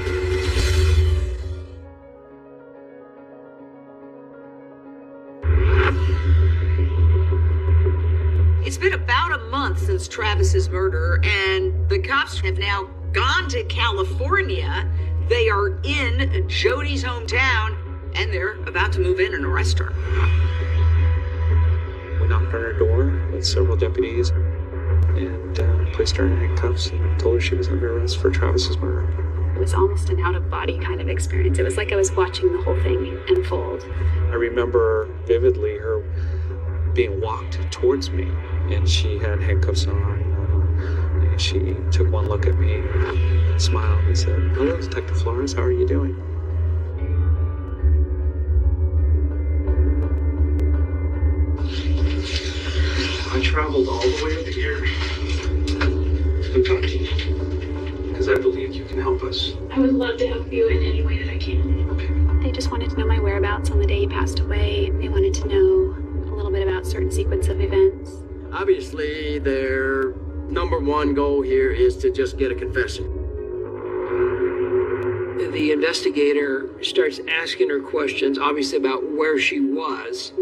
It's been about a month since Travis's murder, and the cops have now gone to California. They are in Jodi's hometown, and they're about to move in and arrest her. We knocked on her door with several deputies and placed her in handcuffs and told her she was under arrest for Travis's murder. It was almost an out-of-body kind of experience. It was like I was watching the whole thing unfold. I remember vividly her being walked towards me, and she had handcuffs on, and she took one look at me, smiled, and said, "Hello, Detective Flores, how are you doing?" I traveled all the way over here to talk to you because I believe you can help us. I would love to help you in any way that I can. They just wanted to know my whereabouts on the day he passed away. They wanted to know a little bit about certain sequence of events. Obviously, their number one goal here is to just get a confession. The investigator starts asking her questions, obviously about where she was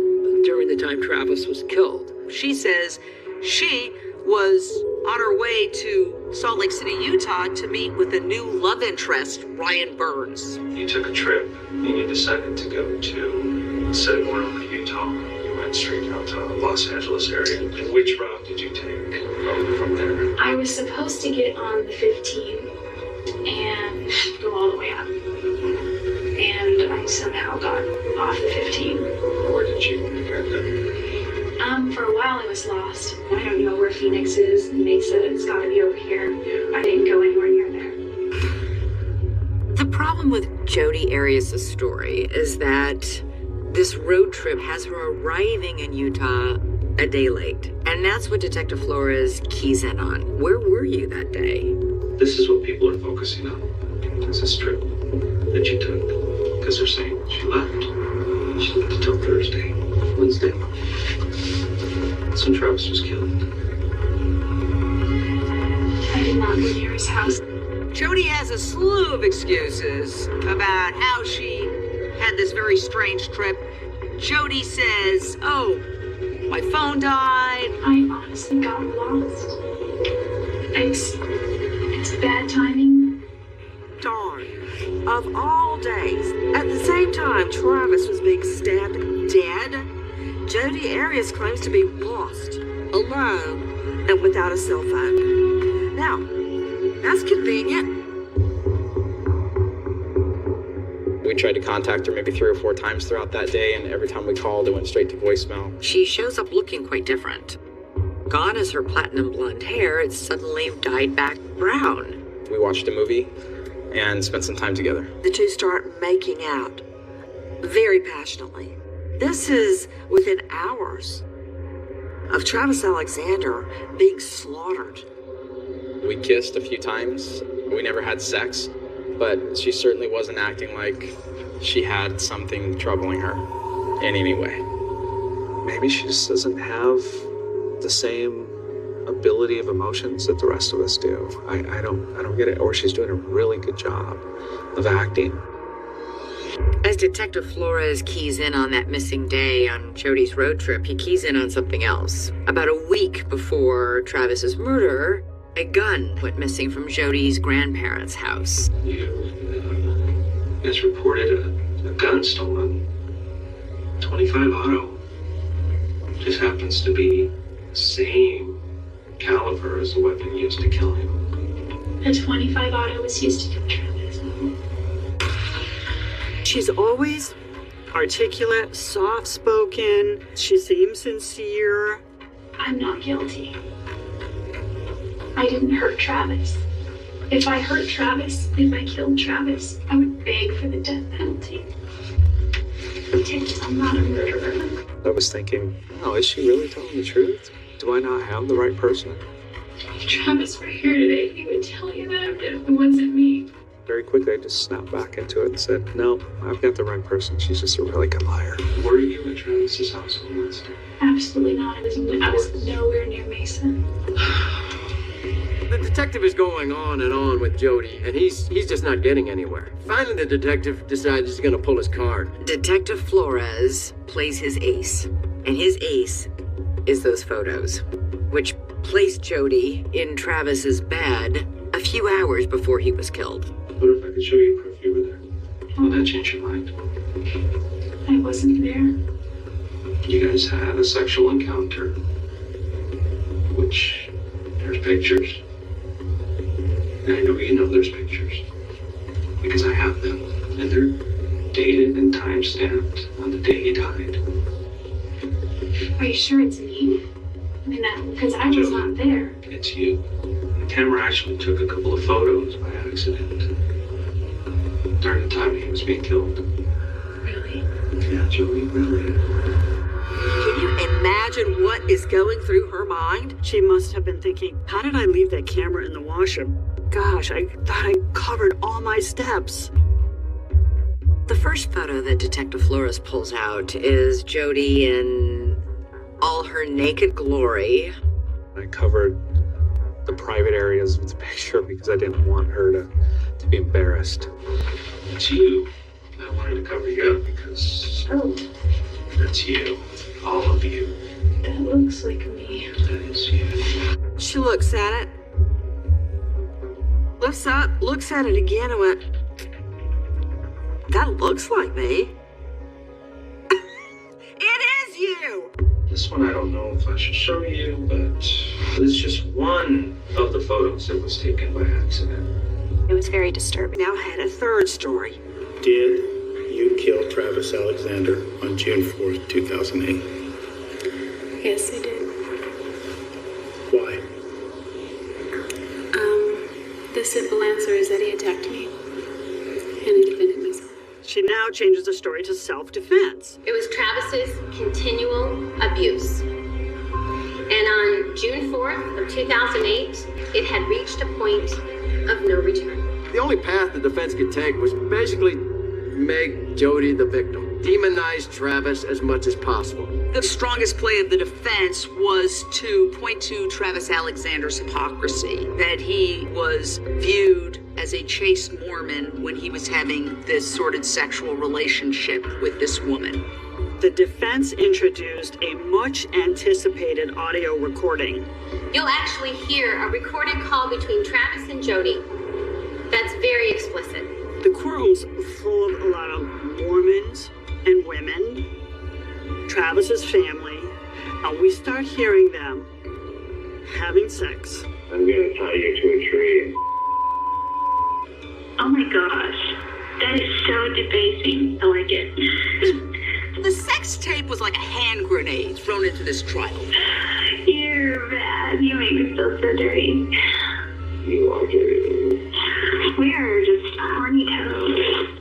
during the time Travis was killed. She says she was on her way to Salt Lake City, Utah to meet with a new love interest, Ryan Burns. You took a trip and you decided to go to, instead of going over to Utah, you went straight out to Los Angeles area. And which route did you take from there? I was supposed to get on the 15 and go all the way up. And I somehow got off the 15. Where did you end up? For a while I was lost. I don't know where Phoenix is, and they said it's gotta be over here. I didn't go anywhere near there. The problem with Jodi Arias' story is that this road trip has her arriving in Utah a day late. And that's what Detective Flores keys in on. Where were you that day? This is what people are focusing on. It's this trip that you took. Because they're saying she left. She left until Thursday. Wednesday. That's when Travis was killed. I did not go near his house. Jodi has a slew of excuses about how she had this very strange trip. Jodi says, oh, my phone died. I honestly got lost. It's bad timing. Darn. Of all days, at the same time Travis was being stabbed dead, Jodi Arias claims to be lost, alone, and without a cell phone. Now, that's convenient. tried to contact her maybe 3 or 4 times throughout that day, and every time we called, it went straight to voicemail. She shows up looking quite different. Gone is her platinum blonde hair, it's suddenly dyed back brown. We watched a movie and spent some time together. The two start making out very passionately. This is within hours of Travis Alexander being slaughtered. We kissed a few times. We never had sex, but she certainly wasn't acting like she had something troubling her in any way. Maybe she just doesn't have the same ability of emotions that the rest of us do. I don't get it. Or she's doing a really good job of acting. As Detective Flores keys in on that missing day on Jody's road trip, he keys in on something else. About a week before Travis's murder, a gun went missing from Jody's grandparents' house. You guys reported a gun stolen. 25 auto. Just happens to be the same caliber as the weapon used to kill him. A 25 auto was used to kill Travis. She's always articulate, soft-spoken. She seems sincere. I'm not guilty. I didn't hurt Travis. If I hurt Travis, if I killed Travis, I would beg for the death penalty. Detectives, I'm not a murderer. I was thinking, oh, is she really telling the truth? Do I not have the right person? If Travis were here today, he would tell you that it wasn't me. Very quickly, I just snapped back into it and said, no, I've got the right person. She's just a really good liar. Were you at Travis's house on Wednesday? Absolutely not. I was nowhere near Mason. The detective is going on and on with Jody, and he's just not getting anywhere. Finally, the detective decides he's gonna pull his card. Detective Flores plays his ace, and his ace is those photos, which placed Jody in Travis's bed a few hours before he was killed. What if I could show you proof you were there? Will that change your mind? I wasn't there. You guys had a sexual encounter, which there's pictures. And I know you know there's pictures, because I have them, and they're dated and time-stamped on the day he died. Are you sure it's me? I mean, because I was not there. It's you. The camera actually took a couple of photos by accident during the time he was being killed. Really? Yeah, Joey, really. Can you imagine what is going through her mind? She must have been thinking, how did I leave that camera in the washer? Gosh, I thought I covered all my steps. The first photo that Detective Flores pulls out is Jody in all her naked glory. I covered the private areas with the picture because I didn't want her to be embarrassed. It's you. I wanted to cover you up because that's you. All of you. That looks like me. That is you. She looks at it, lifts up, looks at it again, and went, that looks like me. It is you! This one I don't know if I should show you, but it's just one of the photos that was taken by accident. It was very disturbing. Now I had a third story. Did you kill Travis Alexander on June 4th, 2008? Yes, I did. Why? The simple answer is that he attacked me. And I defended myself. She now changes the story to self-defense. It was Travis's continual abuse. And on June 4th of 2008, it had reached a point of no return. The only path the defense could take was basically make Jody the victim. Demonize Travis as much as possible. The strongest play of the defense was to point to Travis Alexander's hypocrisy, that he was viewed as a chaste Mormon when he was having this sordid sexual relationship with this woman. The defense introduced a much anticipated audio recording. You'll actually hear a recorded call between Travis and Jody. That's very explicit. The courtroom's full of a lot of Mormons and women, Travis's family, and we start hearing them having sex. I'm gonna tie you to a tree. Oh my gosh. That That is so debasing. I like it. The sex tape was like a hand grenade thrown into this trial. You're bad. You make me feel so dirty. You are dirty. We are just horny toads.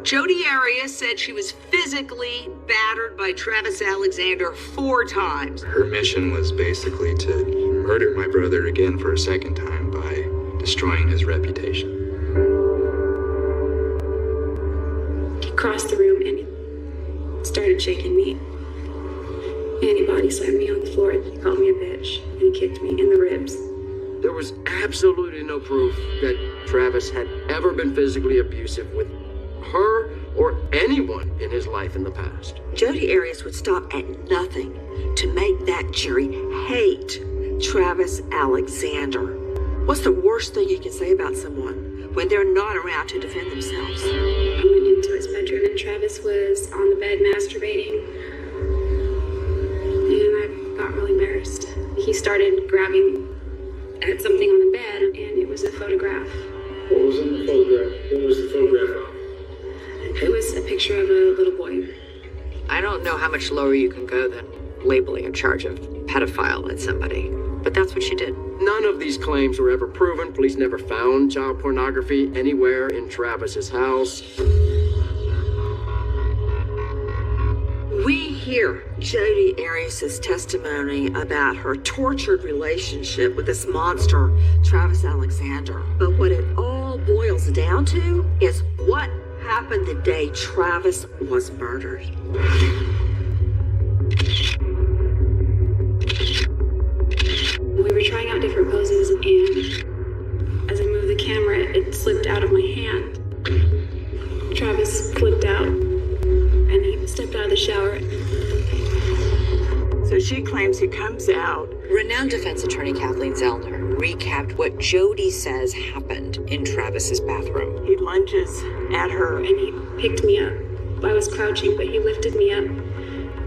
Jodi Arias said she was physically battered by Travis Alexander 4 times. Her mission was basically to murder my brother again for a second time by destroying his reputation. He crossed the room and he started shaking me. And he body slammed me on the floor. He called me a bitch and he kicked me in the ribs. There was absolutely no proof that Travis had ever been physically abusive with her or anyone in his life in the past. Jodi Arias would stop at nothing to make that jury hate Travis Alexander. What's the worst thing you can say about someone when they're not around to defend themselves? I went into his bedroom and Travis was on the bed masturbating. And I got really embarrassed. He started grabbing at something on the bed and it was a photograph. What was in the photograph? What was the photograph of? It was a picture of a little boy. I don't know how much lower you can go than labeling a charge of pedophile at somebody, but that's what she did. None of these claims were ever proven. Police never found child pornography anywhere in Travis's house. We hear Jodi Arias' testimony about her tortured relationship with this monster, Travis Alexander. But what it all boils down to is what happened the day Travis was murdered. We were trying out different poses and as I moved the camera, it slipped out of my hand. Travis flipped out and he stepped out of the shower. So she claims he comes out. Renowned defense attorney Kathleen Zellner recapped what Jodi says happened in Travis's bathroom. He lunges at her And he picked me up. I was crouching, but he lifted me up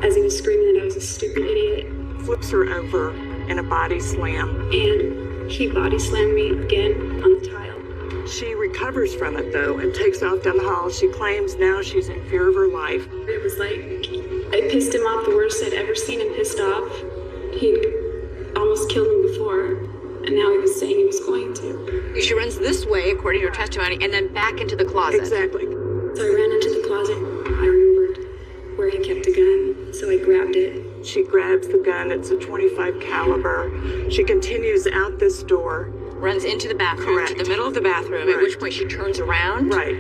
as he was screaming that I was a stupid idiot. Flips her over in a body slam. And he body slammed me again on the tile. She recovers from it though and takes off down the hall. She claims now she's in fear of her life. It was like I pissed him off the worst I'd ever seen him pissed off. He almost killed me before, and now he was saying he was going to. She runs this way, according to her testimony, and then back into the closet. Exactly. So I ran into the closet. I remembered where he kept a gun, so I grabbed it. She grabs the gun. It's a .25 caliber. She continues out this door. Runs into the bathroom, Correct. to the middle of the bathroom, Right. at which point she turns around. Right.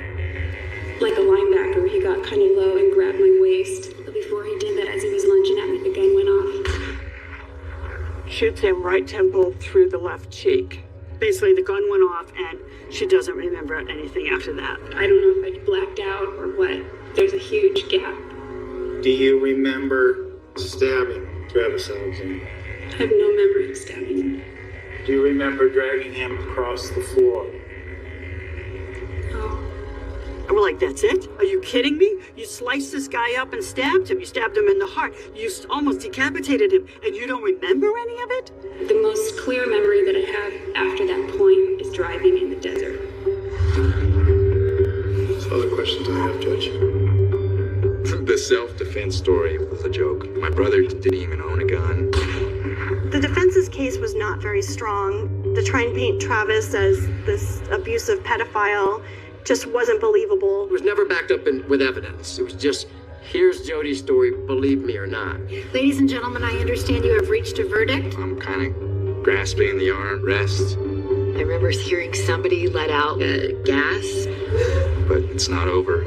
Like a linebacker, he got kind of low and grabbed my waist. But before he did that, as he was lunging at me, the gun went off. Shoots him right temple through the left cheek. Basically, the gun went off and she doesn't remember anything after that. I don't know if I blacked out or what. There's a huge gap. Do you remember stabbing Travis Alexander? I have no memory of stabbing him. Do you remember dragging him across the floor? Oh. And we're like, that's it? Are you kidding me? You sliced this guy up and stabbed him. You stabbed him in the heart. You almost decapitated him, and you don't remember any of it? The most clear memory that I have after that point is driving in the desert. That's all the questions I have, Judge. The self-defense story was a joke. My brother didn't even own a gun. The defense's case was not very strong. To try and paint Travis as this abusive pedophile just wasn't believable. It was never backed up with evidence. It was just, here's Jodi's story, believe me or not. Ladies and gentlemen, I understand you have reached a verdict. I'm kind of grasping the armrest, I remember hearing somebody let out a gasp. but it's not over.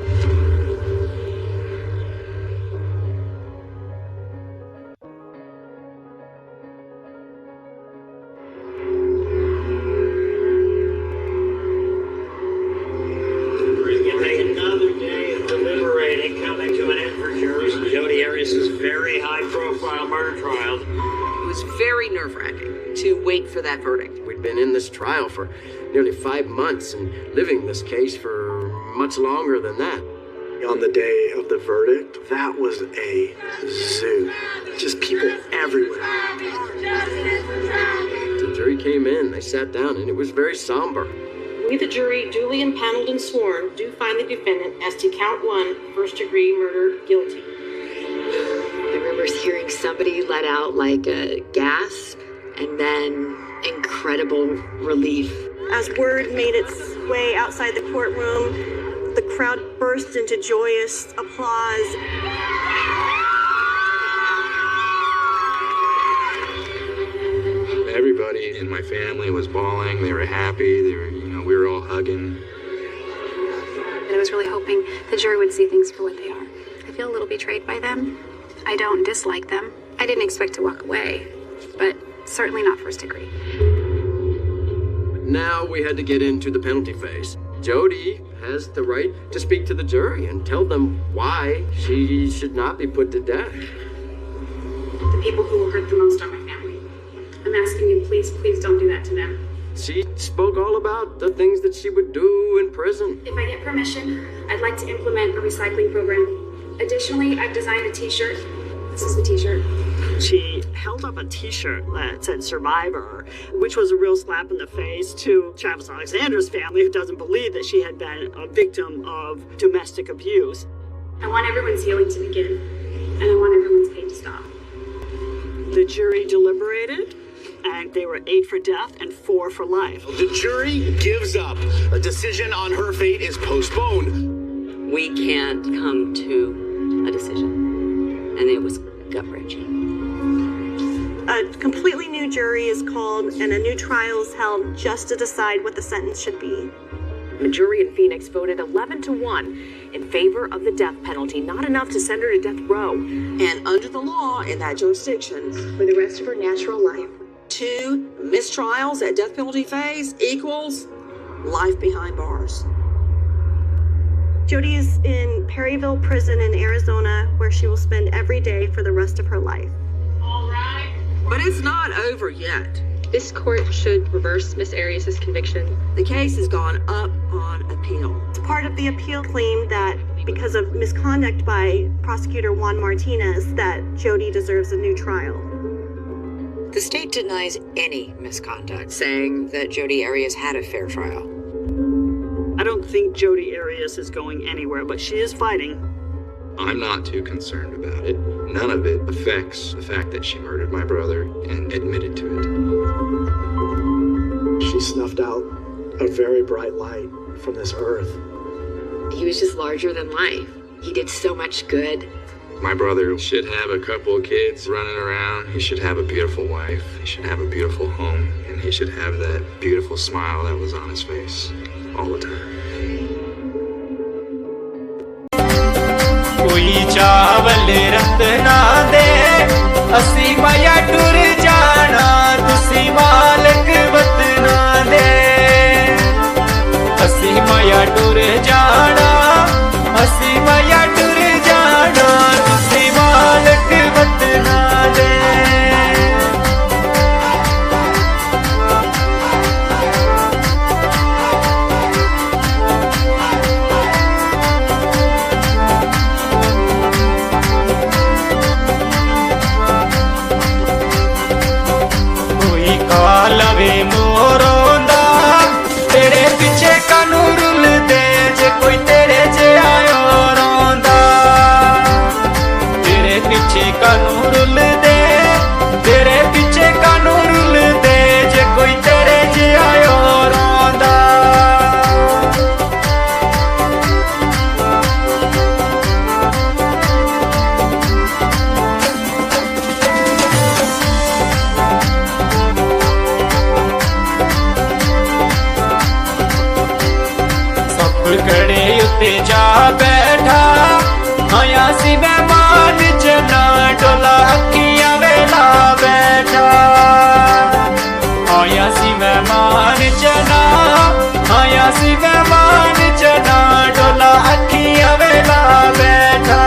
Another day of deliberating coming to an end for jurors in Jodi Arias' very high-profile murder trial. It was very nerve-wracking to wait for that verdict. We'd been in this trial for nearly 5 months and living this case for much longer than that. On the day of the verdict, that was a zoo. Just people everywhere. The jury came in, they sat down, and it was very somber. We, the jury, duly impaneled and sworn, do find the defendant as to count 1, first-degree murder, guilty. I remember hearing somebody let out like a gasp and then incredible relief. As word made its way outside the courtroom, the crowd burst into joyous applause. Everybody in my family was bawling. They were happy. We were all hugging. But I was really hoping the jury would see things for what they are. I feel a little betrayed by them. I don't dislike them. I didn't expect to walk away, but certainly not first degree. Now we had to get into the penalty phase. Jody has the right to speak to the jury and tell them why she should not be put to death. The people who will hurt the most are my family. I'm asking you, please don't do that to them. She spoke all about the things that she would do in prison. If I get permission, I'd like to implement a recycling program. Additionally, I've designed a t-shirt. This is the t-shirt. She held up a t-shirt that said Survivor, which was a real slap in the face to Travis Alexander's family, who doesn't believe that she had been a victim of domestic abuse. I want everyone's healing to begin, and I want everyone's pain to stop. The jury deliberated, and they were 8 for death and 4 for life. The jury gives up. A decision on her fate is postponed. We can't come to a decision, and it was gut-wrenching. A completely new jury is called and a new trial is held just to decide what the sentence should be. The jury in Phoenix voted 11-1 in favor of the death penalty, not enough to send her to death row. And under the law in that jurisdiction, for the rest of her natural life, 2 mistrials at death penalty phase equals life behind bars. Jody is in Perryville Prison in Arizona, where she will spend every day for the rest of her life. All right. But it's not over yet. This court should reverse Miss Arias' conviction. The case has gone up on appeal. It's part of the appeal claim that because of misconduct by prosecutor Juan Martinez, that Jody deserves a new trial. The state denies any misconduct, saying that Jodi Arias had a fair trial. I don't think Jodi Arias is going anywhere, but she is fighting. I'm not too concerned about it. None of it affects the fact that she murdered my brother and admitted to it. She snuffed out a very bright light from this earth. He was just larger than life. He did so much good. My brother should have a couple of kids running around. He should have a beautiful wife. He should have a beautiful home. And he should have that beautiful smile that was on his face all the time. कोई चावल रत ना दे असी माया टुर जाना तुसी मालक वत ना दे असी माया टुर जाना असी माया टुर जाना तुसी मालक वत ना दे लवे मोरोंदा तेरे पीछे कानू रुल दे जे कोई तेरे जे आयो रोंदा तेरे पीछे कानू रुल दे तेरे पीछे कानू रुल दे जे कोई तेरे जे आयो रोंदा कड़े उत्ते जा बैठा आया सी मेहमान जना डोला अखियां वेला बैठा आया सी मेहमान जना आया सी मेहमान जना डोला अखियां वेला बैठा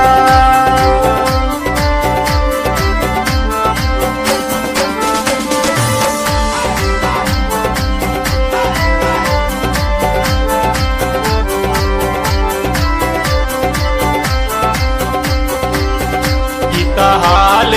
हाल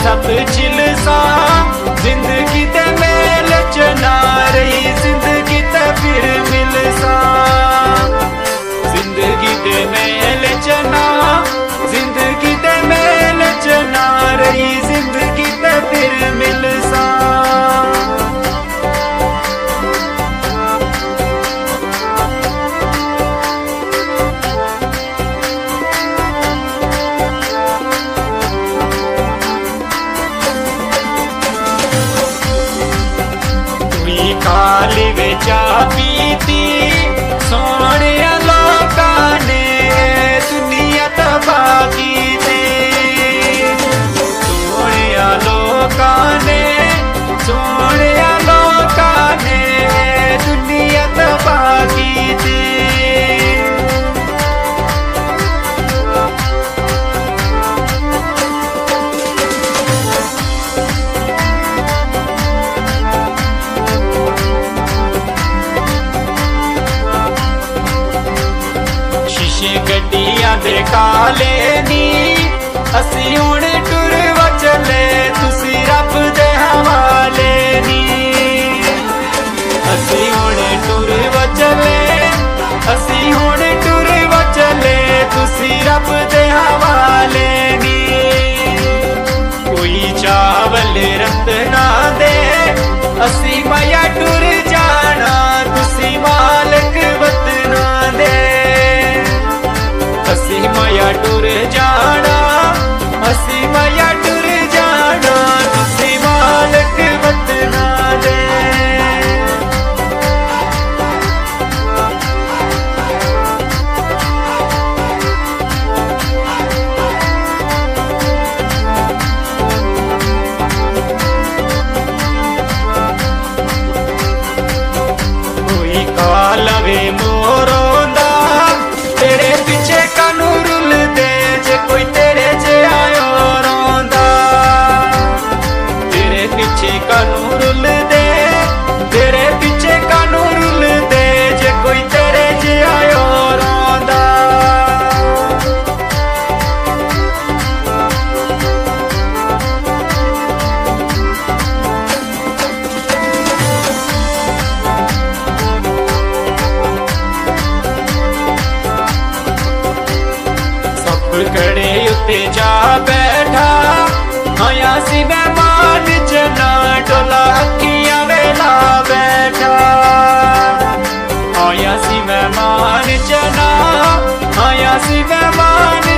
सब चिलसा जिंदगी ते मेल च ना रही जिंदगी ते फिर मिलसा जिंदगी ते मेल च ना जिंदगी ते मेल च ना रही जिंदगी ते फिर मिलसा काली बेचा पीती सोने लोका ने दुनिया तबाह की थे सोने लोका ने दुनिया तबाह की थी गड्डियां दे काले नी असी हुण टुर वचले तुसी रब दे हवाले नी असी हुण टुर वचले असी हुण टुर वचले तुसी रब दे हवाले नी कोई चावल रत ना दे असी माया टुर जाना तुसी मालिक वतना दे असी माया टुर जाना असी माया टुर जाना तुसी मालिक वतना दे कोई कालवे मोरोंदा तेरे पीछे कानू रुल दे जे कोई तेरे जे आयो रोंदा तेरे पीछे कानू रुल दे तेरे पीछे कानू रुल दे जे कोई तेरे जे आयो रोंदा कड़े उत्ते जा बैठा आया सी मेहमान जना डोला अखियां वेला बैठा आया सी मेहमान जना आया सी मेहमान